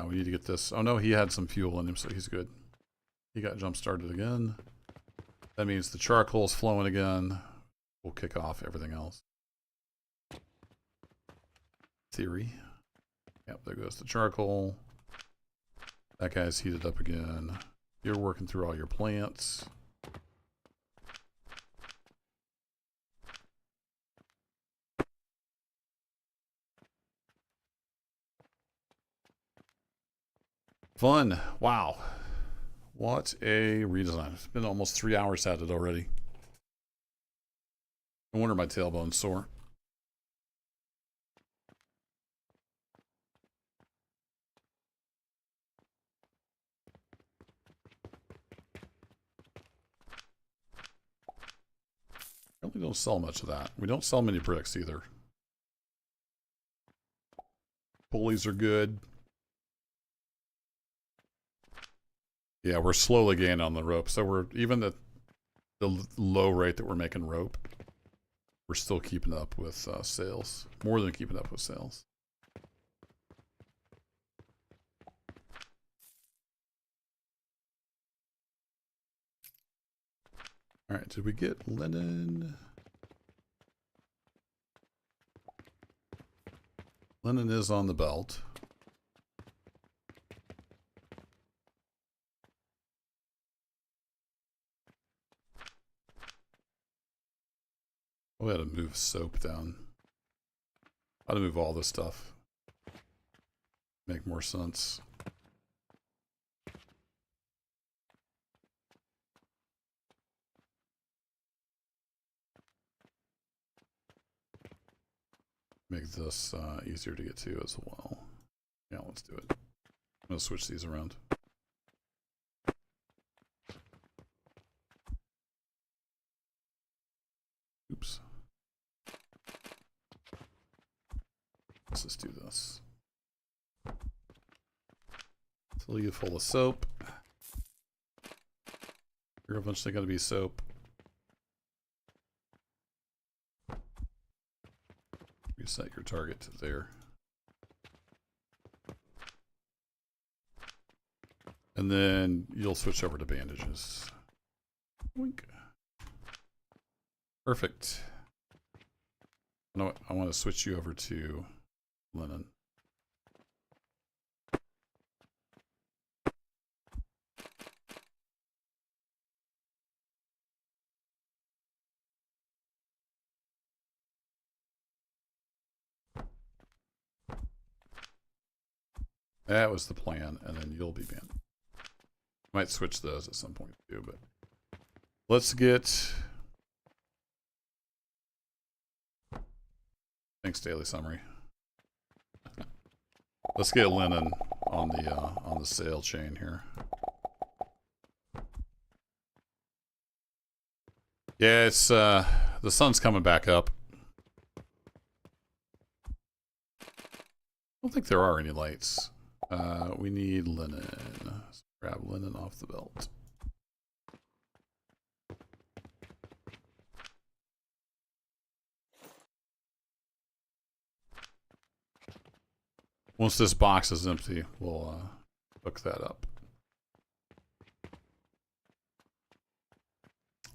We need to get this. Oh no, he had some fuel in him, so he's good. He got jump started again. That means the charcoal's flowing again. We'll kick off everything else. Theory. Yep, there goes the charcoal. That guy's heated up again. You're working through all your plants. Fun. Wow. What a redesign. It's been almost 3 hours at it already. No wonder my tailbone's sore. We don't sell much of that. We don't sell many bricks either. Pulleys are good. Yeah, we're slowly gaining on the rope. So we're even the low rate that we're making rope, we're still keeping up with sales. More than keeping up with sales. All right, did we get linen? Linen is on the belt. We had to move soap down. How to move all this stuff. Make more sense. Make this easier to get to as well. Yeah, let's do it. I'm gonna switch these around. Oops. Let's just do this. Fill you full of soap. You're eventually going to be soap. Reset your target to there. And then you'll switch over to bandages. Wink. Perfect. I want to switch you over to linen. That was the plan, and then you'll be banned. Might switch those at some point too, but let's get. Thanks, Daily Summary. Let's get linen on the sale chain here. Yeah, it's the sun's coming back up. I don't think there are any lights. We need linen. Let's grab linen off the belt. Once this box is empty, we'll hook that up.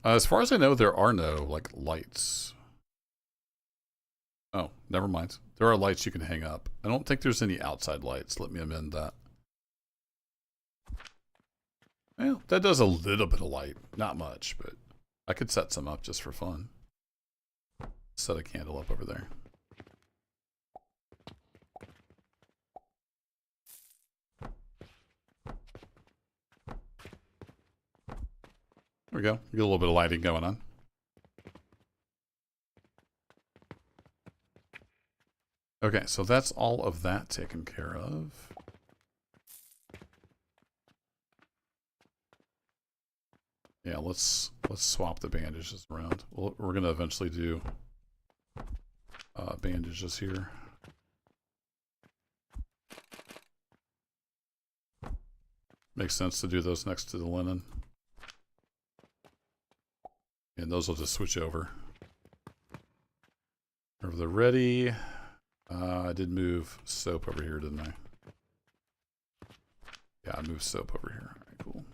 As far as I know, there are no, like, lights. Oh, never mind. There are lights you can hang up. I don't think there's any outside lights. Let me amend that. Well, that does a little bit of light. Not much, but I could set some up just for fun. Set a candle up over there. There we go. Get a little bit of lighting going on. Okay, so that's all of that taken care of. Yeah, let's swap the bandages around. We're gonna eventually do bandages here. Makes sense to do those next to the linen. And those will just switch over. Whenever they're ready. I did move soap over here, didn't I? Yeah, I moved soap over here. Alright, cool.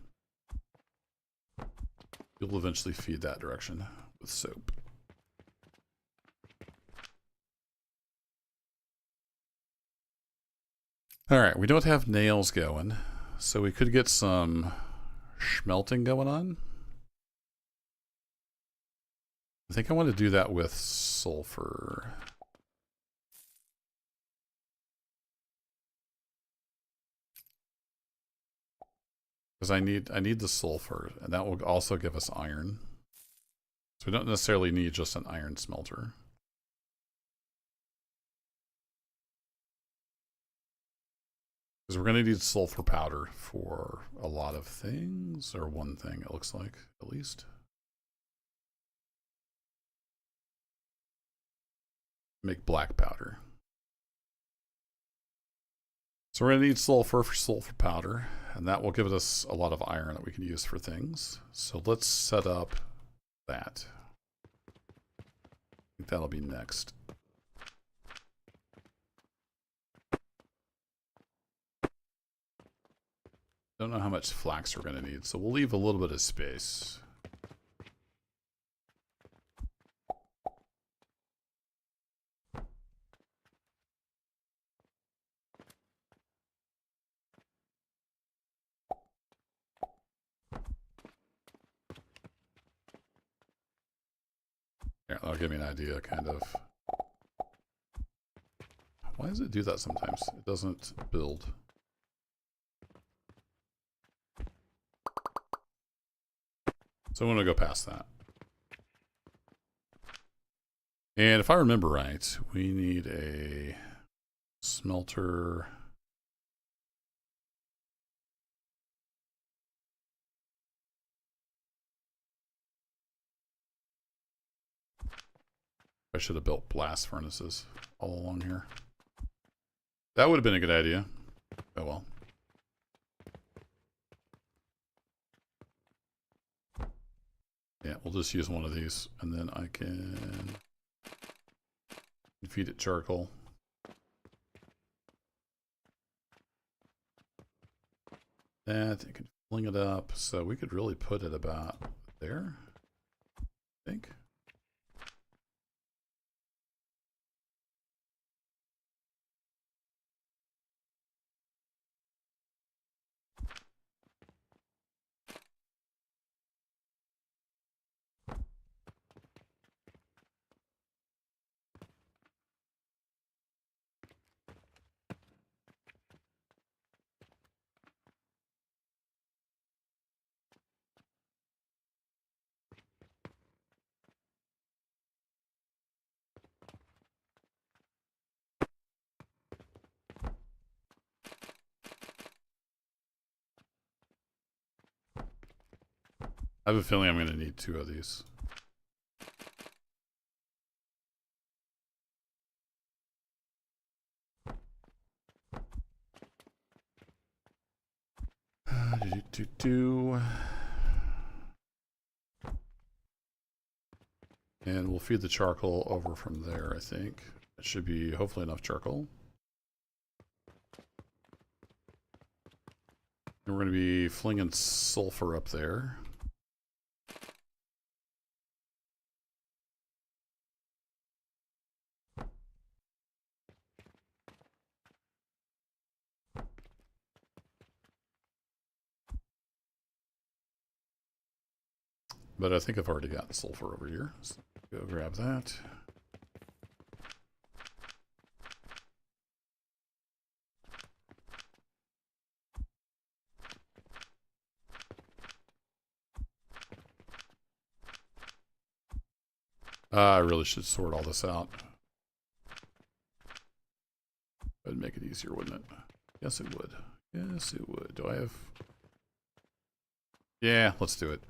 You'll eventually feed that direction with soap. Alright, we don't have nails going, so we could get some smelting going on. I think I want to do that with sulfur. Because I need the sulfur, and that will also give us iron. So we don't necessarily need just an iron smelter. Because we're going to need sulfur powder for a lot of things, or one thing it looks like, at least. Make black powder. So we're going to need sulfur for sulfur powder, and that will give us a lot of iron that we can use for things. So let's set up that. I think that'll be next. Don't know how much flax we're going to need, so we'll leave a little bit of space. Yeah, that'll give me an idea, kind of. Why does it do that sometimes? It doesn't build. So I'm going to go past that. And if I remember right, we need a smelter. I should have built blast furnaces all along here. That would have been a good idea. Oh well. Yeah, we'll just use one of these, and then I can feed it charcoal. That, it can fling it up, so we could really put it about there, I think. I have a feeling I'm going to need 2 of these. And we'll feed the charcoal over from there, I think. It should be hopefully enough charcoal. And we're going to be flinging sulfur up there. But I think I've already got sulfur over here. So go grab that. I really should sort all this out. That'd make it easier, wouldn't it? Yes, it would. Yes, it would. Do I have... Yeah, let's do it.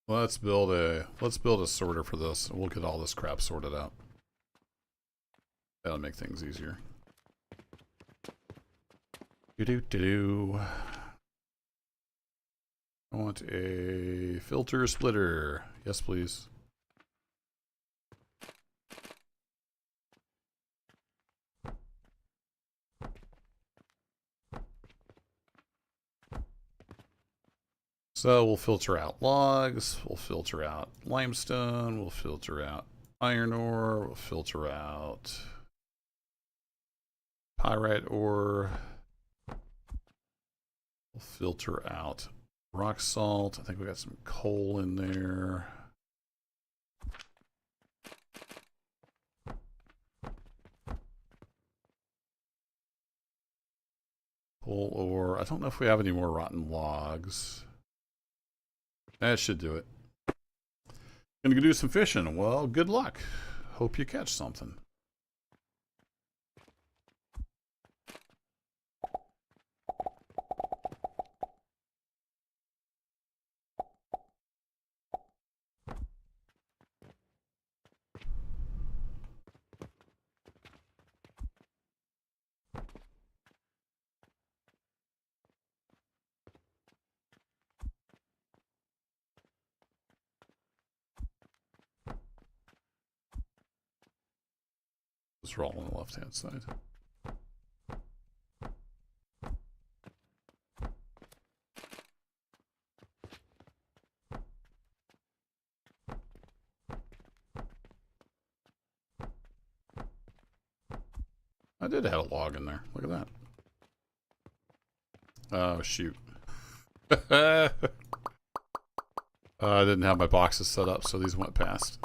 Let's build a sorter for this, and we'll get all this crap sorted out. That'll make things easier. Do-do-do-do. I want a filter splitter. Yes, please. So we'll filter out logs, we'll filter out limestone, we'll filter out iron ore, we'll filter out pyrite ore, we'll filter out rock salt. I think we got some coal in there. Coal ore. I don't know if we have any more rotten logs. That should do it. Gonna go do some fishing. Well, good luck. Hope you catch something. Let's roll on the left-hand side. I did have a log in there. Look at that. Oh, shoot. I didn't have my boxes set up, so these went past.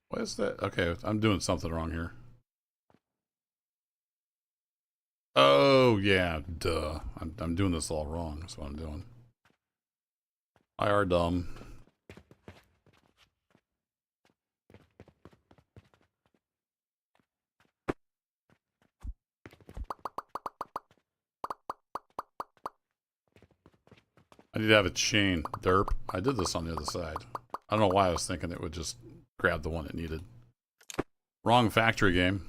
What is that? Okay, I'm doing something wrong here. Oh, yeah, duh. I'm doing this all wrong. That's what I'm doing. I are dumb. I need to have a chain. Derp. I did this on the other side. I don't know why I was thinking it would just grab the one it needed. Wrong factory game.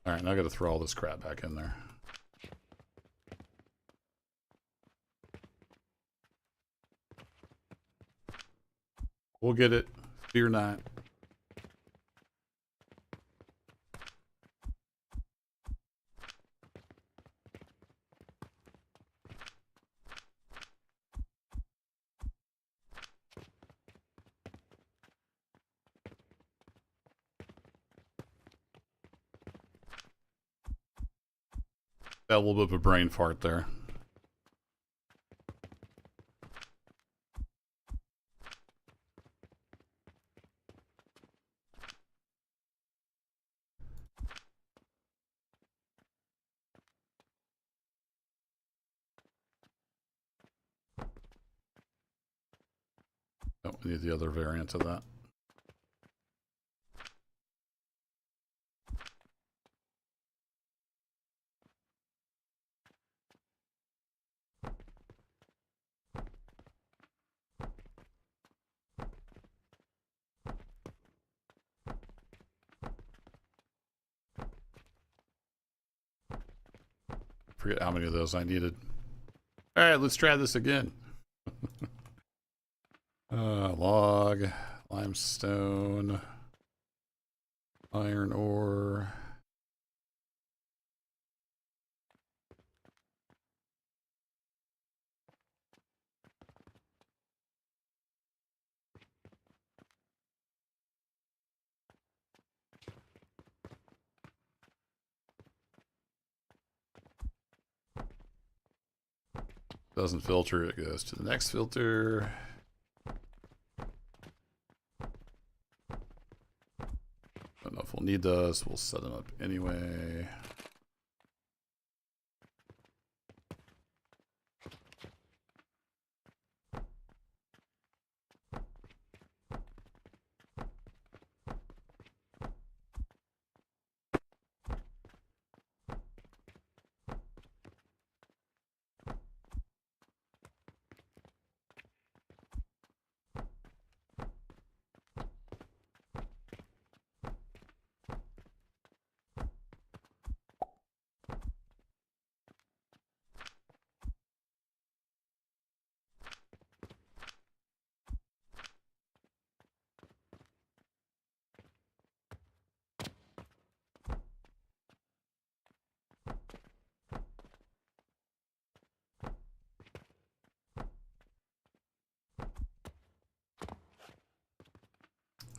Alright, now I gotta throw all this crap back in there. We'll get it. Fear not. That little bit of a brain fart there. I need the other variant of that. Forget how many of those I needed. All right, let's try this again. Log, limestone, iron ore. Doesn't filter, it goes to the next filter. Don't know if we'll need those. We'll set them up anyway.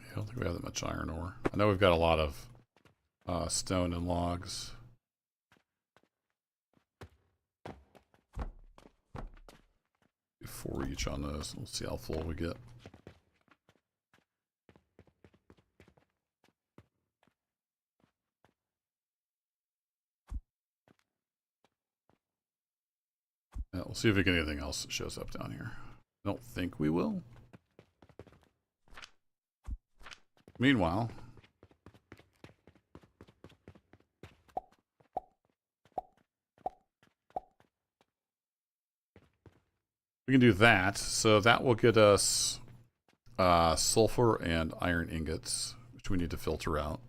I don't think we have that much iron ore. I know we've got a lot of stone and logs. Do 4 each on those. We'll see how full we get. Yeah, we'll see if we get anything else that shows up down here. I don't think we will. Meanwhile, we can do that. So that will get us sulfur and iron ingots, which we need to filter out.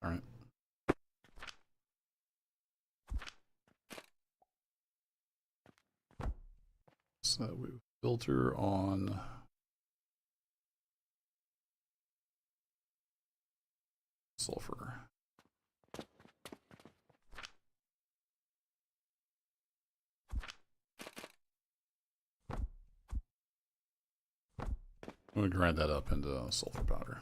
All right. So we filter on sulfur. I'm going to grind that up into sulfur powder.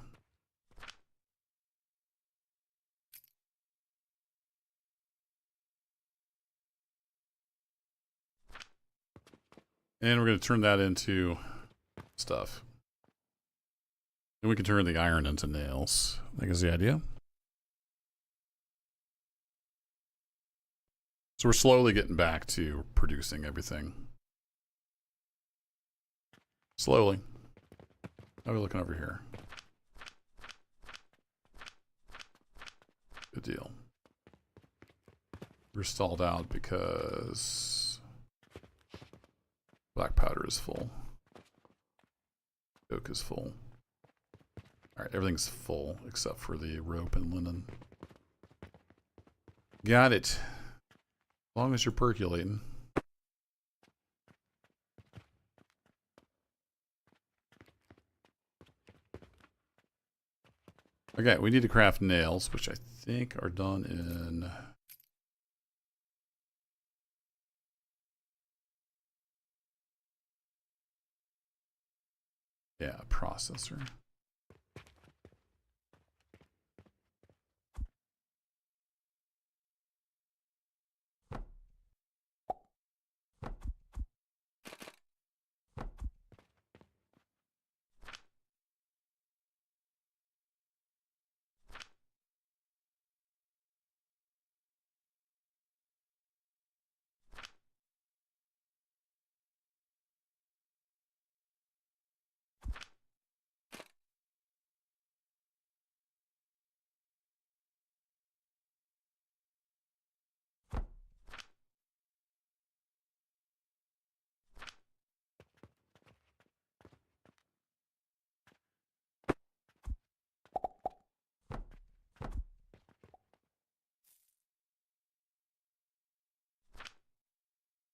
And we're going to turn that into stuff. And we can turn the iron into nails. I think is the idea. So we're slowly getting back to producing everything. Slowly. How are we looking over here? Good deal. We're stalled out because black powder is full. Coke is full. Alright, everything's full except for the rope and linen. Got it. As long as you're percolating. Okay, we need to craft nails, which I think are done in Yeah, processor.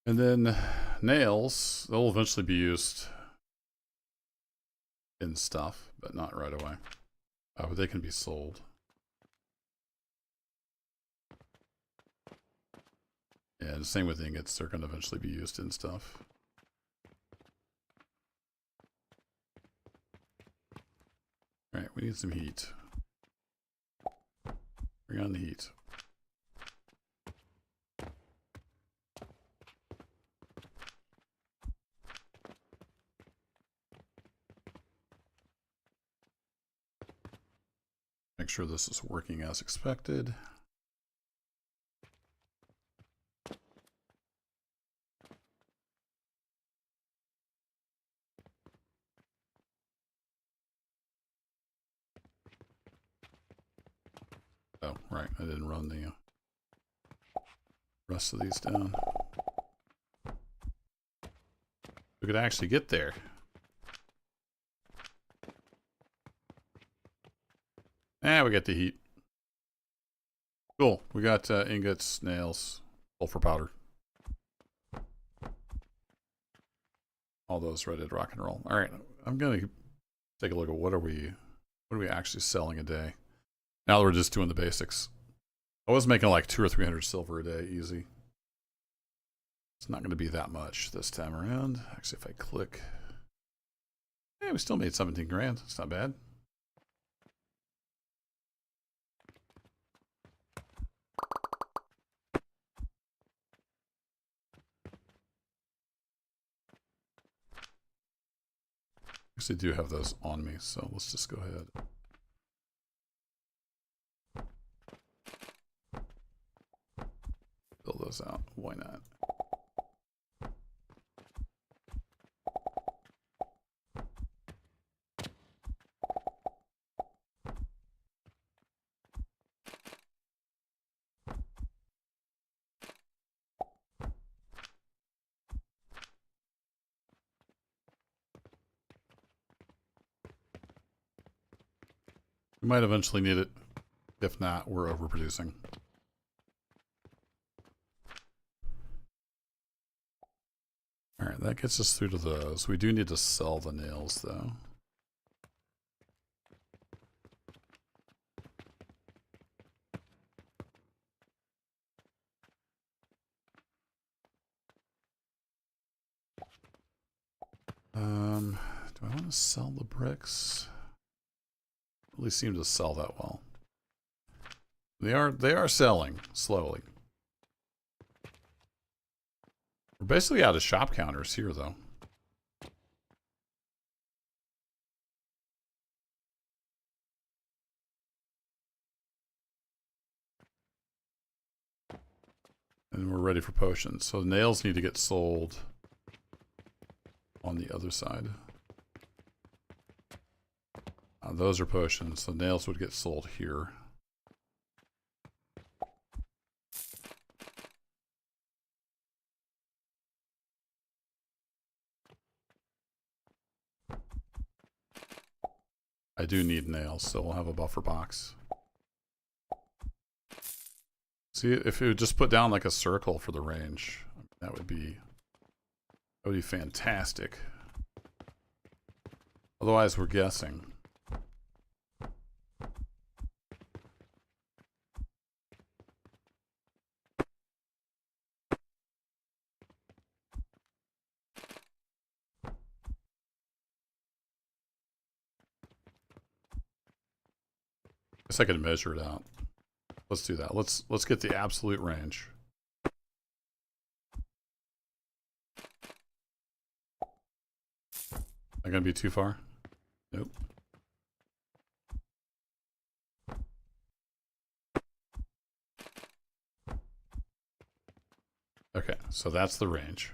And then nails, they'll eventually be used in stuff, but not right away. But they can be sold. And same with ingots, they're going to eventually be used in stuff. Alright, we need some heat. Bring on the heat. Make sure this is working as expected. Oh, right, I didn't run the rest of these down. We could actually get there. We got the heat. Cool. We got ingots, nails, sulfur powder. All those ready to rock and roll. All right, I'm gonna take a look at what are we actually selling a day. Now that we're just doing the basics. I was making like 200 or 300 silver a day, easy. It's not going to be that much this time around. Actually, if I click, yeah, we still made 17 grand. It's not bad. Actually, do have those on me, so let's just go ahead. Fill those out. Why not? We might eventually need it. If not, we're overproducing. Alright, that gets us through to those. We do need to sell the nails, though. Do I want to sell the bricks? Really seem to sell that well. They are selling slowly. We're basically out of shop counters here, though. And we're ready for potions. So the nails need to get sold on the other side. Those are potions, so nails would get sold here. I do need nails, so we'll have a buffer box. See, if it would just put down like a circle for the range, that would be fantastic. Otherwise, we're guessing. Guess I could measure it out. Let's do that. Let's get the absolute range. Am I gonna be too far? Nope. Okay, so that's the range.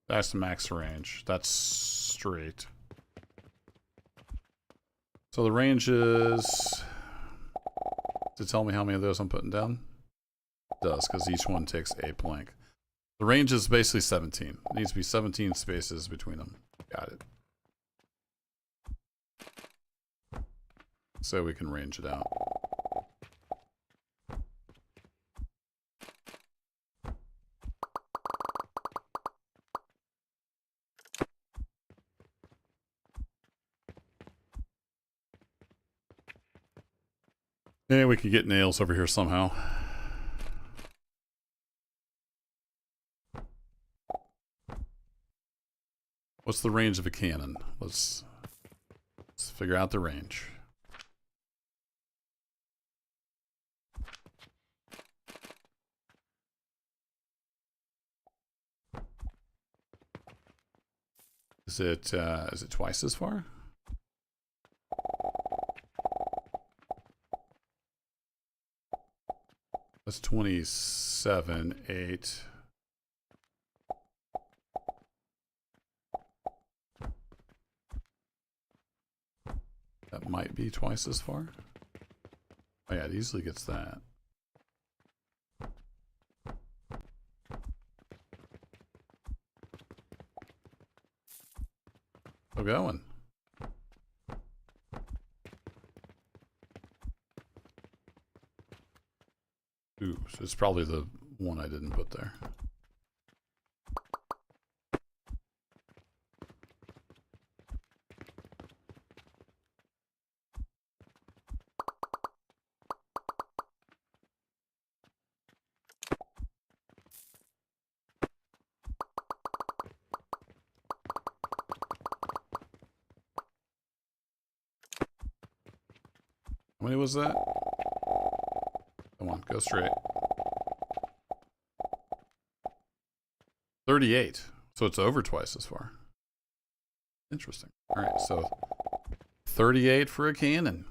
That's the max range. That's straight. So the range is... to tell me how many of those I'm putting down? It does, because each one takes a plank. The range is basically 17. It needs to be 17 spaces between them. Got it. So we can range it out. Yeah, we could get nails over here somehow. What's the range of a cannon? Let's figure out the range. Is it twice as far? That's 27, 8. That might be twice as far. Oh yeah, it easily gets that. Still going. Ooh, so it's probably the one I didn't put there. How many was that? Come on, go straight. 38. So it's over twice as far. Interesting. Alright, so 38 for a cannon.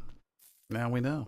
Now we know.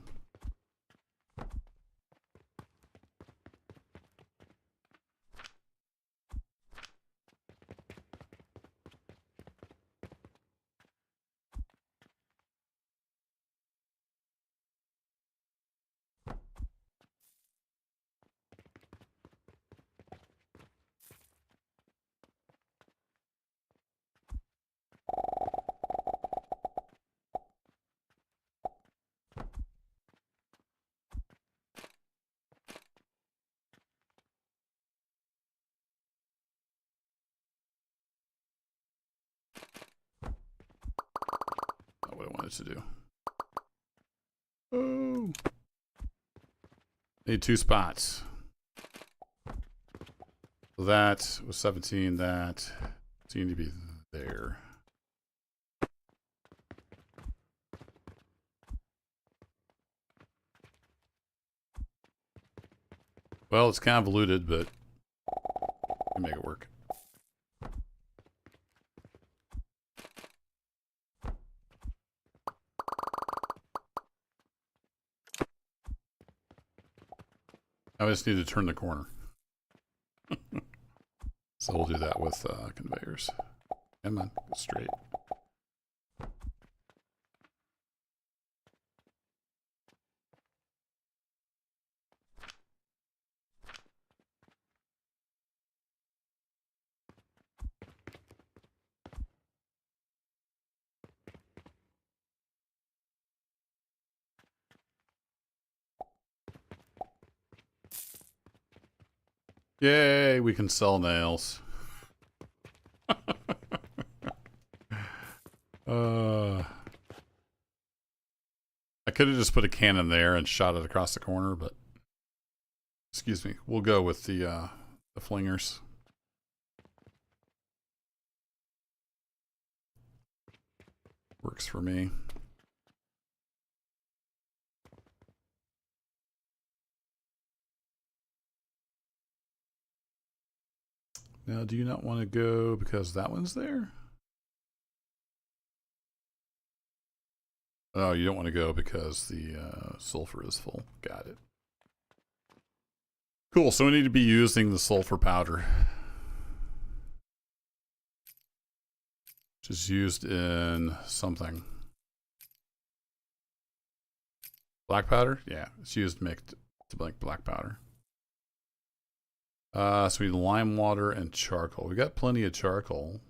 Not what I wanted to do. Oh. Need 2 spots. So that was 17. That seemed to be there. Well, it's convoluted, but we can make it work. I just need to turn the corner. So we'll do that with conveyors. Come on, go straight. Yay, we can sell nails. I could have just put a cannon there and shot it across the corner, but excuse me, we'll go with the flingers. Works for me. Now, do you not want to go because that one's there? Oh, you don't want to go because the sulfur is full. Got it. Cool, so we need to be using the sulfur powder. Which is used in something. Black powder? Yeah, it's used to make to make black powder. So we need lime water and charcoal. We got plenty of charcoal.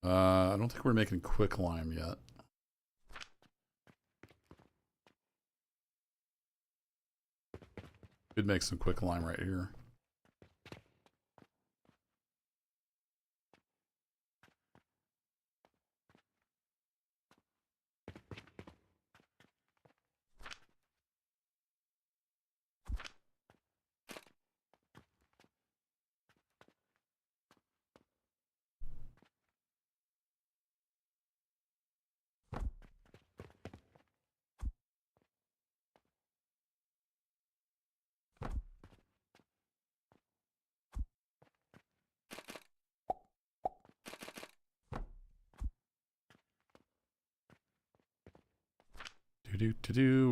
I don't think we're making quick lime yet. Could make some quick lime right here.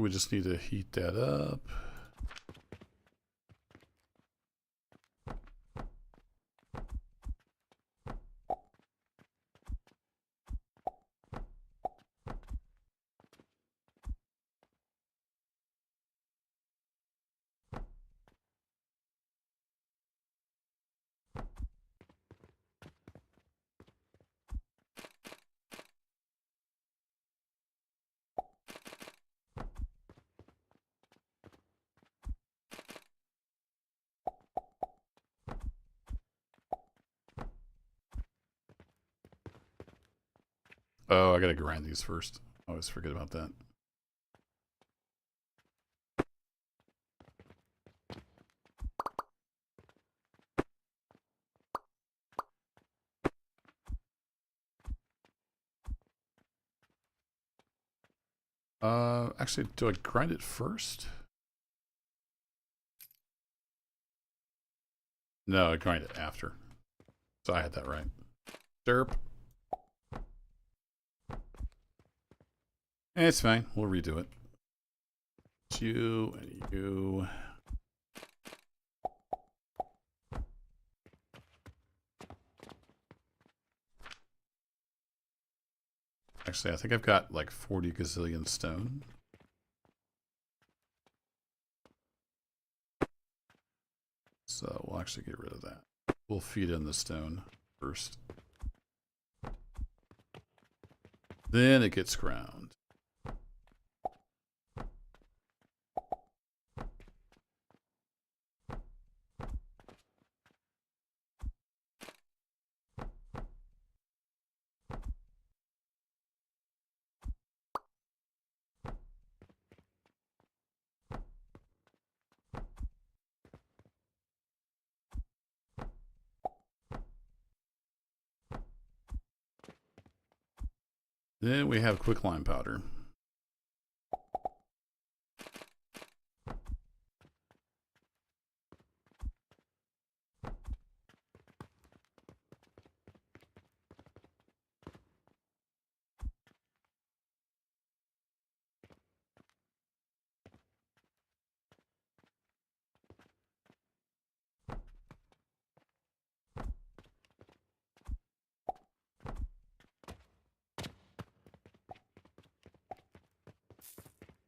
We just need to heat that up. Oh, I gotta grind these first. I always forget about that. Actually, do I grind it first? No, I grind it after. So I had that right. Derp. It's fine. We'll redo it. It's you and you. Actually, I think I've got like 40 gazillion stone. So we'll actually get rid of that. We'll feed in the stone first. Then it gets ground. Then we have quicklime powder.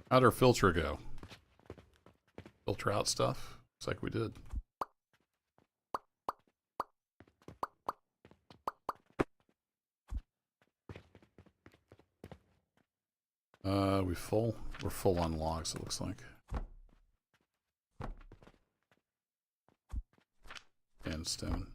How'd our filter go? Filter out stuff? Looks like we did. We full? We're full on logs, it looks like. And stone.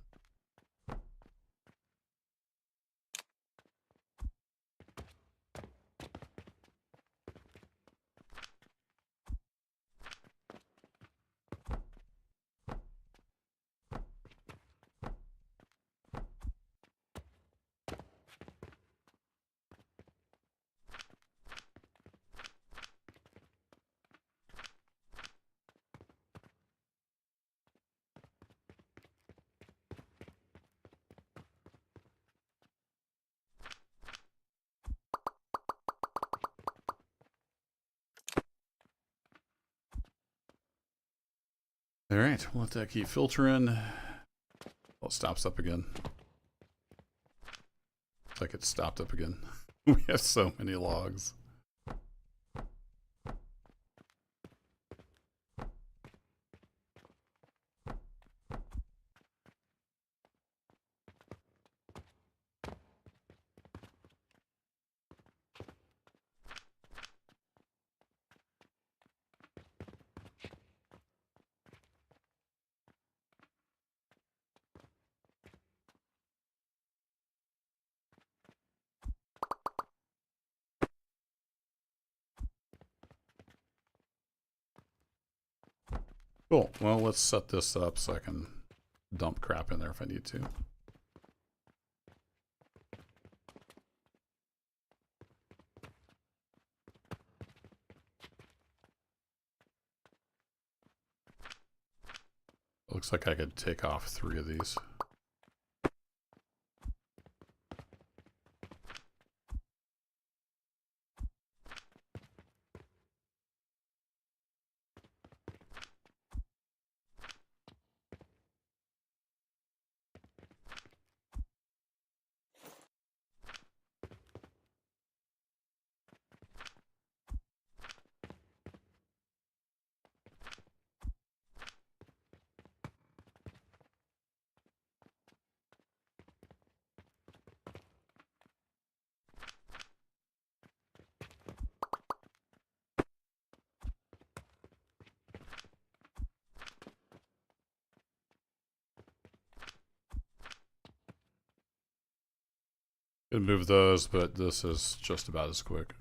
Alright, we'll let that keep filtering. Well, it stops up again. Looks like it stopped up again. We have so many logs. Cool. Well, let's set this up so I can dump crap in there if I need to. Looks like I could take off 3 of these. Could move those, but this is just about as quick.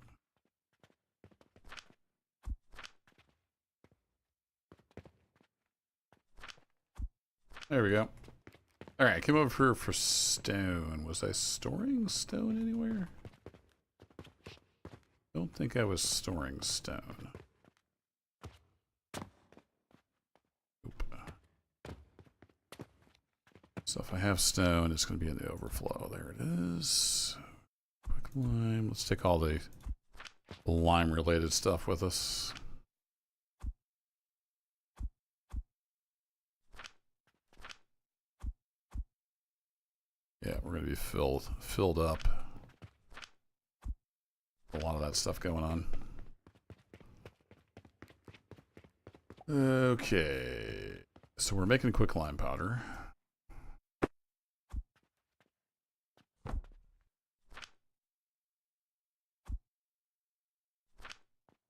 There we go. Alright, I came over here for stone. Was I storing stone anywhere? Don't think I was storing stone. Oop. So if I have stone, it's going to be in the overflow. There it is. Quick lime. Let's take all the lime-related stuff with us. Yeah, we're going to be filled up. A lot of that stuff going on. Okay. So we're making quick lime powder.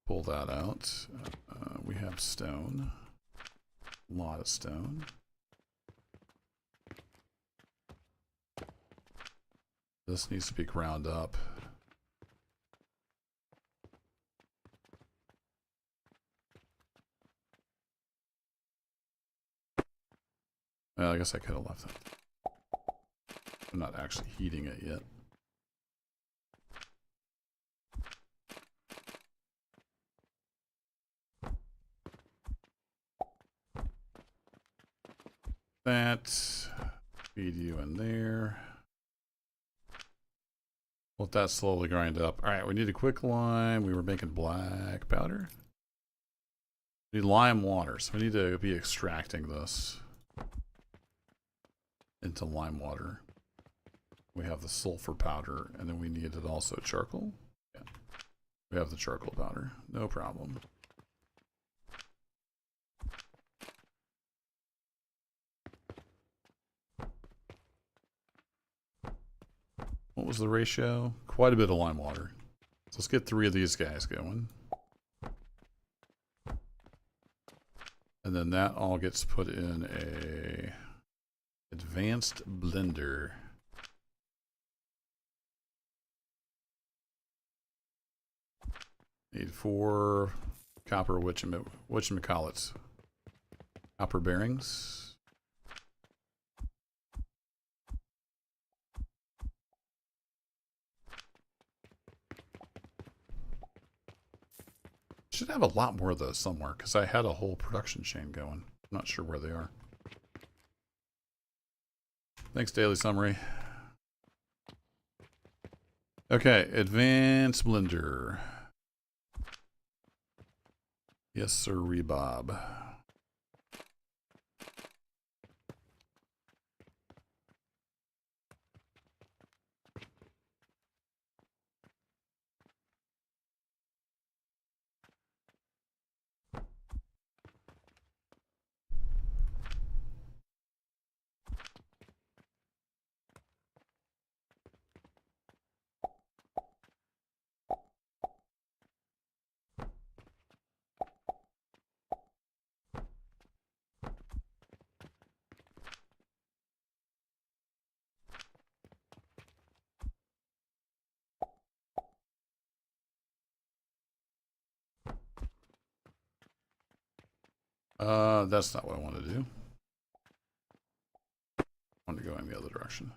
Pull that out. We have stone. A lot of stone. This needs to be ground up. Well, I guess I could have left it. I'm not actually heating it yet. That. Feed you in there. Let that slowly grind up. Alright, we need a quick lime. We were making black powder. We need lime water, so we need to be extracting this into lime water. We have the sulfur powder, and then we needed also charcoal. Yeah. We have the charcoal powder. No problem. What was the ratio? Quite a bit of lime water. So let's get 3 of these guys going. And then that all gets put in a advanced blender. Need 4 copper whatchamacallits. Copper bearings. Should have a lot more of those somewhere because I had a whole production chain going. I'm not sure where they are. Thanks, Daily Summary. Okay, advanced blender. Yes, sir, Bob. That's not what I want to do. I want to go in the other direction.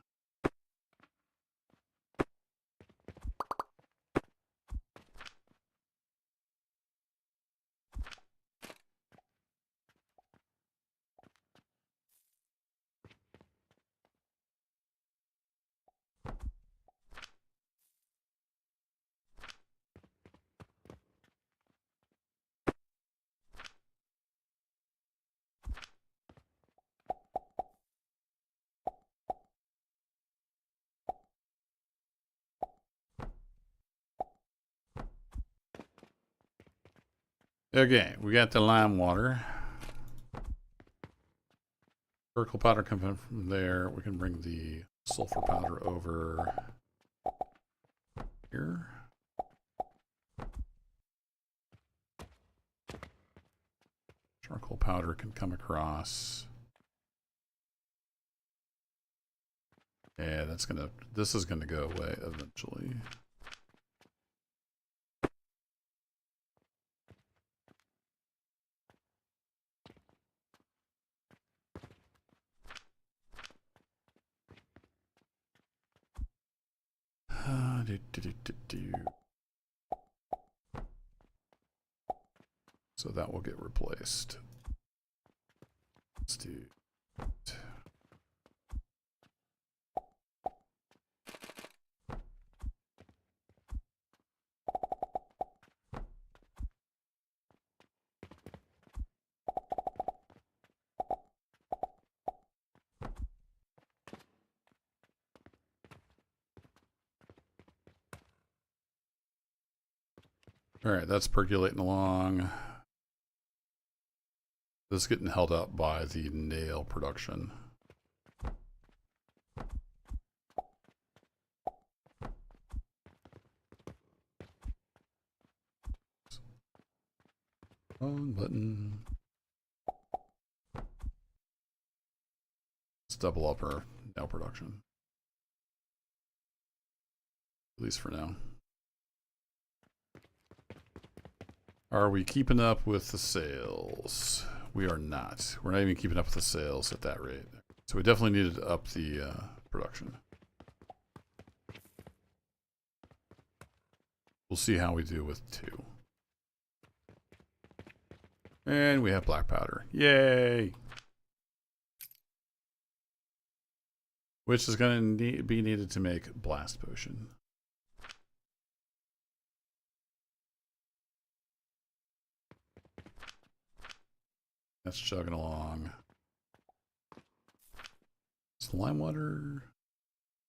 Okay, we got the lime water. Charcoal powder coming from there. We can bring the sulfur powder over here. Charcoal powder can come across. Yeah, this is gonna go away eventually. So that will get replaced. Let's do it. All right, that's percolating along. This is getting held up by the nail production. Wrong button. Let's double up our nail production. At least for now. Are we keeping up with the sales? We are not. We're not even keeping up with the sales at that rate. So we definitely needed to up the production. We'll see how we do with 2. And we have black powder. Yay! Which is going to be needed to make blast potion. That's chugging along. Is lime water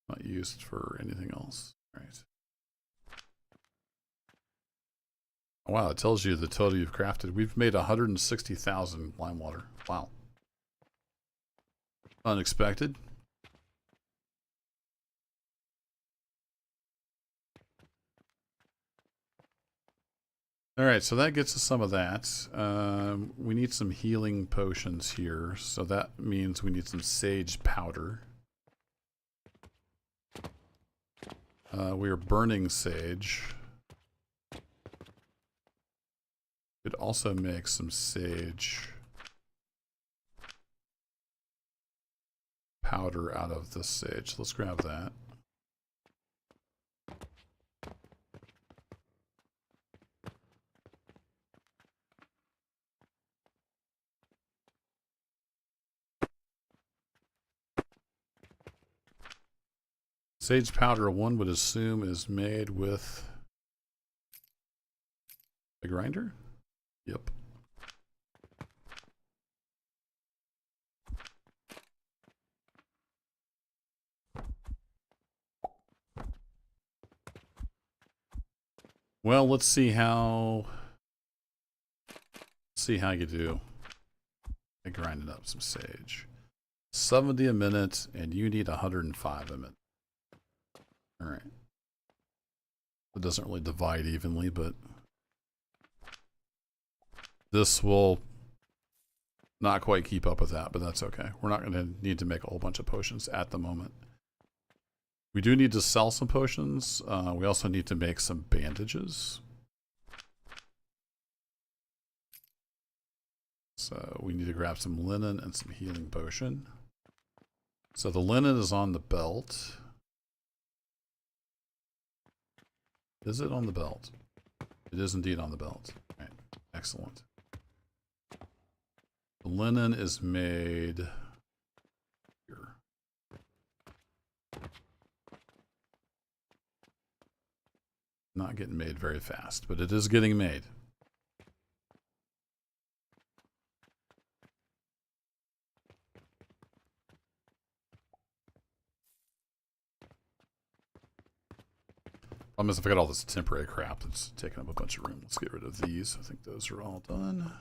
not used for anything else? All right. Wow, it tells you the total you've crafted. We've made 160,000 lime water. Wow. Unexpected. All right, so that gets us some of that. We need some healing potions here, so that means we need some sage powder. We are burning sage. Could also make some sage powder out of this sage. Let's grab that. Sage powder, one would assume, is made with a grinder? Yep. Well, let's see how you do. I grinded up some sage. 70 a minute, and you need 105 a minute. All right. It doesn't really divide evenly, but this will not quite keep up with that, but that's okay. We're not going to need to make a whole bunch of potions at the moment. We do need to sell some potions. We also need to make some bandages. So we need to grab some linen and some healing potion. So the linen is on the belt. Is it on the belt? It is indeed on the belt. All right, excellent. The linen is made here. Not getting made very fast, but it is getting made. Problem is, if I got all this temporary crap that's taking up a bunch of room, let's get rid of these. I think those are all done.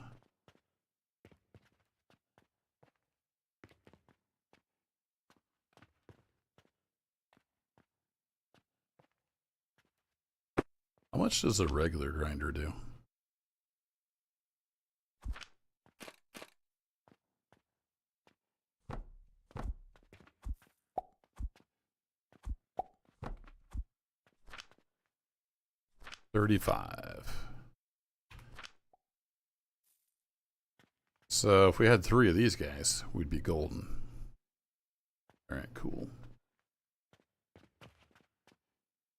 How much does a regular grinder do? $35. So if we had 3 of these guys, we'd be golden. All right, cool.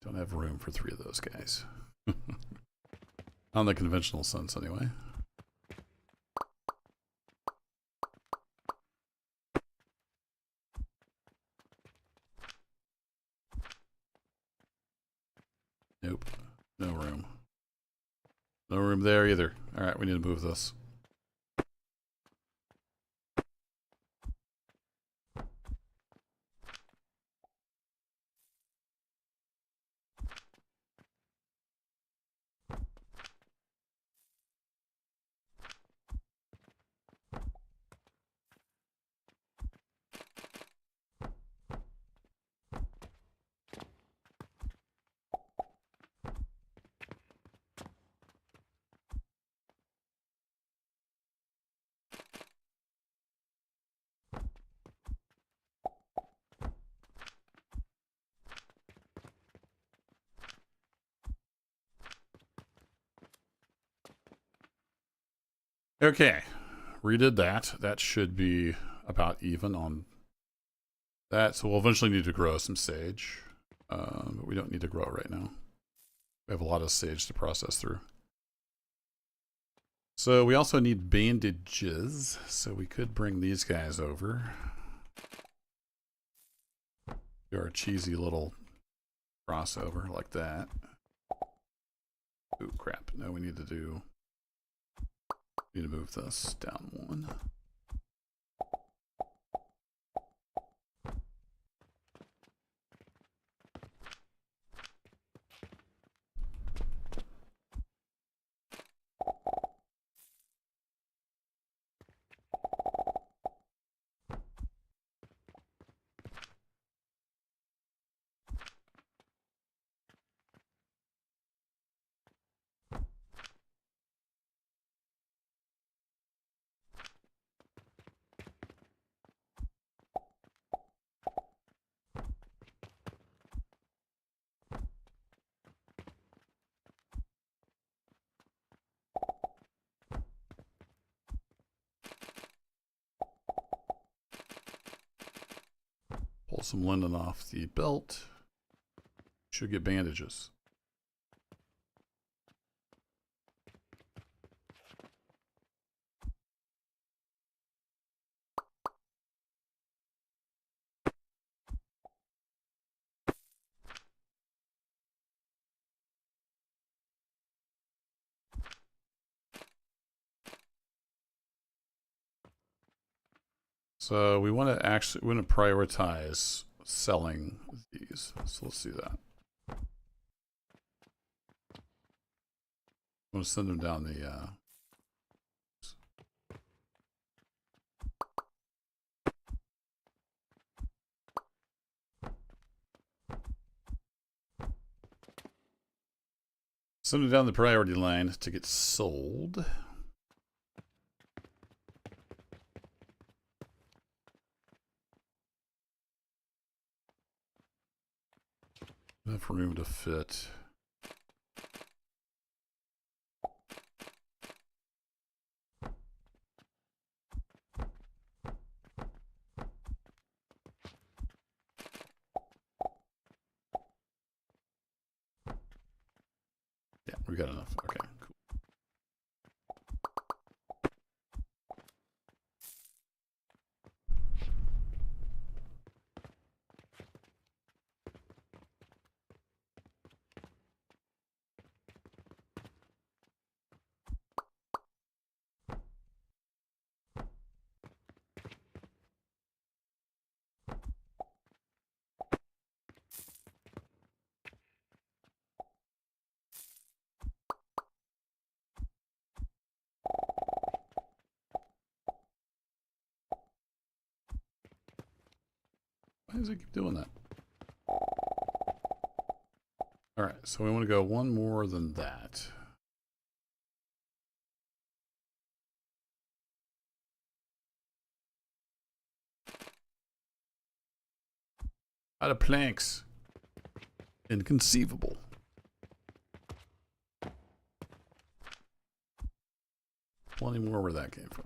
Don't have room for 3 of those guys. On the conventional sense, anyway. Nope. No room. No room there either. Alright, we need to move this. Okay, redid that. That should be about even on that. So we'll eventually need to grow some sage. But we don't need to grow it right now. We have a lot of sage to process through. So we also need bandages. So we could bring these guys over. Do our cheesy little crossover like that. Ooh, crap. No, we need to move this down 1. Pull some linen off the belt. Should get bandages. So we want to prioritize selling these. So let's do that. I'm going to send them down the send them down the priority line to get sold. Enough room to fit. we got enough. Okay, cool. Why does it keep doing that? Alright, so we want to go one more than that. Out of planks. Inconceivable. Plenty more where that came from.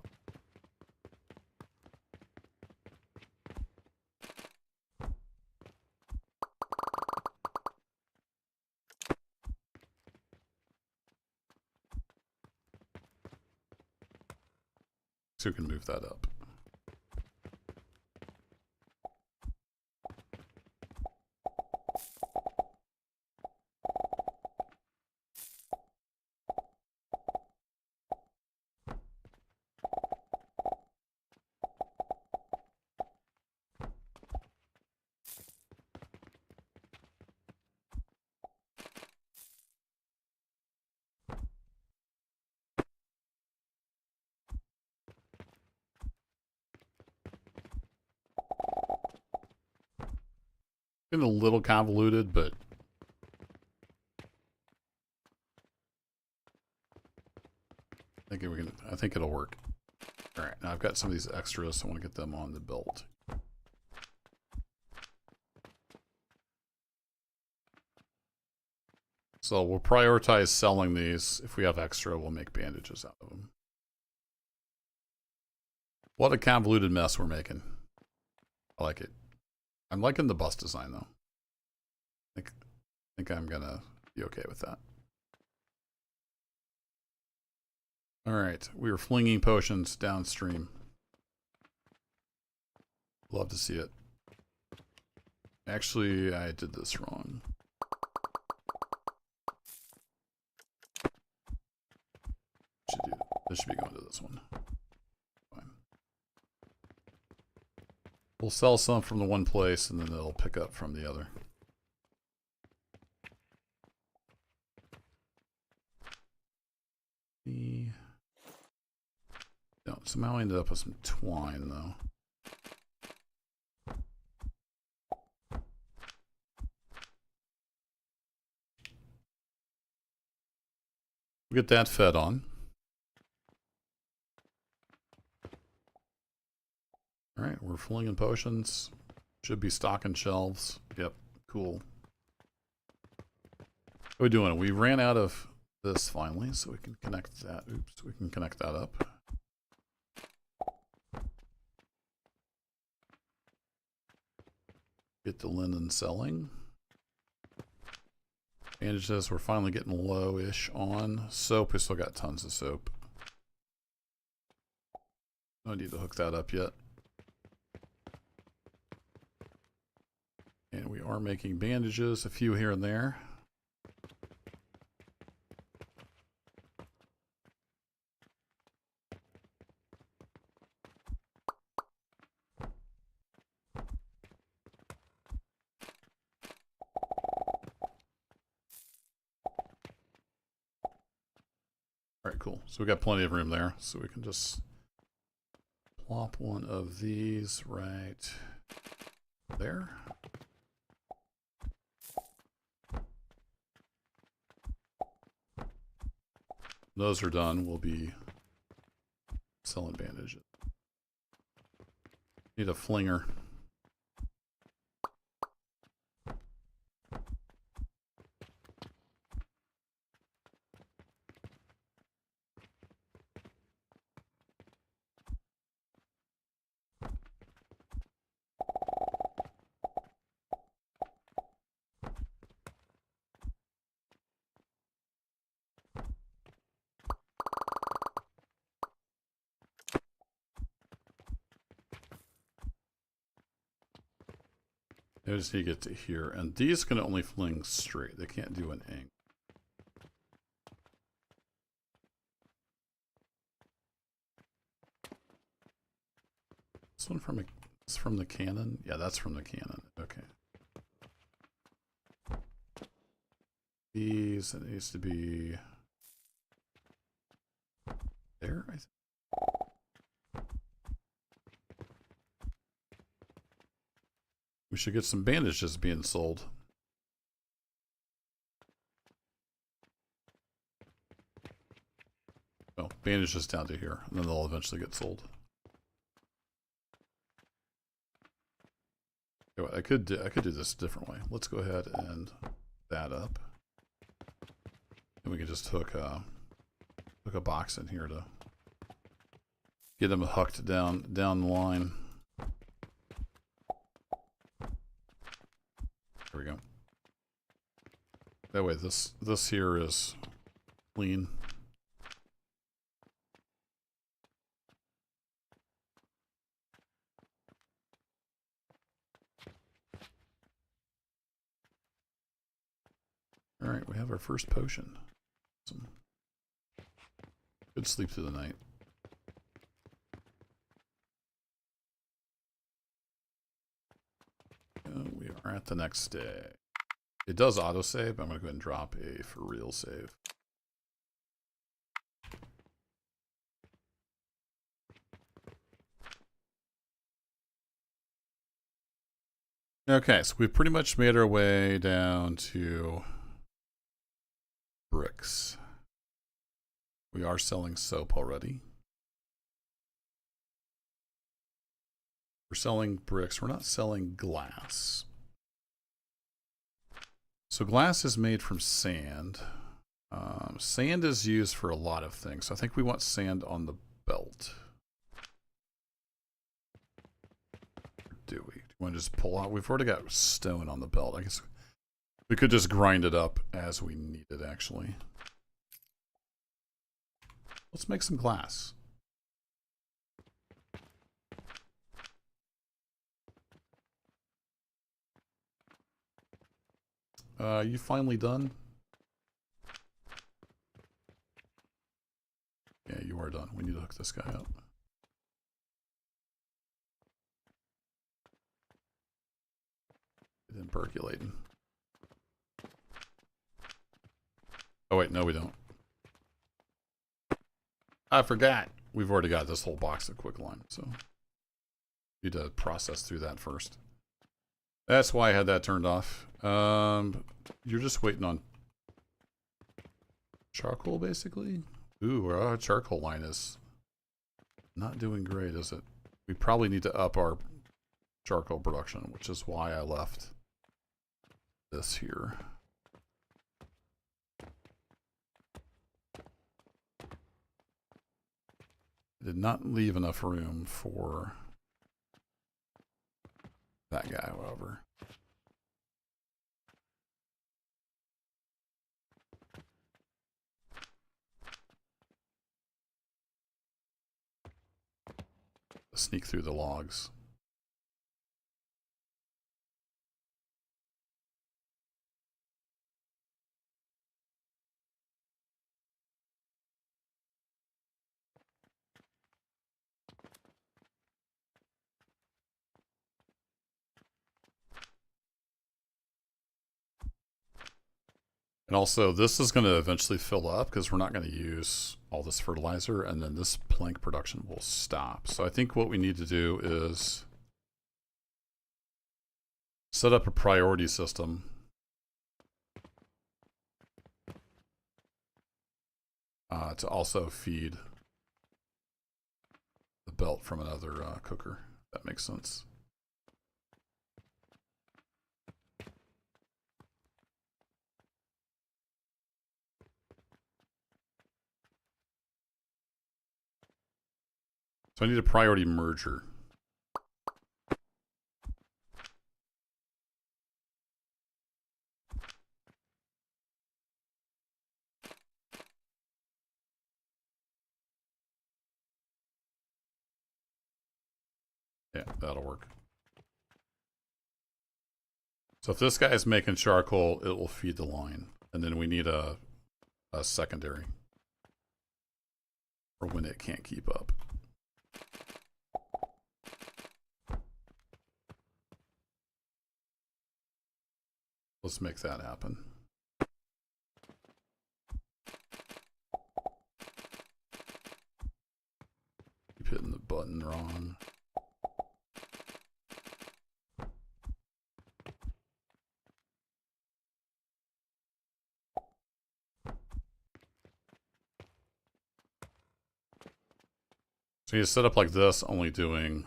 So we can move that up. Getting a little convoluted, but I think it'll work. All right, now I've got some of these extras, so I want to get them on the belt. So we'll prioritize selling these. If we have extra, we'll make bandages out of them. What a convoluted mess we're making. I like it. I'm liking the bus design, though. I think I'm going to be okay with that. Alright, we were flinging potions downstream. Love to see it. Actually, I did this wrong. This should be going to this one. Fine. We'll sell some from the one place, and then it'll pick up from the other. No, somehow I ended up with some twine, though. We'll get that fed on. Alright, we're flinging potions. Should be stocking shelves. Yep, cool. What are we doing? We ran out of this finally, so we can connect that. Oops, we can connect that up. Get the linen selling. Bandages, we're finally getting low-ish on. Soap, we still got tons of soap. No need to hook that up yet. And we are making bandages, a few here and there. Alright, cool. So we got plenty of room there, so we can just plop one of these right there. Those are done. We'll be selling bandages. Need a flinger. I just need to get to here. And these can only fling straight. They can't do an ink. This one it's from the cannon? Yeah, that's from the cannon. Okay. These, it needs to be there, I think. We should get some bandages being sold. Oh, bandages down to here, and then they'll eventually get sold. Okay, I could do this a different way. Let's go ahead and that up, and we can just hook a box in here to get them hooked down the line. There we go. That way this here is clean. Alright, we have our first potion. Awesome. Good sleep through the night. We are at the next day. It does autosave, but I'm going to go ahead and drop a for real save. Okay, so we've pretty much made our way down to bricks. We are selling soap already. We're selling bricks. We're not selling glass. So glass is made from sand. Sand is used for a lot of things. So I think we want sand on the belt. Or do we? Do you want to just pull out? We've already got stone on the belt. I guess we could just grind it up as we need it, actually. Let's make some glass. You finally done? Yeah, you are done. We need to hook this guy up. Get him percolating. Oh wait, no we don't. I forgot. We've already got this whole box of quicklime, so need to process through that first. That's why I had that turned off. You're just waiting on charcoal, basically? Ooh, our charcoal line is not doing great, is it? We probably need to up our charcoal production, which is why I left this here. I did not leave enough room for that guy, however. Sneak through the logs. And also, this is going to eventually fill up because we're not going to use all this fertilizer, and then this plank production will stop. So I think what we need to do is set up a priority system to also feed the belt from another cooker. If that makes sense. So I need a priority merger. Yeah, that'll work. So if this guy is making charcoal, it will feed the line. And then we need a secondary. Or when it can't keep up. Let's make that happen. Keep hitting the button wrong. So you set up like this, only doing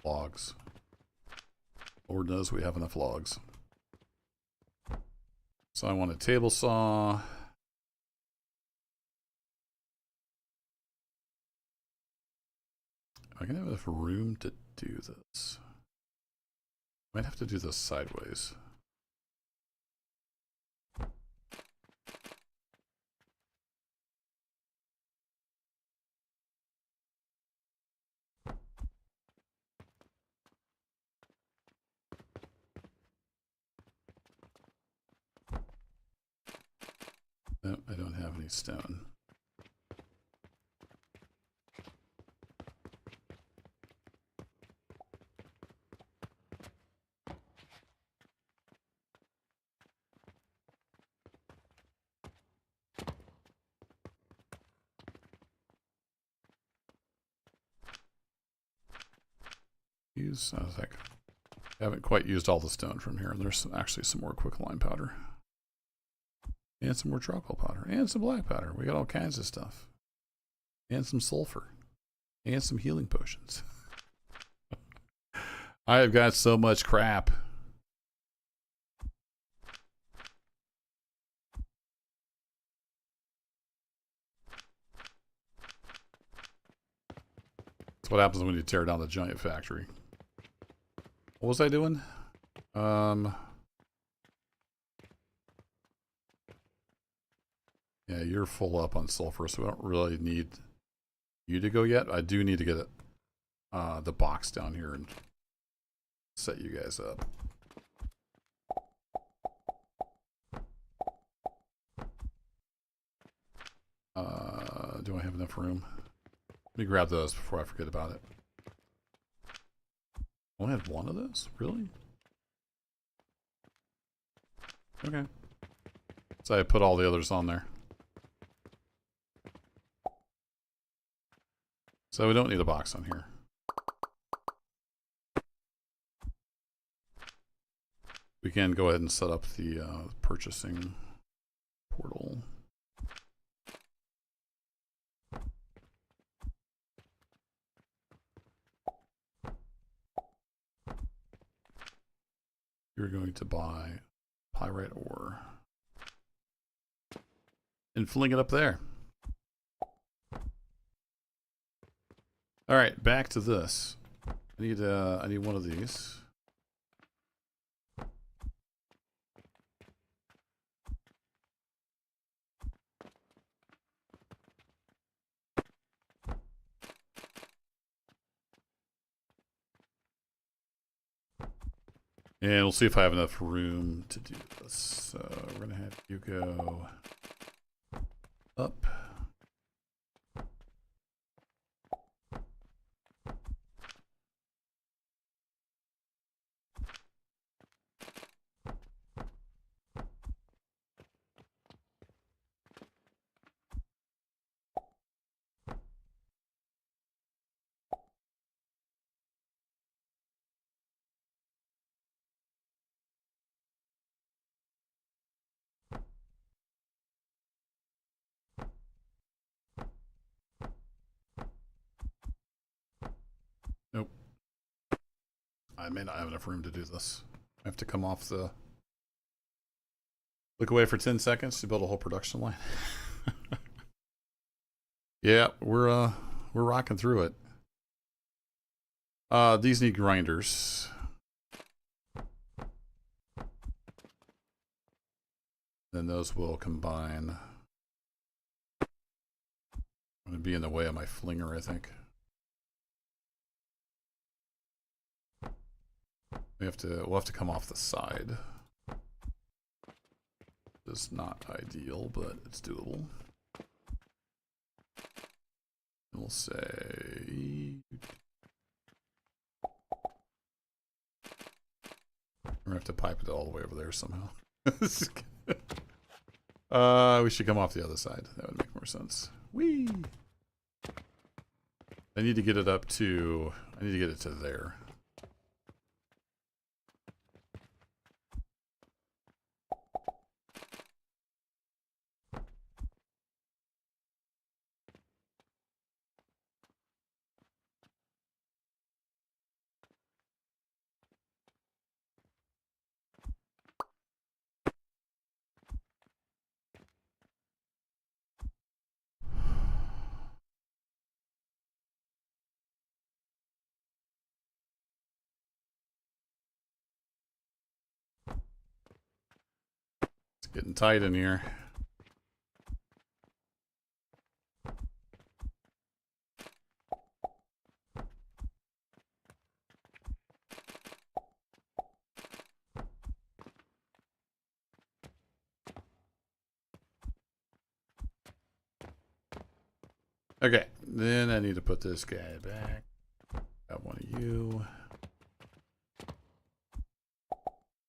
logs. Lord knows we have enough logs. So I want a table saw. Am I gonna have enough room to do this? Might have to do this sideways. No, I don't have any stone. I was like, I haven't quite used all the stone from here. There's actually some more quicklime powder. And some more charcoal powder. And some black powder. We got all kinds of stuff. And some sulfur. And some healing potions. I have got so much crap. That's what happens when you tear down the giant factory. What was I doing? Yeah, you're full up on sulfur, so we don't really need you to go yet. I do need to get it, the box down here and set you guys up. Do I have enough room? Let me grab those before I forget about it. I only had one of those? Really? Okay. So I put all the others on there. So we don't need a box on here. We can go ahead and set up the purchasing portal. You're going to buy pyrite ore and fling it up there. All right, back to this. I need one of these. And we'll see if I have enough room to do this. So we're gonna have you go up. Nope. I may not have enough room to do this. I have to come off the... Look away for 10 seconds to build a whole production line. Yeah, we're rocking through it. These need grinders. Then those will combine. I'm gonna be in the way of my flinger, I think. We'll have to come off the side. is not ideal, but it's doable. We'll say... We're going to have to pipe it all the way over there somehow. We should come off the other side. That would make more sense. Whee! I need to get it up to... I need to get it to there. Getting tight in here. Okay, then I need to put this guy back. Got one of you.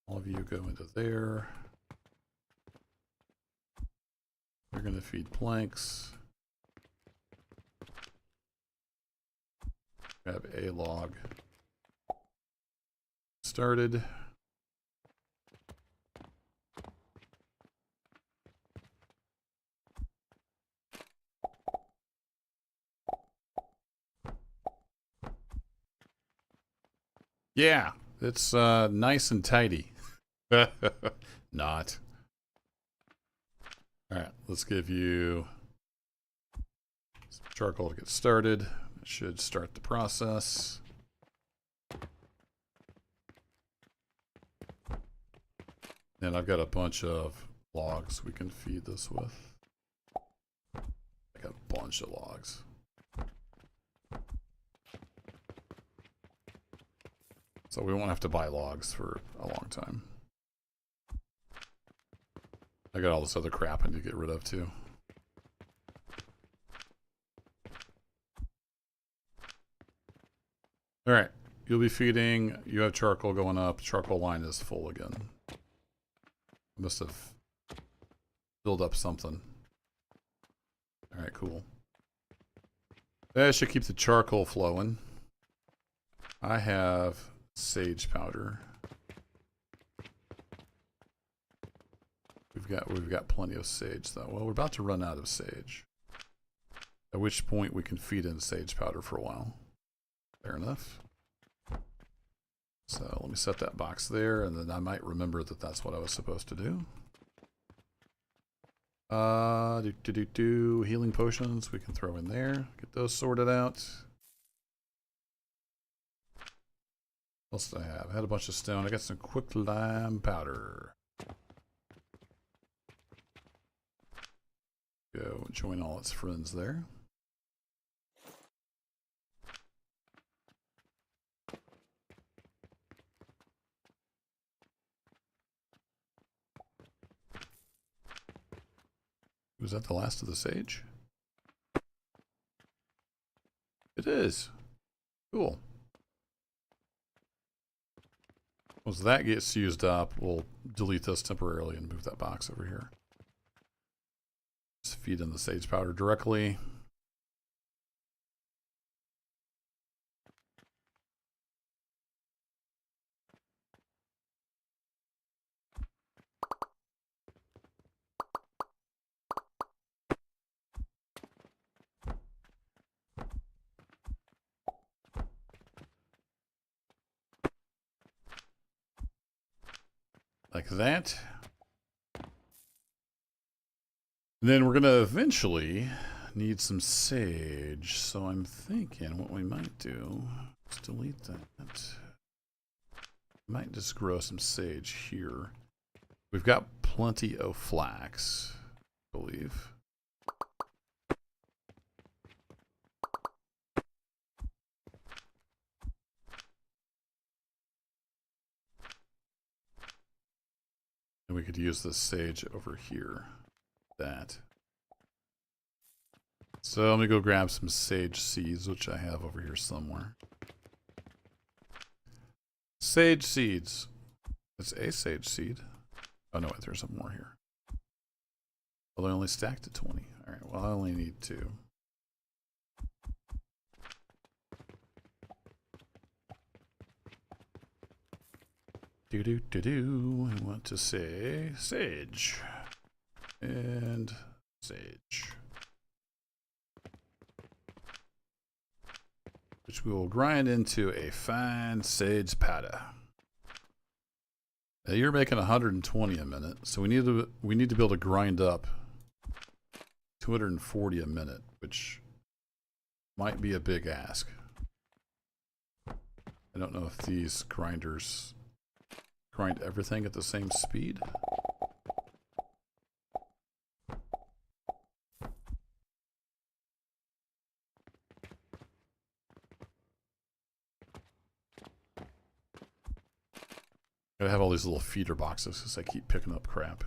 All of you go into there. You're going to feed planks. Grab a log. Started. Yeah, it's nice and tidy. Not. Alright, let's give you some charcoal to get started. It should start the process. And I've got a bunch of logs we can feed this with. I got a bunch of logs. So we won't have to buy logs for a long time. I got all this other crap I need to get rid of too. Alright, you'll be feeding, you have charcoal going up, charcoal line is full again. Must have filled up something. Alright, cool. That should keep the charcoal flowing. I have sage powder. We've got plenty of sage though. Well, we're about to run out of sage. At which point we can feed in sage powder for a while. Fair enough. So let me set that box there, and then I might remember that that's what I was supposed to do. Healing potions we can throw in there. Get those sorted out. What else did I have? I had a bunch of stone. I got some quick lime powder. Go join all its friends there. Was that the last of the sage? It is. Cool. Once that gets used up, we'll delete this temporarily and move that box over here. Just feed in the sage powder directly. Like that. And then we're going to eventually need some sage. So I'm thinking what we might do is delete that. Might just grow some sage here. We've got plenty of flax, I believe. And we could use this sage over here. That. So let me go grab some sage seeds, which I have over here somewhere. Sage seeds. It's a sage seed. Oh no, wait, there's some more here. Well, I only stacked to 20. Alright, well, I only need 2. I want to say sage. And sage. Which we will grind into a fine sage powder. Now you're making 120 a minute, so we need to be able to grind up 240 a minute, which might be a big ask. I don't know if these grinders grind everything at the same speed. I have all these little feeder boxes because I keep picking up crap.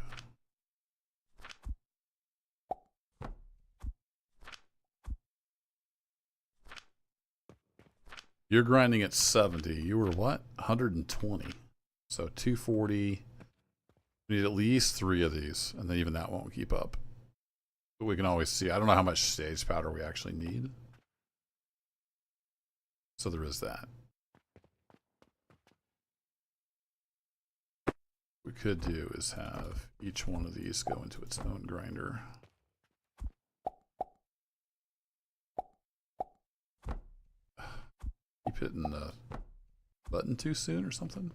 You're grinding at 70. You were what? 120. So 240. We need at least 3 of these, and then even that won't keep up. But we can always see. I don't know how much sage powder we actually need. So there is that. What we could do is have each one of these go into its own grinder. Keep hitting the button too soon or something.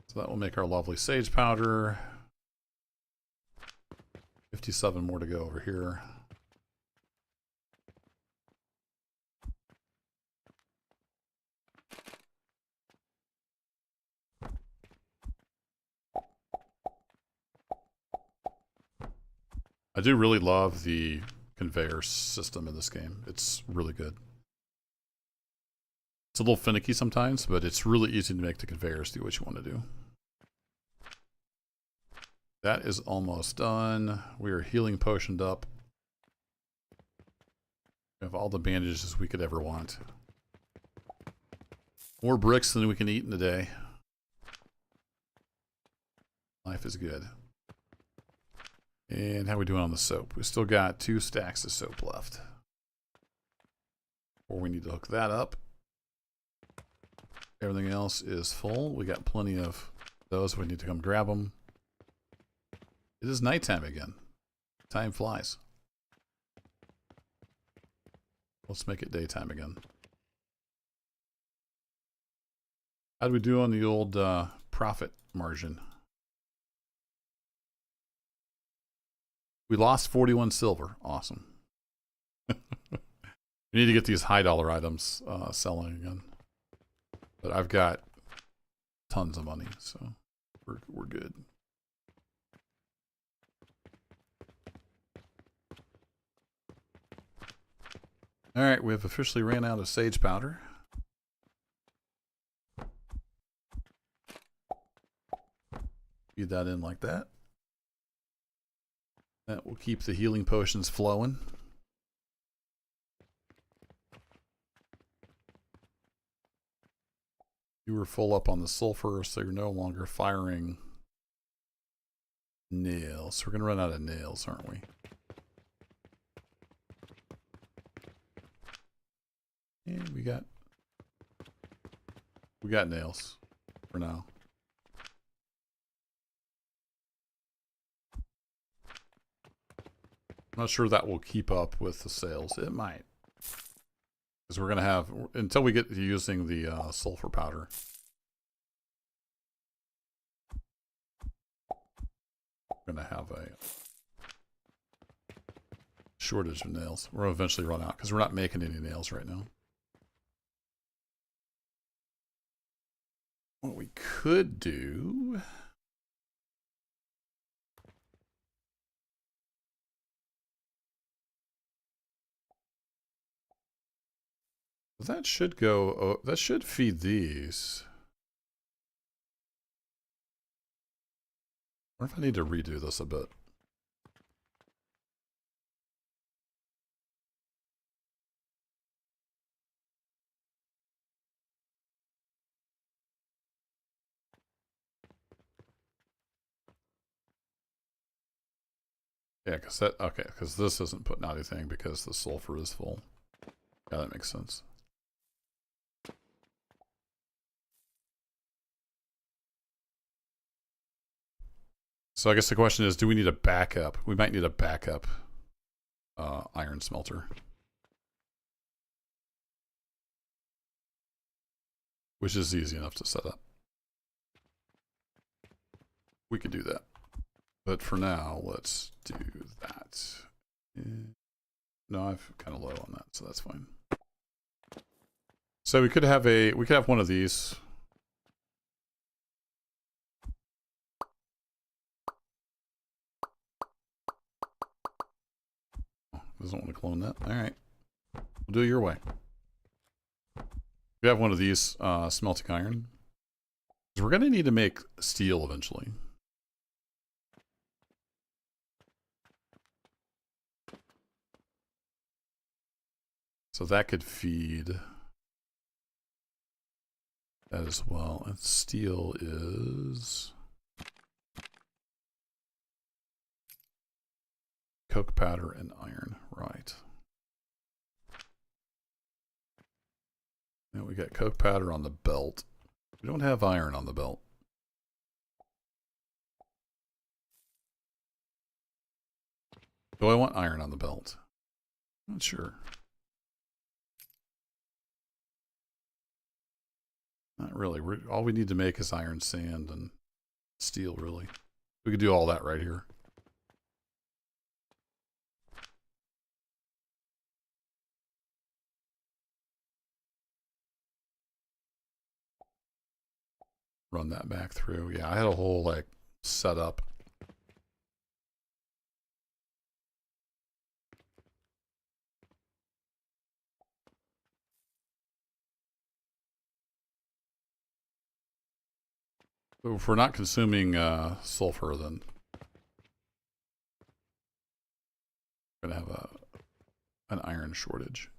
So that will make our lovely sage powder. 57 more to go over here. I do really love the conveyor system in this game. It's really good. It's a little finicky sometimes, but it's really easy to make the conveyors do what you want to do. That is almost done. We are healing potioned up. We have all the bandages we could ever want. More bricks than we can eat in a day. Life is good. And how are we doing on the soap? We still got 2 stacks of soap left. Or we need to hook that up. Everything else is full. We got plenty of those. We need to come grab them. It is nighttime again. Time flies. Let's make it daytime again. How do we do on the old profit margin? We lost 41 silver. Awesome. We need to get these high dollar items selling again. But I've got tons of money, so we're good. All right, we have officially ran out of sage powder. Feed that in like that. That will keep the healing potions flowing. You were full up on the sulfur, so you're no longer firing nails. We're going to run out of nails, aren't we? And we got nails for now. I'm not sure that will keep up with the sales. It might. Because we're going to have, until we get to using the sulfur powder. We're going to have a shortage of nails. We'll eventually run out because we're not making any nails right now. What we could do... That should go, that should feed these. Or if I need to redo this a bit. Yeah, because that, okay, because this isn't putting out anything because the sulfur is full. Yeah, that makes sense. So I guess the question is, do we need a backup? We might need a backup iron smelter. Which is easy enough to set up. We could do that. But for now, let's do that. No, I'm kind of low on that, so that's fine. So we could have one of these. Oh, doesn't want to clone that. All right, we'll do it your way. We have one of these smelting iron. We're gonna need to make steel eventually. So that could feed that as well. And steel is coke powder and iron, right? And we got coke powder on the belt. We don't have iron on the belt. Do I want iron on the belt? Not sure. Not really. All we need to make is iron, sand, and steel, really. We could do all that right here. Run that back through. Yeah, I had a whole, like, setup. If we're not consuming sulfur, then we're going to have an iron shortage.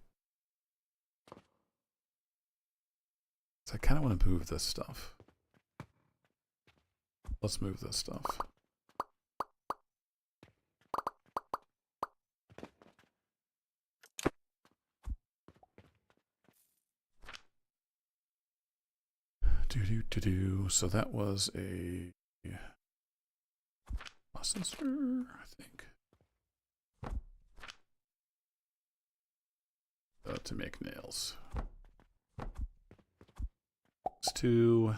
So I kind of want to move this stuff. Let's move this stuff. So that was a processor, I think. To make nails. It's two.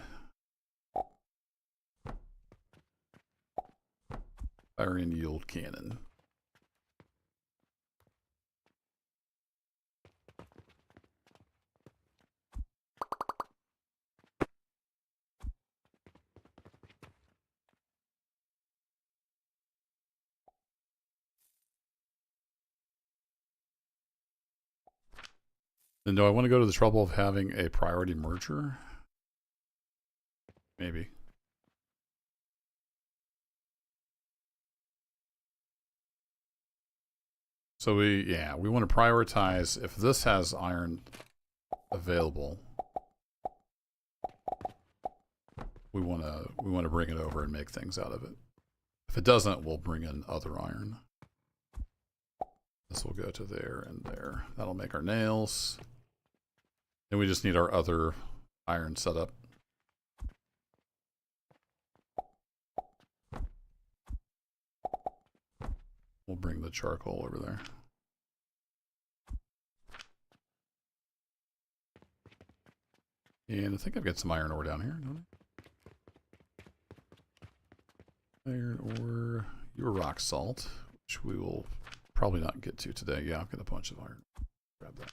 Iron yield cannon. Then do I want to go to the trouble of having a priority merger? Maybe. So we want to prioritize if this has iron available. We want to bring it over and make things out of it. If it doesn't, we'll bring in other iron. This will go to there and there. That'll make our nails. Then we just need our other iron setup. We'll bring the charcoal over there. And I think I've got some iron ore down here, don't I? Iron ore, your rock salt, which we will probably not get to today. Yeah, I've got a bunch of iron. Grab that.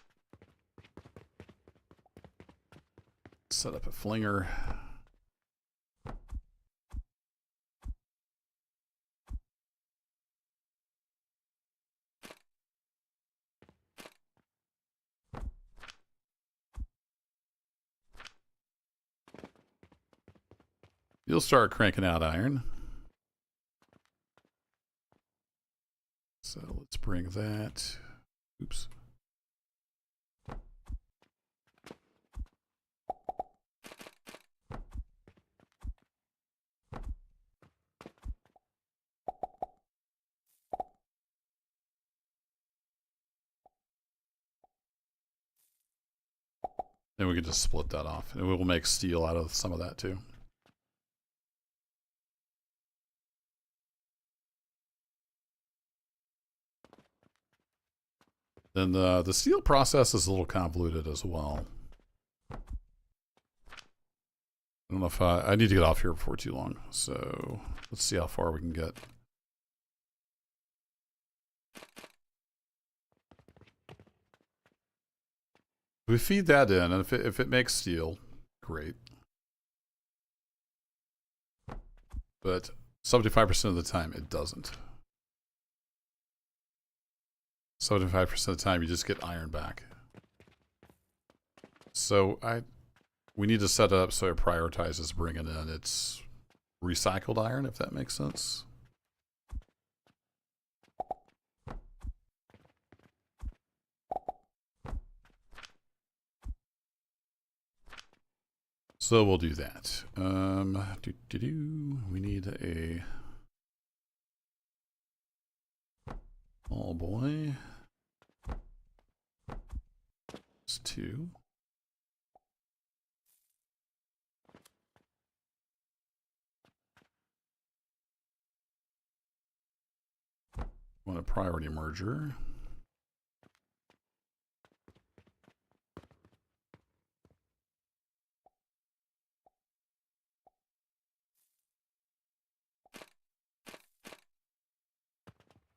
Set up a flinger. You'll start cranking out iron. Let's bring that. Oops. Then we can just split that off. And we will make steel out of some of that too. Then the steel process is a little convoluted as well. I don't know if I need to get off here before too long. So let's see how far we can get. We feed that in, and if it makes steel, great. But 75% of the time, it doesn't. 75% of the time, you just get iron back. So we need to set it up so it prioritizes bringing in its recycled iron, if that makes sense. So we'll do that. We need a... Oh boy. It's 2. Want a priority merger.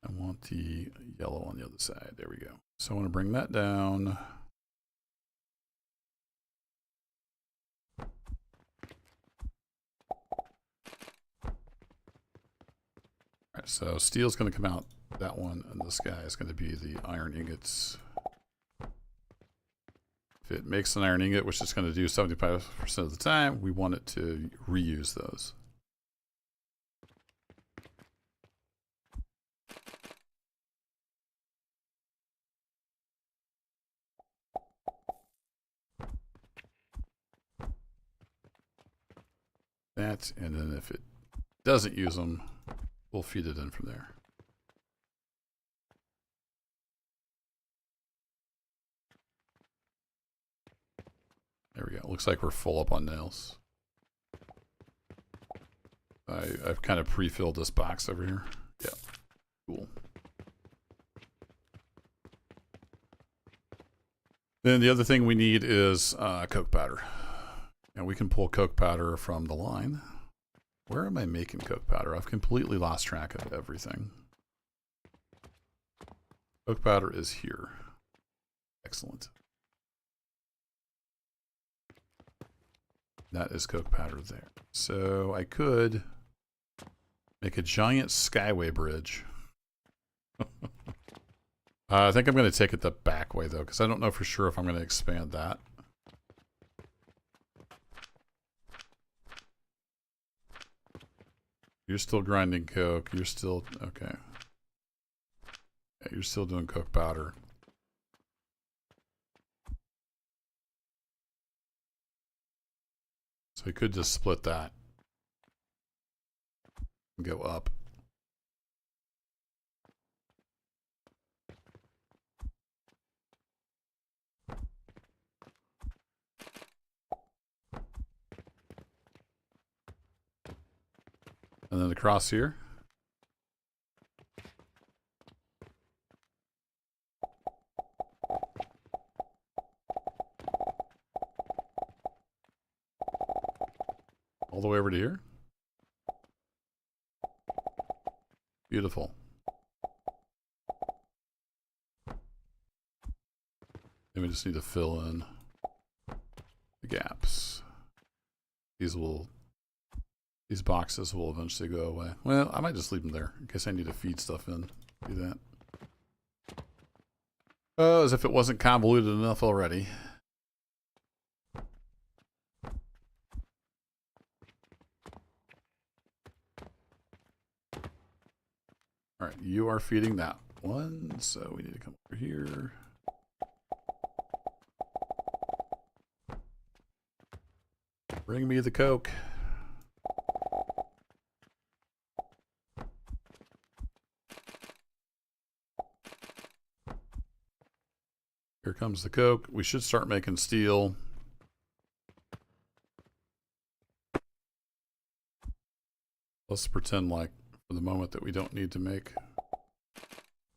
I want the yellow on the other side. There we go. So I want to bring that down. All right, so steel's going to come out that one, and this guy is going to be the iron ingots. If it makes an iron ingot, which it's going to do 75% of the time, we want it to reuse those. That, and then if it doesn't use them, we'll feed it in from there. There we go. Looks like we're full up on nails. I've kind of pre-filled this box over here. Yeah, cool. Then the other thing we need is coke powder. And we can pull coke powder from the line. Where am I making coke powder? I've completely lost track of everything. Coke powder is here. Excellent. That is coke powder there. So I could make a giant skyway bridge. I think I'm going to take it the back way though, because I don't know for sure if I'm going to expand that. You're still grinding coke. You're still... Okay. Yeah, you're still doing coke powder. So we could just split that. And go up. And then across here. All the way over to here. Beautiful. Then we just need to fill in the gaps. These boxes will eventually go away. Well, I might just leave them there in case I need to feed stuff in. Do that. Oh, as if it wasn't convoluted enough already. Alright, you are feeding that 1, so we need to come over here. Bring me the coke. Here comes the coke. We should start making steel. Let's pretend like for the moment that we don't need to make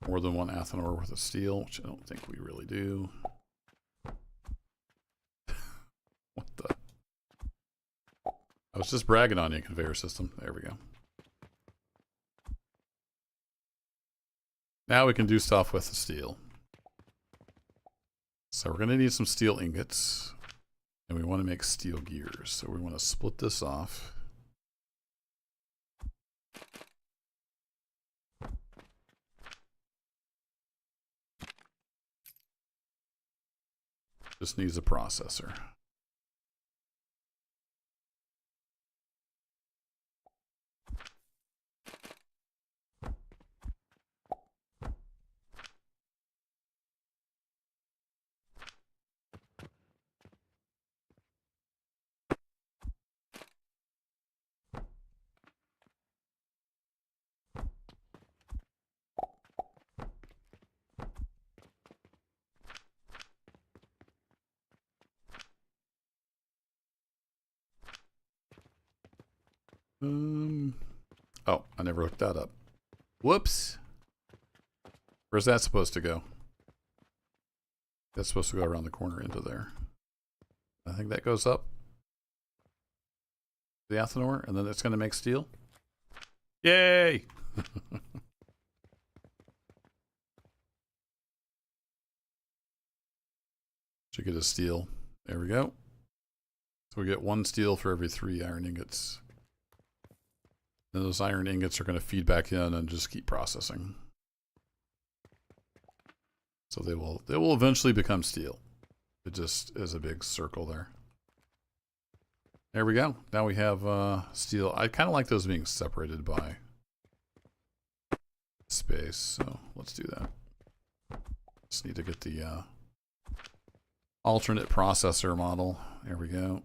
more than one athanor worth of steel, which I don't think we really do. What the? I was just bragging on you, conveyor system. There we go. Now we can do stuff with the steel. So we're going to need some steel ingots. And we want to make steel gears. So we want to split this off. Just needs a processor. Oh, I never looked that up. Whoops. Where's that supposed to go? That's supposed to go around the corner into there. I think that goes up the athanor, and then it's going to make steel. Yay! Should get a steel. There we go. So we get 1 steel for every 3 iron ingots. Then those iron ingots are going to feed back in and just keep processing. So they will eventually become steel. It just is a big circle there. There we go. Now we have steel. I kind of like those being separated by space. So let's do that. Just need to get the alternate processor model. There we go.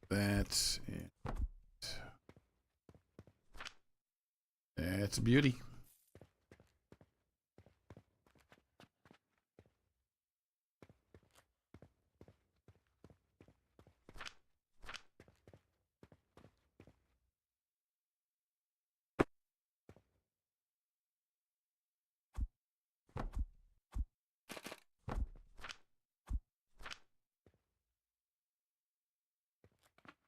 That's it. That's a beauty.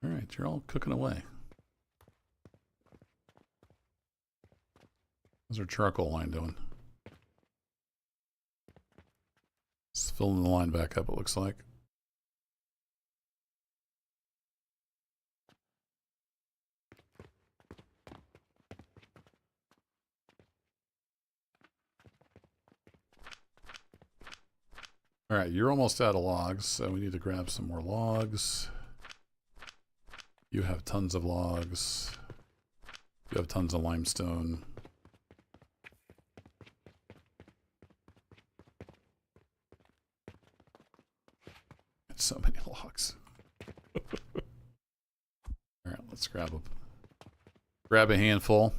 All right, you're all cooking away. How's our charcoal line doing? It's filling the line back up, it looks like. All right, you're almost out of logs, so we need to grab some more logs. You have tons of logs. You have tons of limestone. It's so many logs. All right, let's grab a handful.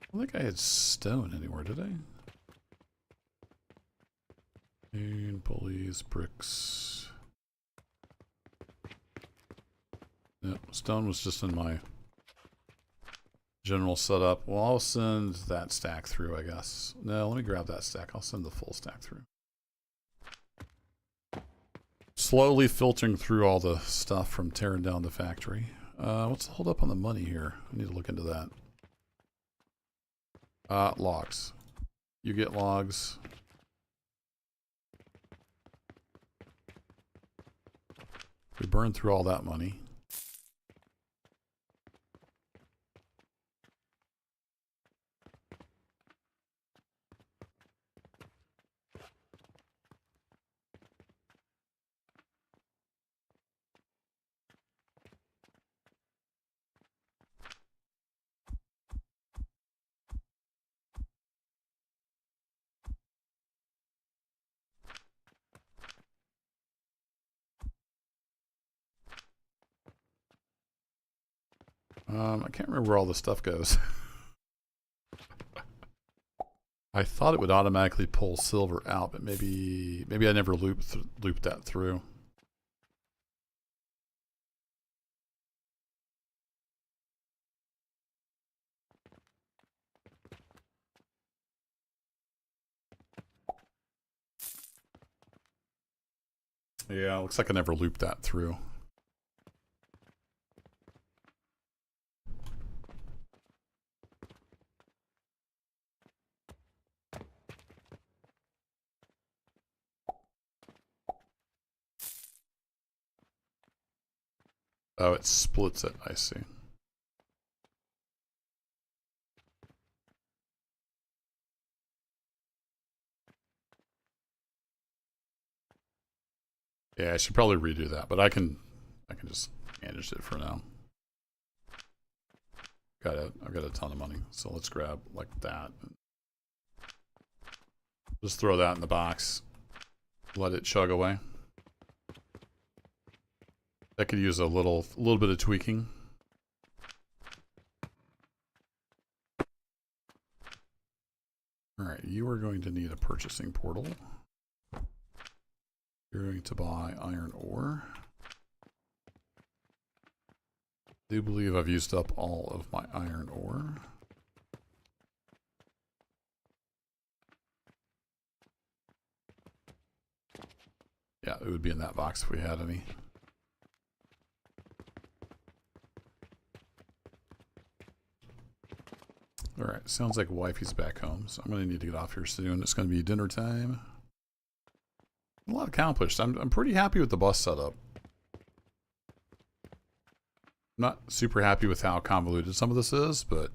I don't think I had stone anywhere, did I? And pulleys, bricks. Nope, stone was just in my general setup. Well, I'll send that stack through, I guess. No, let me grab that stack. I'll send the full stack through. Slowly filtering through all the stuff from tearing down the factory. What's the hold up on the money here? I need to look into that. Logs. You get logs. We burned through all that money. I can't remember where all this stuff goes. I thought it would automatically pull silver out, but maybe I never looped that through. Yeah, looks like I never looped that through. Oh, it splits it. I see. Yeah, I should probably redo that, but I can just manage it for now. I've got a ton of money, so let's grab like that. Just throw that in the box. Let it chug away. That could use a little bit of tweaking. All right, you are going to need a purchasing portal. You're going to buy iron ore. I do believe I've used up all of my iron ore. Yeah, it would be in that box if we had any. Alright, sounds like wifey's back home, so I'm going to need to get off here soon. It's going to be dinner time. A lot accomplished. I'm pretty happy with the bus setup. I'm not super happy with how convoluted some of this is, but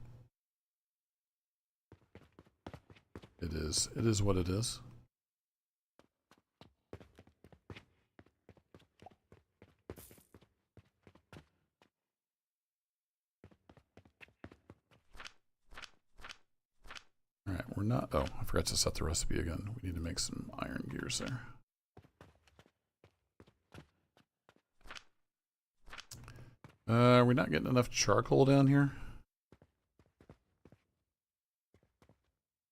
it is what it is. Alright, we're not... Oh, I forgot to set the recipe again. We need to make some iron gears there. Are we not getting enough charcoal down here?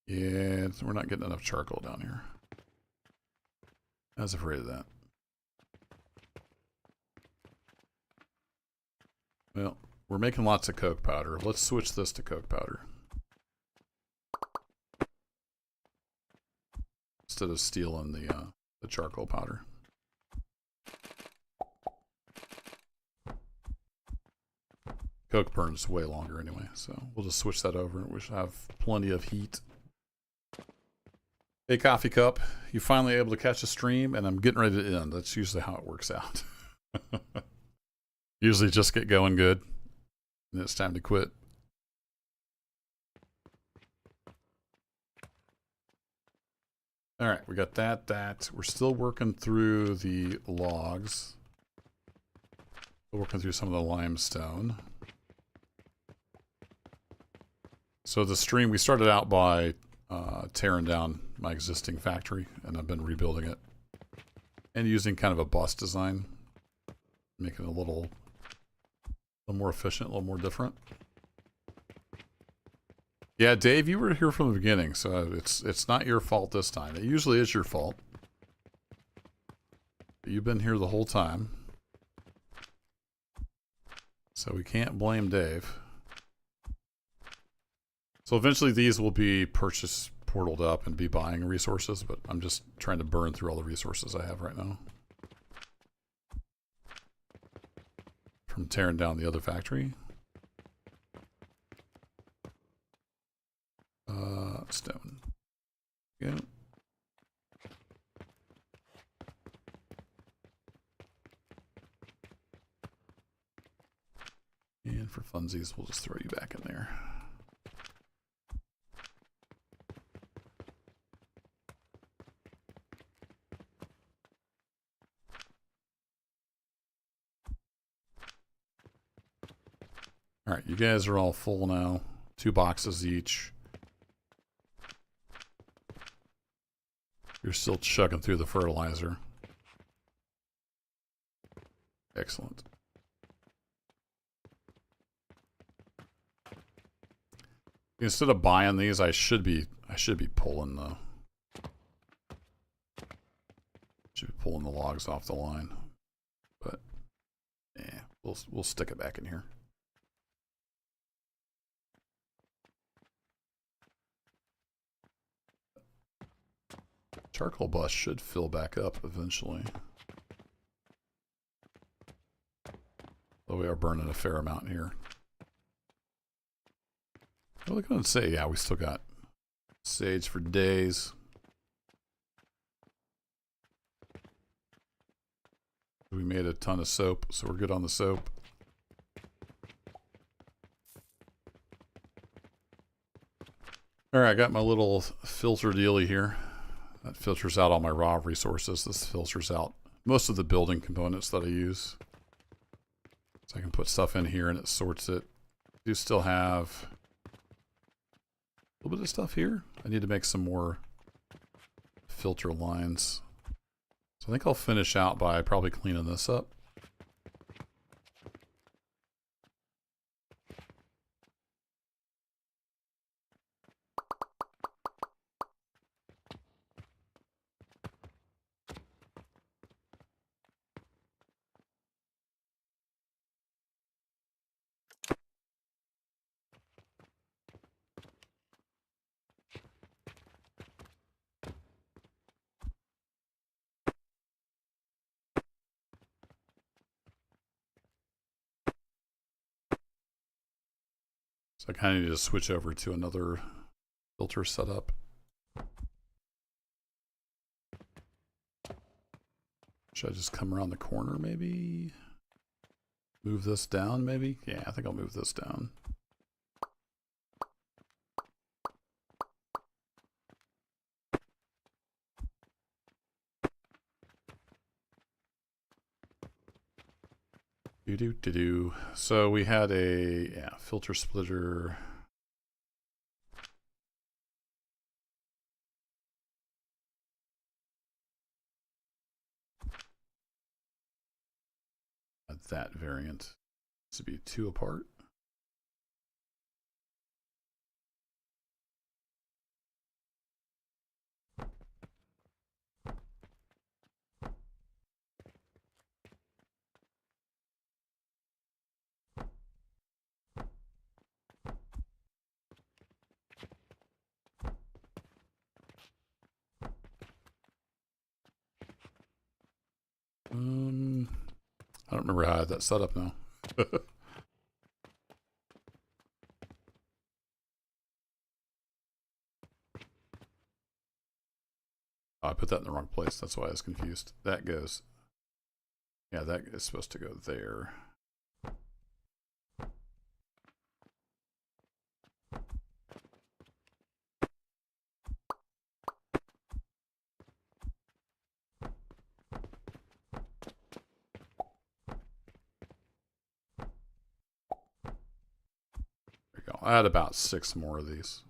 Yeah, we're not getting enough charcoal down here. I was afraid of that. Well, we're making lots of coke powder. Let's switch this to coke powder. Instead of stealing the charcoal powder. Coke burns way longer anyway, so we'll just switch that over and we should have plenty of heat. Hey, Coffee Cup, you finally able to catch a stream and I'm getting ready to end. That's usually how it works out. Usually just get going good and it's time to quit. All right, we got that. We're still working through the logs. Still working through some of the limestone. So the stream, we started out by tearing down my existing factory, and I've been rebuilding it. And using kind of a bus design. Making it a little more efficient, a little more different. Yeah, Dave, you were here from the beginning, so it's not your fault this time. It usually is your fault. But you've been here the whole time. So we can't blame Dave. So eventually these will be portaled up and be buying resources, but I'm just trying to burn through all the resources I have right now. From tearing down the other factory. Stone. Yeah. And for funsies, we'll just throw you back in there. Alright, you guys are all full now. 2 boxes each. You're still chugging through the fertilizer. Excellent. Instead of buying these, I should be pulling the logs off the line. But yeah, we'll stick it back in here. Charcoal bus should fill back up eventually. Though we are burning a fair amount here. What was I going to say? Yeah, we still got sage for days. We made a ton of soap, so we're good on the soap. Alright, I got my little filter dealy here. That filters out all my raw resources. This filters out most of the building components that I use. So I can put stuff in here and it sorts it. I do still have a little bit of stuff here. I need to make some more filter lines. So I think I'll finish out by probably cleaning this up. So I kind of need to switch over to another filter setup. Should I just come around the corner maybe? Move this down maybe? Yeah, I think I'll move this down. Do-do-do-do. So we had a filter splitter. That variant to be 2 apart. I don't remember how I had that set up now. Oh, I put that in the wrong place. That's why I was confused. That goes. Yeah, that is supposed to go there. There we go. I had about 6 more of these.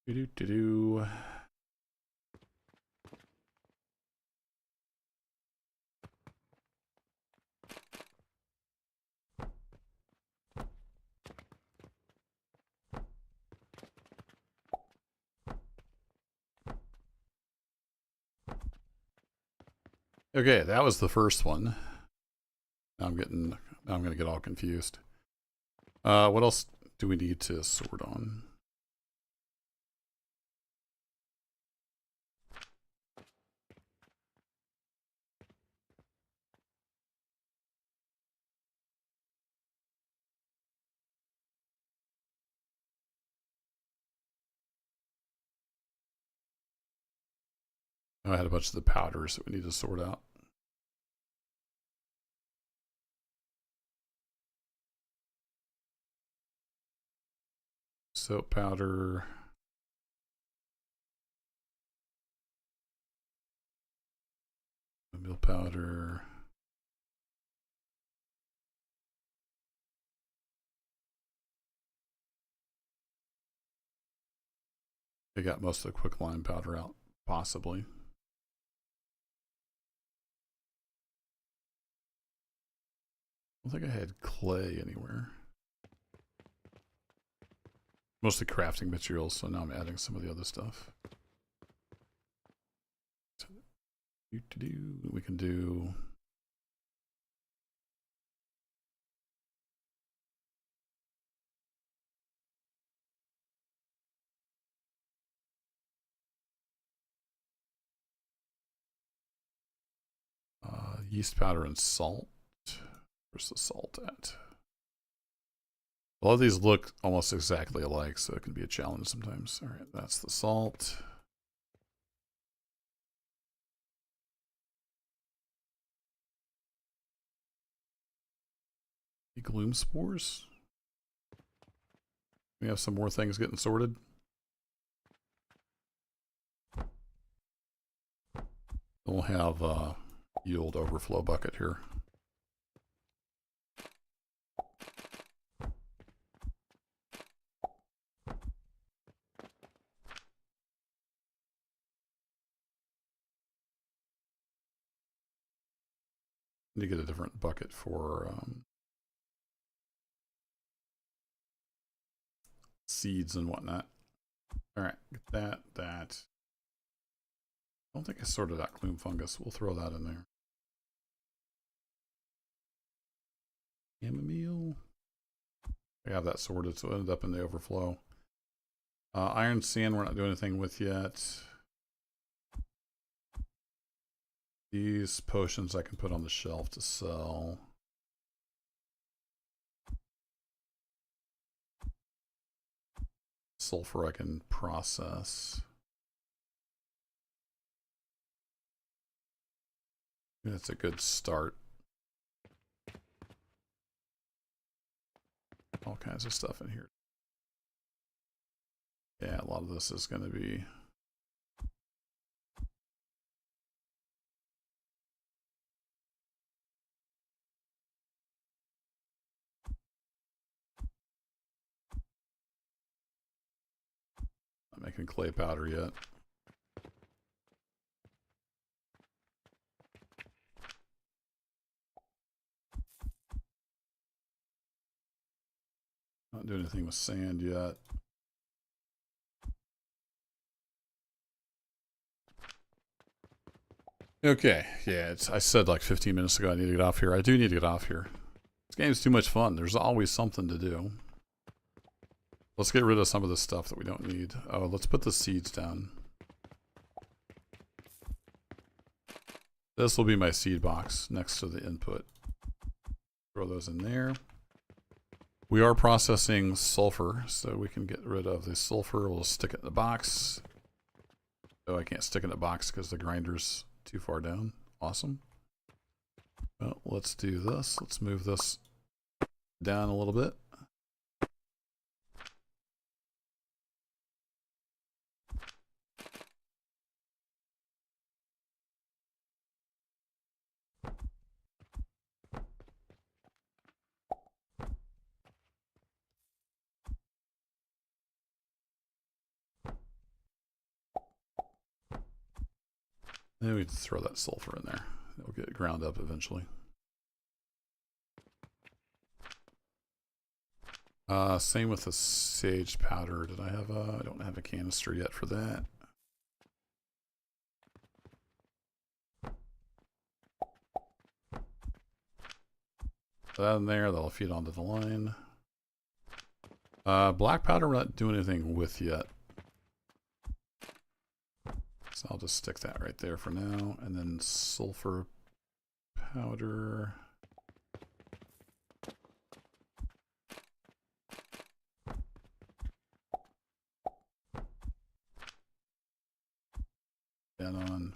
Do-do-do-do. Okay, that was the first one. Now I'm gonna get all confused. What else do we need to sort on? I had a bunch of the powders that we need to sort out. Soap powder. Meal powder. I got most of the quicklime powder out, possibly. I don't think I had clay anywhere. Mostly crafting materials, so now I'm adding some of the other stuff. We can do yeast powder and salt. Where's the salt at? A lot of these look almost exactly alike, so it can be a challenge sometimes. All right, that's the salt. The gloom spores. We have some more things getting sorted. We'll have a yield overflow bucket here. Need to get a different bucket for seeds and whatnot. All right, get that. I don't think I sorted out gloom fungus. We'll throw that in there. Chamomile. I have that sorted, so it ended up in the overflow. Iron sand, we're not doing anything with yet. These potions I can put on the shelf to sell. Sulfur I can process. That's a good start. All kinds of stuff in here. Yeah, a lot of this is going to be not making clay powder yet. Not doing anything with sand yet. Okay, yeah, I said like 15 minutes ago I need to get off here. I do need to get off here. This game's too much fun. There's always something to do. Let's get rid of some of the stuff that we don't need. Oh, let's put the seeds down. This will be my seed box next to the input. Throw those in there. We are processing sulfur, so we can get rid of the sulfur. We'll stick it in the box. Oh, I can't stick it in the box because the grinder's too far down. Awesome. Well, let's do this. Let's move this down a little bit. Then we throw that sulfur in there. It'll get ground up eventually. Same with the sage powder. Did I have a? I don't have a canister yet for that. Put that in there. That'll feed onto the line. Black powder we're not doing anything with yet. So I'll just stick that right there for now. And then sulfur powder. That on.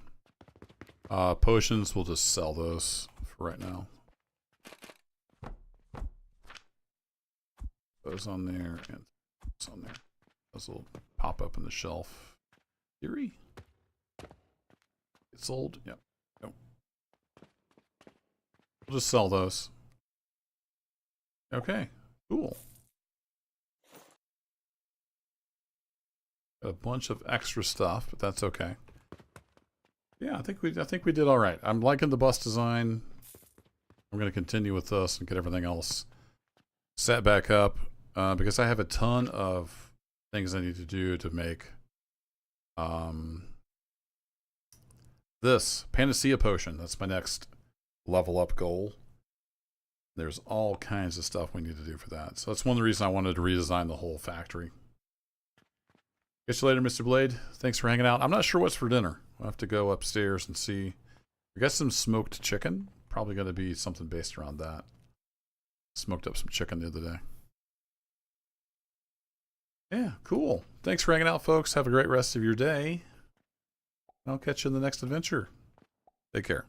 Potions, we'll just sell those for right now. Those on there and those on there. Those will pop up in the shelf. Theory? It's sold? Yep. Nope. We'll just sell those. Okay. Cool. Got a bunch of extra stuff, but that's okay. Yeah, I think we did all right. I'm liking the bus design. I'm going to continue with this and get everything else set back up because I have a ton of things I need to do to make this Panacea Potion. That's my next level up goal. There's all kinds of stuff we need to do for that. So that's one of the reasons I wanted to redesign the whole factory. Catch you later, Mr. Blade. Thanks for hanging out. I'm not sure what's for dinner. I'll have to go upstairs and see. We got some smoked chicken. Probably going to be something based around that. Smoked up some chicken the other day. Yeah, cool. Thanks for hanging out, folks. Have a great rest of your day. I'll catch you in the next adventure. Take care.